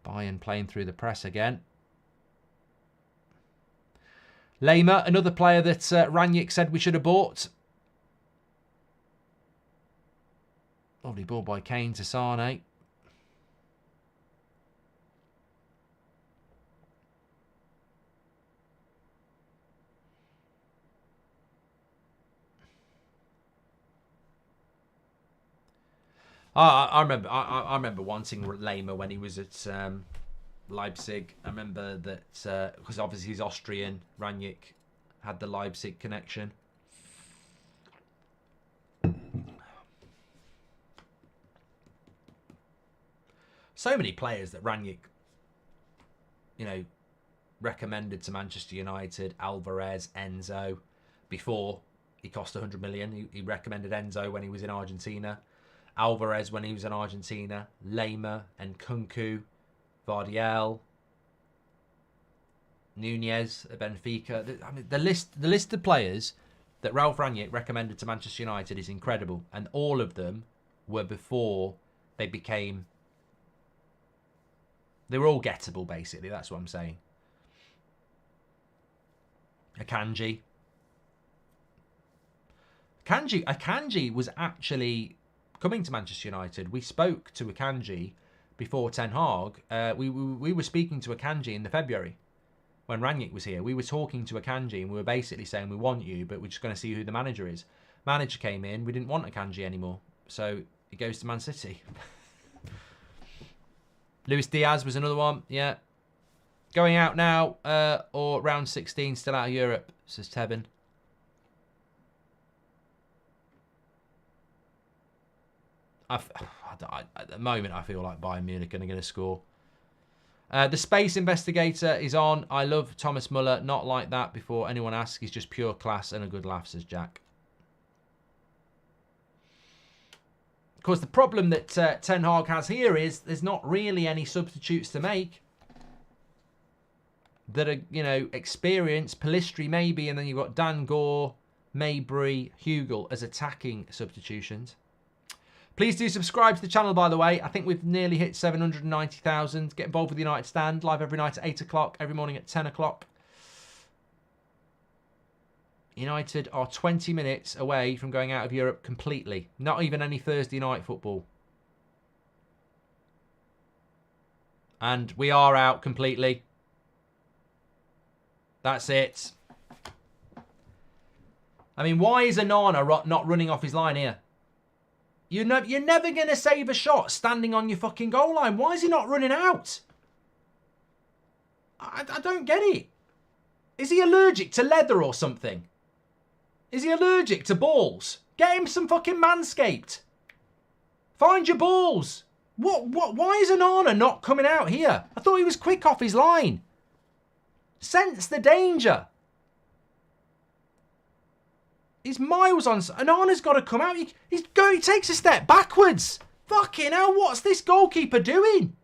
Bayern playing through the press again. Lamer, another player that Rangnick said we should have bought. Lovely ball by Kane to Sane. I remember wanting Lamer when he was at Leipzig. I remember that because obviously he's Austrian. Rangnick had the Leipzig connection. So many players that Rangnick, you know, recommended to Manchester United. Alvarez, Enzo. Before he cost 100 million, he recommended Enzo when he was in Argentina. Alvarez when he was in Argentina. Lamer and Kunku. Vardiel. Nunez at Benfica. I mean, the list of players that Ralph Rangnick recommended to Manchester United is incredible. And all of them were before they became... They were all gettable, basically. That's what I'm saying. Akanji. Akanji was actually coming to Manchester United. We spoke to Akanji before Ten Hag. We were speaking to Akanji in the February when Rangnick was here. We were talking to Akanji and we were basically saying, we want you, but we're just going to see who the manager is. Manager came in. We didn't want Akanji anymore. So he goes to Man City. Luis Diaz was another one. Yeah. Going out now or round 16, still out of Europe, says Tevin. At the moment, I feel like Bayern Munich are going to score. The Space Investigator is on. I love Thomas Muller. Not like that before anyone asks. He's just pure class and a good laugh, says Jack. Of course, the problem that Ten Hag has here is there's not really any substitutes to make that are, you know, experienced. Pellistri maybe, and then you've got Dan Gore, Mabry, Hugel as attacking substitutions. Please do subscribe to the channel, by the way. I think we've nearly hit 790,000. Get involved with the United Stand, live every night at 8 o'clock, every morning at 10 o'clock. United are 20 minutes away from going out of Europe completely. Not even any Thursday night football. And we are out completely. That's it. I mean, why is Onana not running off his line here? You're never going to save a shot standing on your fucking goal line. Why is he not running out? I don't get it. Is he allergic to leather or something? Is he allergic to balls? Get him some fucking Manscaped. Find your balls. Why is Onana not coming out here? I thought he was quick off his line. Sense the danger. He's miles on. Onana's got to come out. He takes a step backwards. Fucking hell, what's this goalkeeper doing?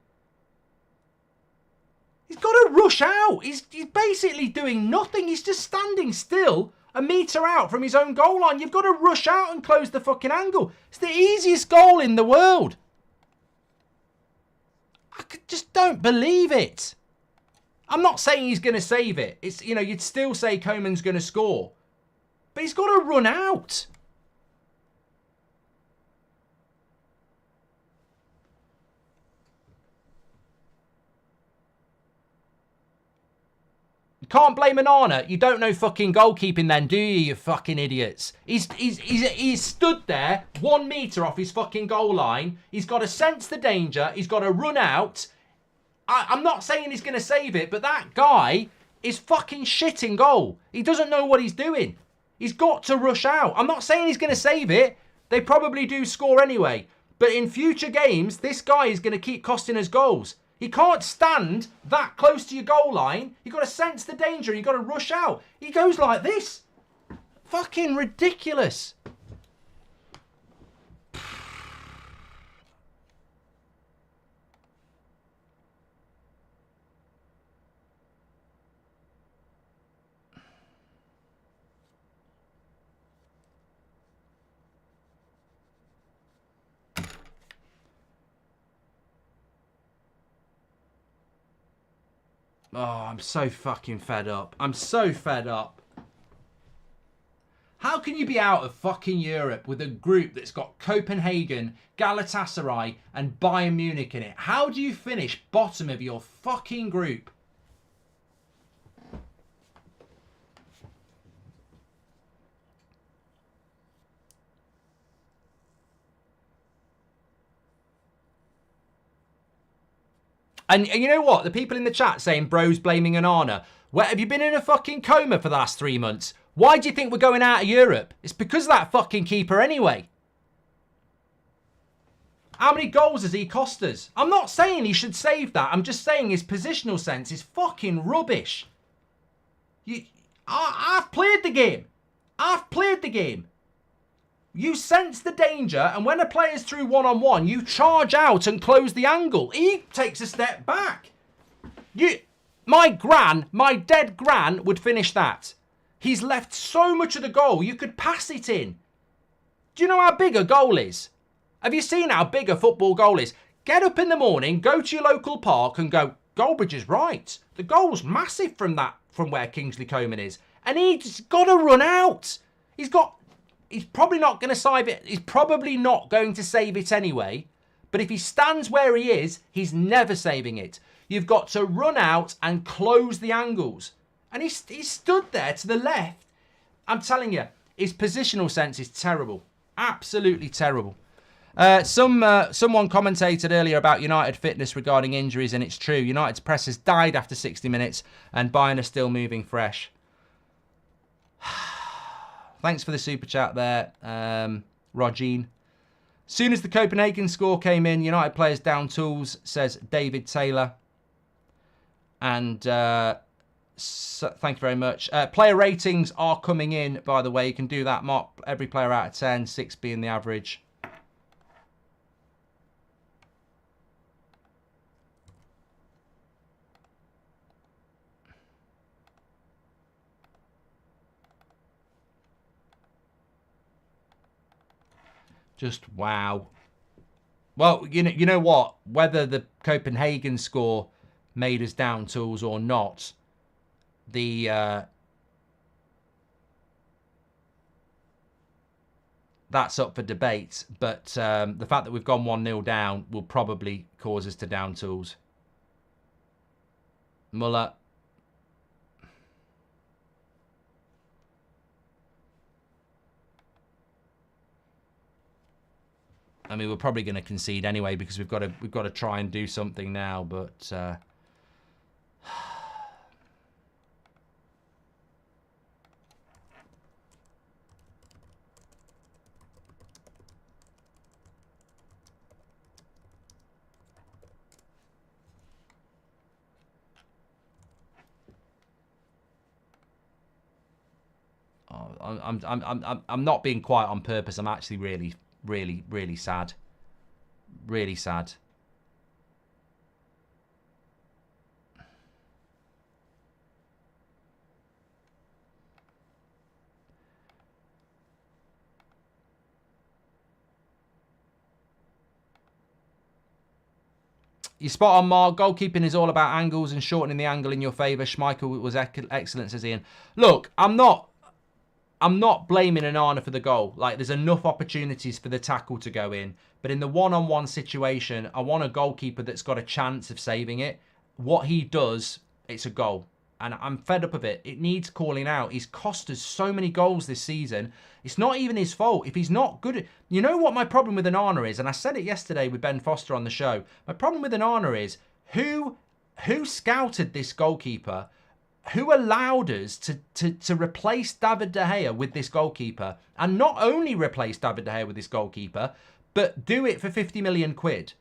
He's got to rush out. He's basically doing nothing. He's just standing still A metre out from his own goal line. You've got to rush out and close the fucking angle. It's the easiest goal in the world. I just don't believe it. I'm not saying he's going to save it. It's, you know, you'd still say Coman's going to score. But he's got to run out. You can't blame Onana. You don't know fucking goalkeeping then, do you, you fucking idiots? He's stood there 1 metre off his fucking goal line. He's got to sense the danger. He's got to run out. I'm not saying he's going to save it, but that guy is fucking shit in goal. He doesn't know what he's doing. He's got to rush out. I'm not saying he's going to save it. They probably do score anyway. But in future games, this guy is going to keep costing us goals. He can't stand that close to your goal line. You've got to sense the danger. You've got to rush out. He goes like this. Fucking ridiculous. Oh, I'm so fucking fed up. I'm so fed up. How can you be out of fucking Europe with a group that's got Copenhagen, Galatasaray and Bayern Munich in it? How do you finish bottom of your fucking group? And you know what? The people in the chat saying bro's blaming Onana. Where have you been in a fucking coma for the last 3 months? Why do you think we're going out of Europe? It's because of that fucking keeper anyway. How many goals has he cost us? I'm not saying he should save that. I'm just saying his positional sense is fucking rubbish. I've played the game. I've played the game. You sense the danger, and when a player's through one-on-one, you charge out and close the angle. He takes a step back. My dead gran would finish that. He's left so much of the goal, you could pass it in. Do you know how big a goal is? Have you seen how big a football goal is? Get up in the morning, go to your local park and go, Goldbridge is right. The goal's massive from where Kingsley Coman is. And he's got to run out. He's probably not going to save it. He's probably not going to save it anyway. But if he stands where he is, he's never saving it. You've got to run out and close the angles. And he stood there to the left. I'm telling you, his positional sense is terrible. Absolutely terrible. Someone commentated earlier about United fitness regarding injuries, and it's true. United's press has died after 60 minutes, and Bayern are still moving fresh. Thanks for the super chat there, Rogine. Soon as the Copenhagen score came in, United players down tools, says David Taylor. And thank you very much. Player ratings are coming in, by the way. You can do that. Mark every player out of 10, 6 being the average. Just wow. Well, you know what? Whether the Copenhagen score made us down tools or not, that's up for debate. But the fact that we've gone 1-0 down will probably cause us to down tools. Muller. I mean, we're probably going to concede anyway because we've got to try and do something now. But I'm not being quiet on purpose. I'm actually really sad. Really sad. You're spot on, Mark. Goalkeeping is all about angles and shortening the angle in your favour. Schmeichel was excellent, says Ian. Look, I'm not blaming Onana for the goal. Like, there's enough opportunities for the tackle to go in. But in the one-on-one situation, I want a goalkeeper that's got a chance of saving it. What he does, it's a goal. And I'm fed up of it. It needs calling out. He's cost us so many goals this season. It's not even his fault. If he's not good at... You know what my problem with Onana is? And I said it yesterday with Ben Foster on the show. My problem with Onana is who scouted this goalkeeper? Who allowed us to replace David De Gea with this goalkeeper? And not only replace David De Gea with this goalkeeper, but do it for 50 million quid.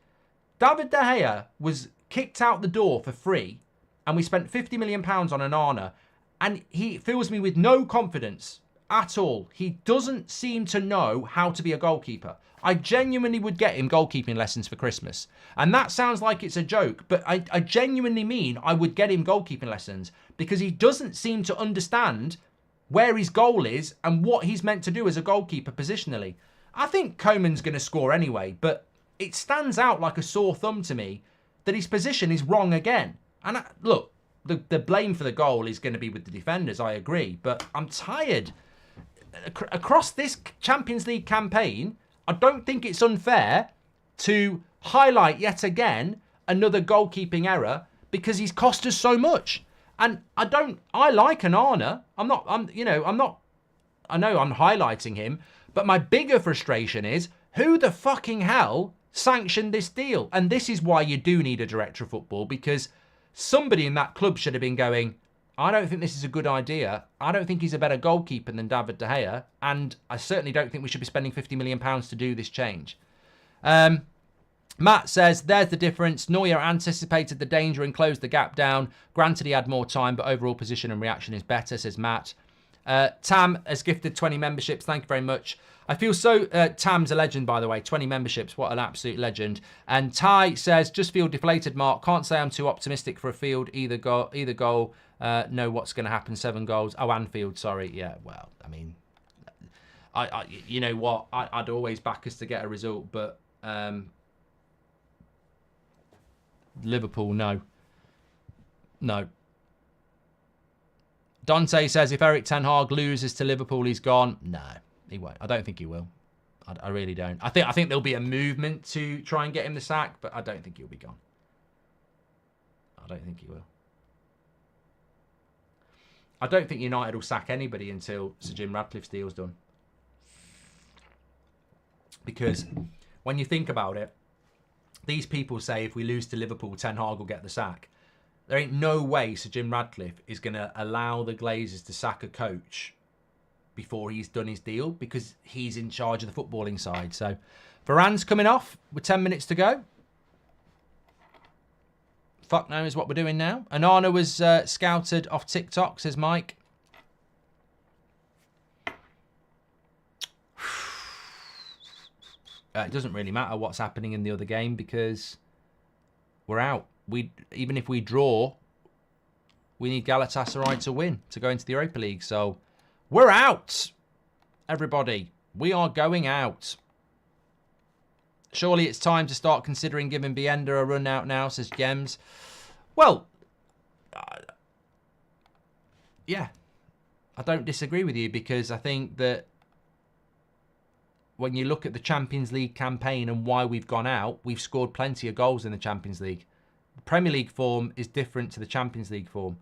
David De Gea was kicked out the door for free, and we spent 50 million pounds on Onana, and he fills me with no confidence at all. He doesn't seem to know how to be a goalkeeper. I genuinely would get him goalkeeping lessons for Christmas. And that sounds like it's a joke, but I genuinely mean I would get him goalkeeping lessons, because he doesn't seem to understand where his goal is and what he's meant to do as a goalkeeper positionally. I think Koeman's going to score anyway, but it stands out like a sore thumb to me that his position is wrong again. And look, the blame for the goal is going to be with the defenders, I agree, but I'm tired. Across this Champions League campaign, I don't think it's unfair to highlight yet again another goalkeeping error, because he's cost us so much. And I like Onana. I know I'm highlighting him, but my bigger frustration is who the fucking hell sanctioned this deal? And this is why you do need a director of football, because somebody in that club should have been going, I don't think this is a good idea. I don't think he's a better goalkeeper than David De Gea. And I certainly don't think we should be spending £50 million to do this change. Matt says, there's the difference. Neuer anticipated the danger and closed the gap down. Granted, he had more time, but overall position and reaction is better, says Matt. Tam has gifted 20 memberships. Thank you very much. I feel so... Tam's a legend, by the way. 20 memberships. What an absolute legend. And Ty says, just feel deflated, Mark. Can't say I'm too optimistic for a field. Either goal. Know what's going to happen. 7 goals. Oh, Anfield, sorry. Yeah, well, I mean... you know what? I'd always back us to get a result, but... Liverpool, no. No. Dante says, if Eric Ten Hag loses to Liverpool, he's gone. No, he won't. I don't think he will. I really don't. I think there'll be a movement to try and get him the sack, but I don't think he'll be gone. I don't think he will. I don't think United will sack anybody until Sir Jim Ratcliffe's deal's done. Because when you think about it, these people say if we lose to Liverpool, Ten Hag will get the sack. There ain't no way Sir Jim Ratcliffe is going to allow the Glazers to sack a coach before he's done his deal, because he's in charge of the footballing side. So Varane's coming off with 10 minutes to go. Fuck knows what we're doing now. Onana was scouted off TikTok, says Mike. It doesn't really matter what's happening in the other game, because we're out. Even if we draw, we need Galatasaray to win to go into the Europa League. So we're out, everybody. We are going out. Surely it's time to start considering giving Bienda a run out now, says Gems. Well, yeah, I don't disagree with you, because I think that when you look at the Champions League campaign and why we've gone out, we've scored plenty of goals in the Champions League. The Premier League form is different to the Champions League form.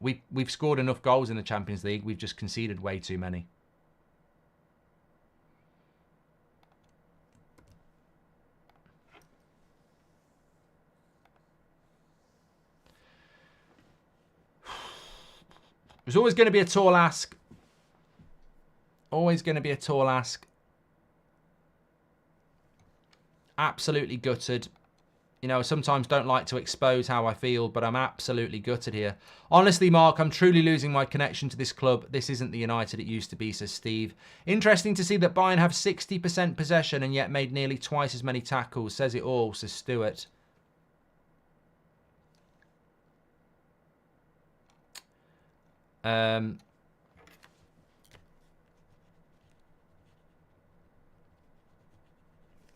We've scored enough goals in the Champions League. We've just conceded way too many. There's always going to be a tall ask. Always going to be a tall ask. Absolutely gutted. You know, I sometimes don't like to expose how I feel, but I'm absolutely gutted here. Honestly, Mark, I'm truly losing my connection to this club. This isn't the United it used to be, says Steve. Interesting to see that Bayern have 60% possession and yet made nearly twice as many tackles. Says it all, says Stuart.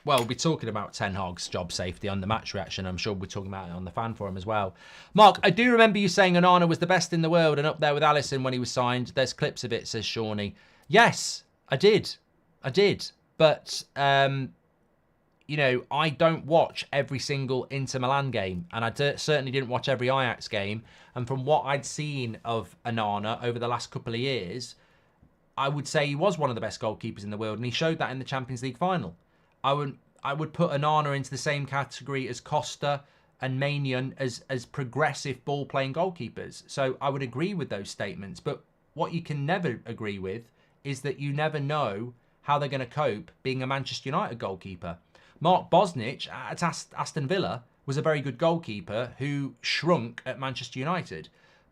Well, we'll be talking about Ten Hag's job safety on the match reaction. I'm sure we'll be talking about it on the fan forum as well. Mark, I do remember you saying Onana was the best in the world and up there with Alisson when he was signed. There's clips of it, says Shawnee. Yes, I did. I did. But, you know, I don't watch every single Inter Milan game. And I certainly didn't watch every Ajax game. And from what I'd seen of Onana over the last couple of years, I would say he was one of the best goalkeepers in the world. And he showed that in the Champions League final. I would put Onana into the same category as Costa and Maignan as progressive ball-playing goalkeepers. So I would agree with those statements. But what you can never agree with is that you never know how they're going to cope being a Manchester United goalkeeper. Mark Bosnich at Aston Villa was a very good goalkeeper who shrunk at Manchester United.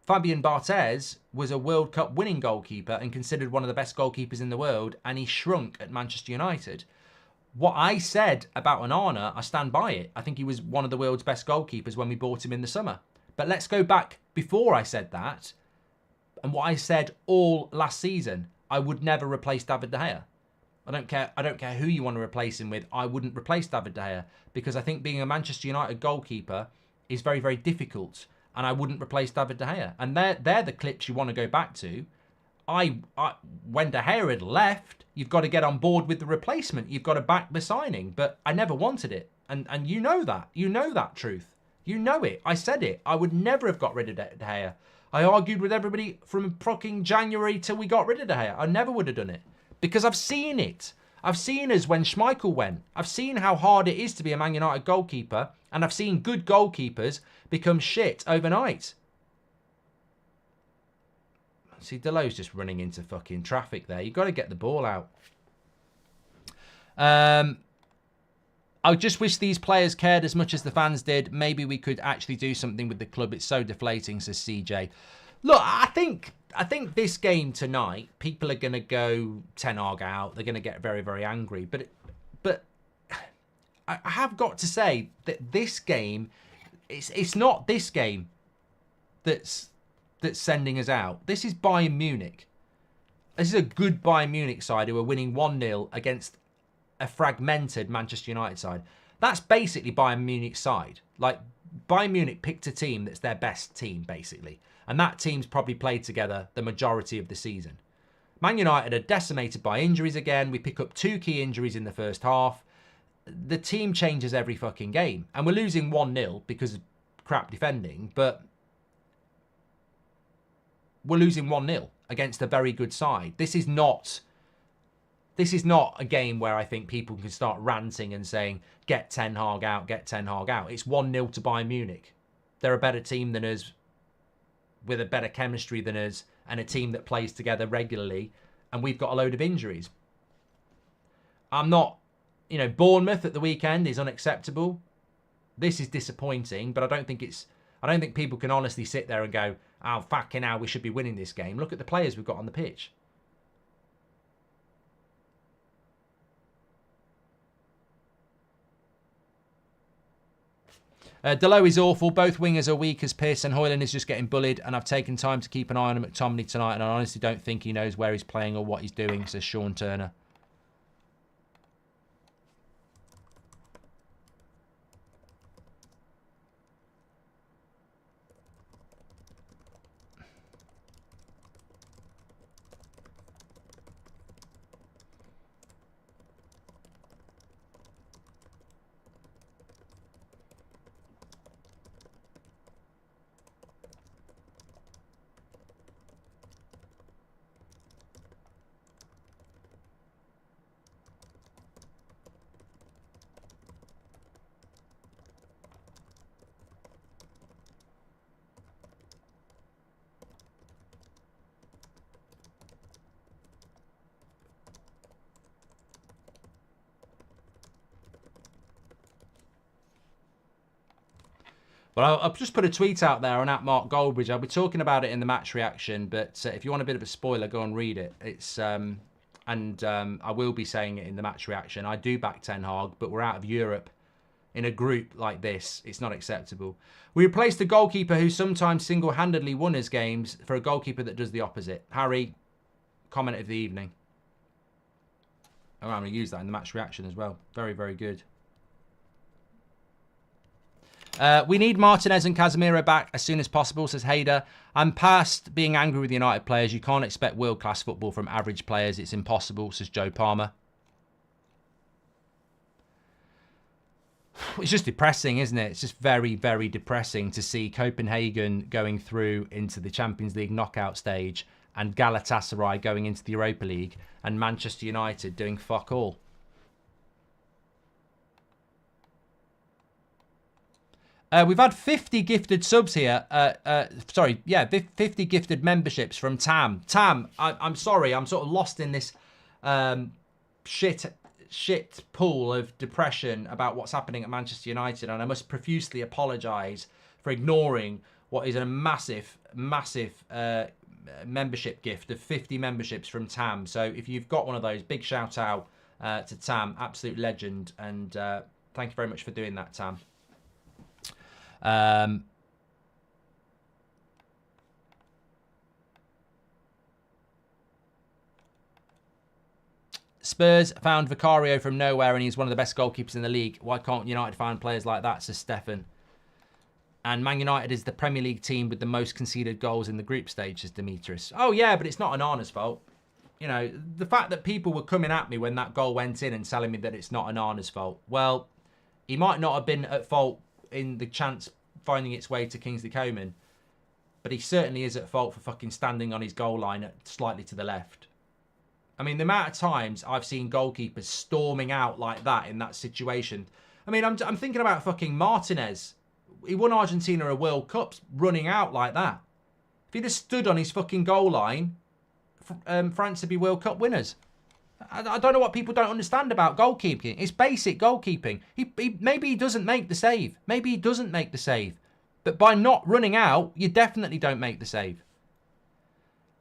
Fabian Barthez was a World Cup winning goalkeeper and considered one of the best goalkeepers in the world, and he shrunk at Manchester United. What I said about Onana, I stand by it. I think he was one of the world's best goalkeepers when we bought him in the summer. But let's go back before I said that, and what I said all last season. I would never replace David De Gea. I don't care who you want to replace him with. I wouldn't replace David De Gea because I think being a Manchester United goalkeeper is very, very difficult, and I wouldn't replace David De Gea. And they're the clips you want to go back to. When De Gea had left, you've got to get on board with the replacement. You've got to back the signing. But I never wanted it. And you know that. You know that truth. You know it. I said it. I would never have got rid of De Gea. I argued with everybody from fucking January till we got rid of De Gea. I never would have done it. Because I've seen it. I've seen us when Schmeichel went. I've seen how hard it is to be a Man United goalkeeper. And I've seen good goalkeepers become shit overnight. See, Delo's just running into fucking traffic there. You've got to get the ball out. I just wish these players cared as much as the fans did. Maybe we could actually do something with the club. It's so deflating, says CJ. Look, I think this game tonight, people are going to go Ten Hag out. They're going to get very, very angry. But I have got to say that this game, it's not this game that's sending us out. This is Bayern Munich. This is a good Bayern Munich side who are winning 1-0 against a fragmented Manchester United side. That's basically Bayern Munich's side. Like, Bayern Munich picked a team that's their best team, basically. And that team's probably played together the majority of the season. Man United are decimated by injuries again. We pick up 2 key injuries in the first half. The team changes every fucking game. And we're losing 1-0 because of crap defending, but we're losing 1-0 against a very good side. This is not a game where I think people can start ranting and saying, get Ten Hag out, get Ten Hag out. It's 1-0 to Bayern Munich. They're a better team than us, with a better chemistry than us, and a team that plays together regularly, and we've got a load of injuries. I'm not, Bournemouth at the weekend is unacceptable. This is disappointing, but I don't think people can honestly sit there and go, oh, fucking hell, we should be winning this game. Look at the players we've got on the pitch. Delo is awful. Both wingers are weak as Pearce, and Højlund is just getting bullied, and I've taken time to keep an eye on McTominay tonight, and I honestly don't think he knows where he's playing or what he's doing, says Sean Turner. Well, I've just put a tweet out there on @MarkGoldbridge. I'll be talking about it in the match reaction, but if you want a bit of a spoiler, go and read it. It's I will be saying it in the match reaction. I do back Ten Hag, but we're out of Europe. In a group like this, it's not acceptable. We replaced a goalkeeper who sometimes single-handedly won his games for a goalkeeper that does the opposite. Harry, comment of the evening. Oh, I'm going to use that in the match reaction as well. Very, very good. We need Martinez and Casemiro back as soon as possible, says Hader. I'm past being angry with United players. You can't expect world-class football from average players. It's impossible, says Joe Palmer. It's just depressing, isn't it? It's just very, very depressing to see Copenhagen going through into the Champions League knockout stage and Galatasaray going into the Europa League and Manchester United doing fuck all. We've had 50 gifted subs here. 50 gifted memberships from Tam. Tam, I'm sorry. I'm sort of lost in this shit pool of depression about what's happening at Manchester United. And I must profusely apologise for ignoring what is a massive, massive membership gift of 50 memberships from Tam. So if you've got one of those, big shout out to Tam. Absolute legend. And thank you very much for doing that, Tam. Spurs found Vicario from nowhere and he's one of the best goalkeepers in the league. Why can't United find players like that, says Stefan. And Man United is the Premier League team with the most conceded goals in the group stage, says Demetrius. Oh yeah, but it's not Onana's fault. You know, the fact that people were coming at me when that goal went in and telling me that it's not Onana's fault. Well, he might not have been at fault in the chance finding its way to Kingsley Coman, but he certainly is at fault for fucking standing on his goal line slightly to the left. I mean, the amount of times I've seen goalkeepers storming out like that in that situation. I mean, I'm thinking about fucking Martinez. He won Argentina a World Cup running out like that. If he'd have stood on his fucking goal line, France would be World Cup winners. I don't know what people don't understand about goalkeeping. It's basic goalkeeping. Maybe he doesn't make the save. Maybe he doesn't make the save. But by not running out, you definitely don't make the save.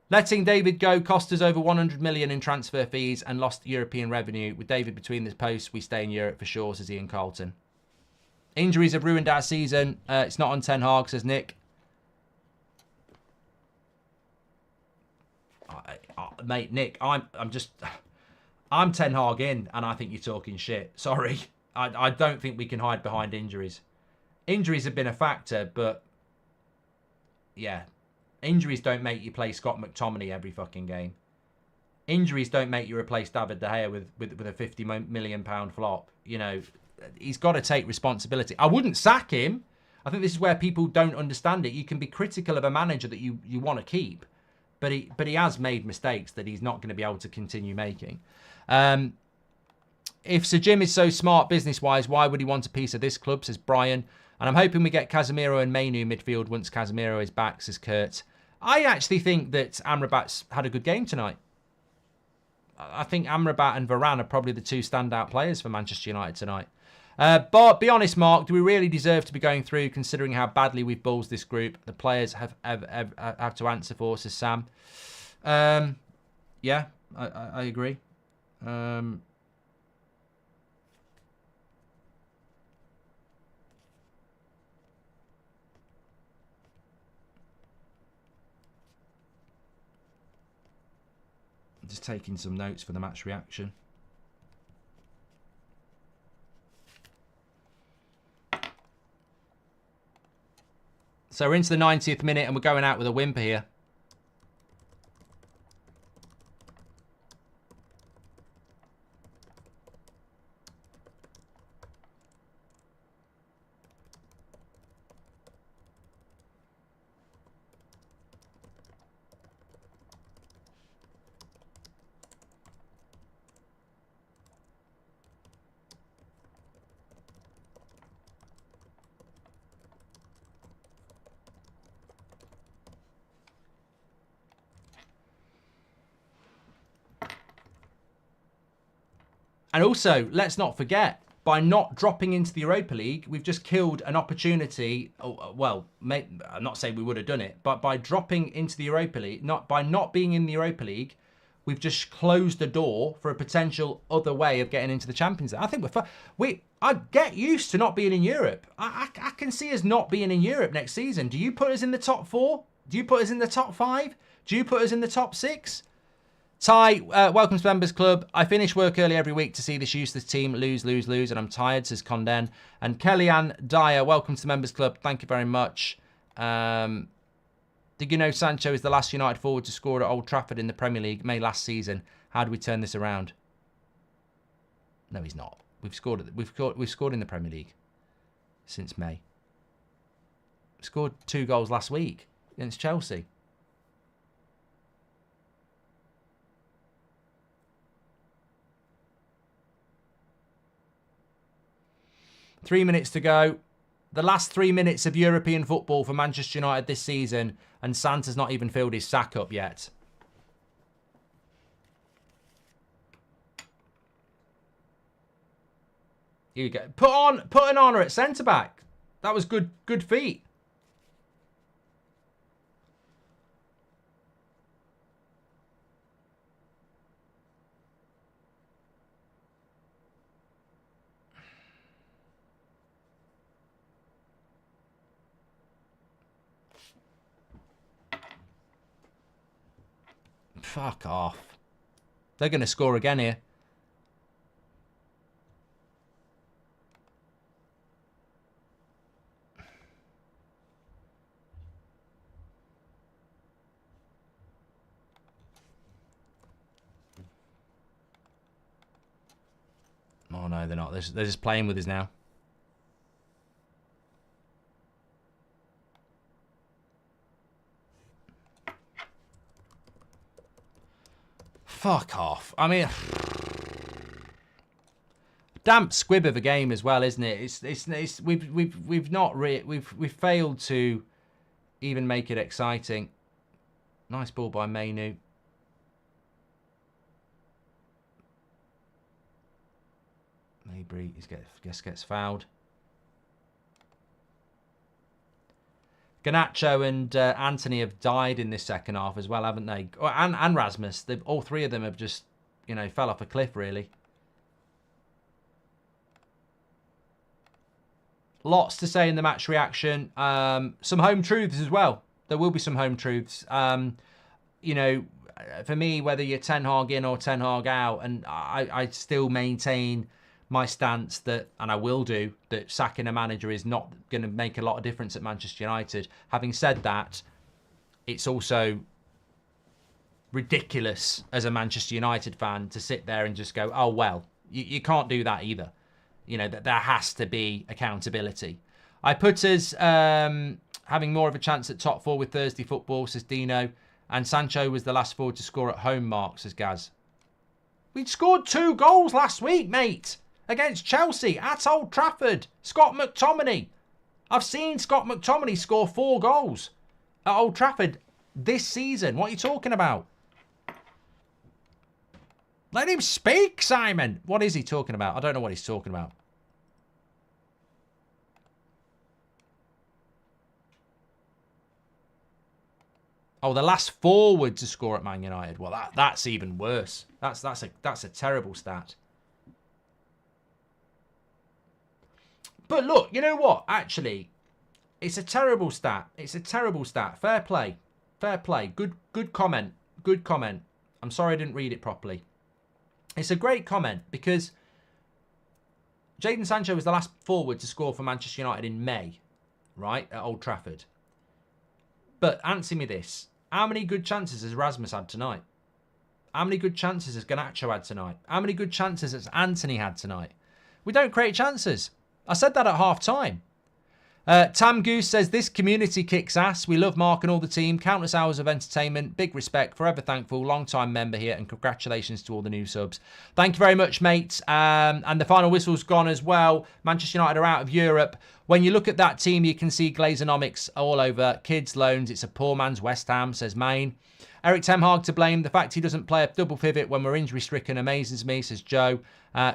Letting David go cost us over 100 million in transfer fees and lost European revenue. With David between the posts, we stay in Europe for sure, says Ian Carlton. Injuries have ruined our season. It's not on Ten Hag, says Nick. Mate, Nick, I'm Ten Hag in, and I think you're talking shit. Sorry. I don't think we can hide behind injuries. Injuries have been a factor, but yeah. Injuries don't make you play Scott McTominay every fucking game. Injuries don't make you replace David De Gea with a £50 million flop. You know, he's got to take responsibility. I wouldn't sack him. I think this is where people don't understand it. You can be critical of a manager that you want to keep, but he has made mistakes that he's not going to be able to continue making. If Sir Jim is so smart business-wise, why would he want a piece of this club, says Brian. And I'm hoping we get Casemiro and Mainu midfield once Casemiro is back, says Kurt. I actually think that Amrabat's had a good game tonight. I think Amrabat and Varane are probably the two standout players for Manchester United tonight. But be honest, Mark, do we really deserve to be going through, considering how badly we've bulls this group? The players have to answer for, says Sam. Yeah, I agree. Just taking some notes for the match reaction. So we're into the 90th minute and we're going out with a whimper here. And also, let's not forget, by not dropping into the Europa League, we've just killed an opportunity. Well, I'm not saying we would have done it, but by dropping into the Europa League, by not being in the Europa League, we've just closed the door for a potential other way of getting into the Champions League. I think I get used to not being in Europe. I can see us not being in Europe next season. Do you put us in the top 4? Do you put us in the top 5? Do you put us in the top 6? Ty, welcome to Members Club. I finish work early every week to see this useless team lose, and I'm tired, says Conden. And Kellyanne Dyer, welcome to the Members Club. Thank you very much. Did you know Sancho is the last United forward to score at Old Trafford in the Premier League May last season? How do we turn this around? No, he's not. We've scored in the Premier League since May. Scored 2 goals last week against Chelsea. Three minutes to go. The last 3 minutes of European football for Manchester United this season, and Santa's not even filled his sack up yet. Here you go. Put an honour at centre back. That was good feet. Fuck off. They're going to score again here. Oh, no, they're not. They're just playing with us now. Fuck off. I mean, damp squib of a game as well, isn't it? We've failed to even make it exciting. Nice ball by Mainu. Maybe he gets fouled. Garnacho and Anthony have died in this second half as well, haven't they? And Rasmus. All three of them have just, fell off a cliff, really. Lots to say in the match reaction. Some home truths as well. There will be some home truths. For me, whether you're Ten Hag in or Ten Hag out, and I still maintain my stance that, and I will do, that sacking a manager is not going to make a lot of difference at Manchester United. Having said that, it's also ridiculous as a Manchester United fan to sit there and just go, oh, well, you can't do that either. That there has to be accountability. I put us having more of a chance at top 4 with Thursday football, says Dino. And Sancho was the last forward to score at home, Mark, says Gaz. We scored 2 goals last week, mate. Against Chelsea at Old Trafford. Scott McTominay. I've seen Scott McTominay score 4 goals at Old Trafford this season. What are you talking about? Let him speak, Simon. What is he talking about? I don't know what he's talking about. Oh, the last forward to score at Man United. Well, that's even worse. That's a terrible stat. But look, you know what? Actually, it's a terrible stat. It's a terrible stat. Fair play. Fair play. Good comment. Good comment. I'm sorry I didn't read it properly. It's a great comment because Jadon Sancho was the last forward to score for Manchester United in May, right, at Old Trafford. But answer me this. How many good chances has Rasmus had tonight? How many good chances has Garnacho had tonight? How many good chances has Anthony had tonight? We don't create chances. I said that at half-time. Tam Goose says, this community kicks ass. We love Mark and all the team. Countless hours of entertainment. Big respect. Forever thankful. Long-time member here. And congratulations to all the new subs. Thank you very much, mate. And the final whistle's gone as well. Manchester United are out of Europe. When you look at that team, you can see Glazonomics all over. Kids, loans. It's a poor man's West Ham, says Maine. Eric Ten Hag to blame. The fact he doesn't play a double pivot when we're injury-stricken amazes me, says Joe.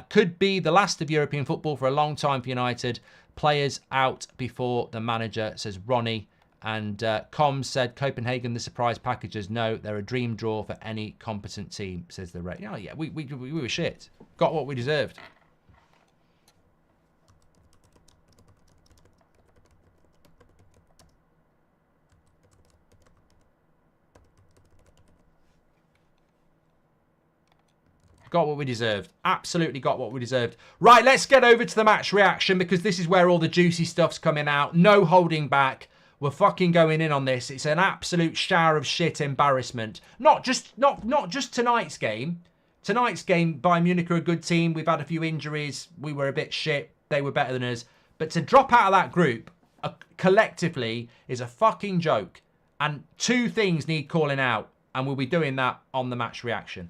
Could be the last of European football for a long time for United. Players out before the manager, says Ronnie. And Combs said, Copenhagen, the surprise packages. No, they're a dream draw for any competent team, says the Ray. Oh, yeah, we were shit. Got what we deserved. Got what we deserved. Absolutely got what we deserved. Right, let's get over to the match reaction because this is where all the juicy stuff's coming out. No holding back. We're fucking going in on this. It's an absolute shower of shit embarrassment. Not just tonight's game. Tonight's game, Bayern Munich are a good team. We've had a few injuries. We were a bit shit. They were better than us. But to drop out of that group collectively is a fucking joke. And two things need calling out. And we'll be doing that on the match reaction.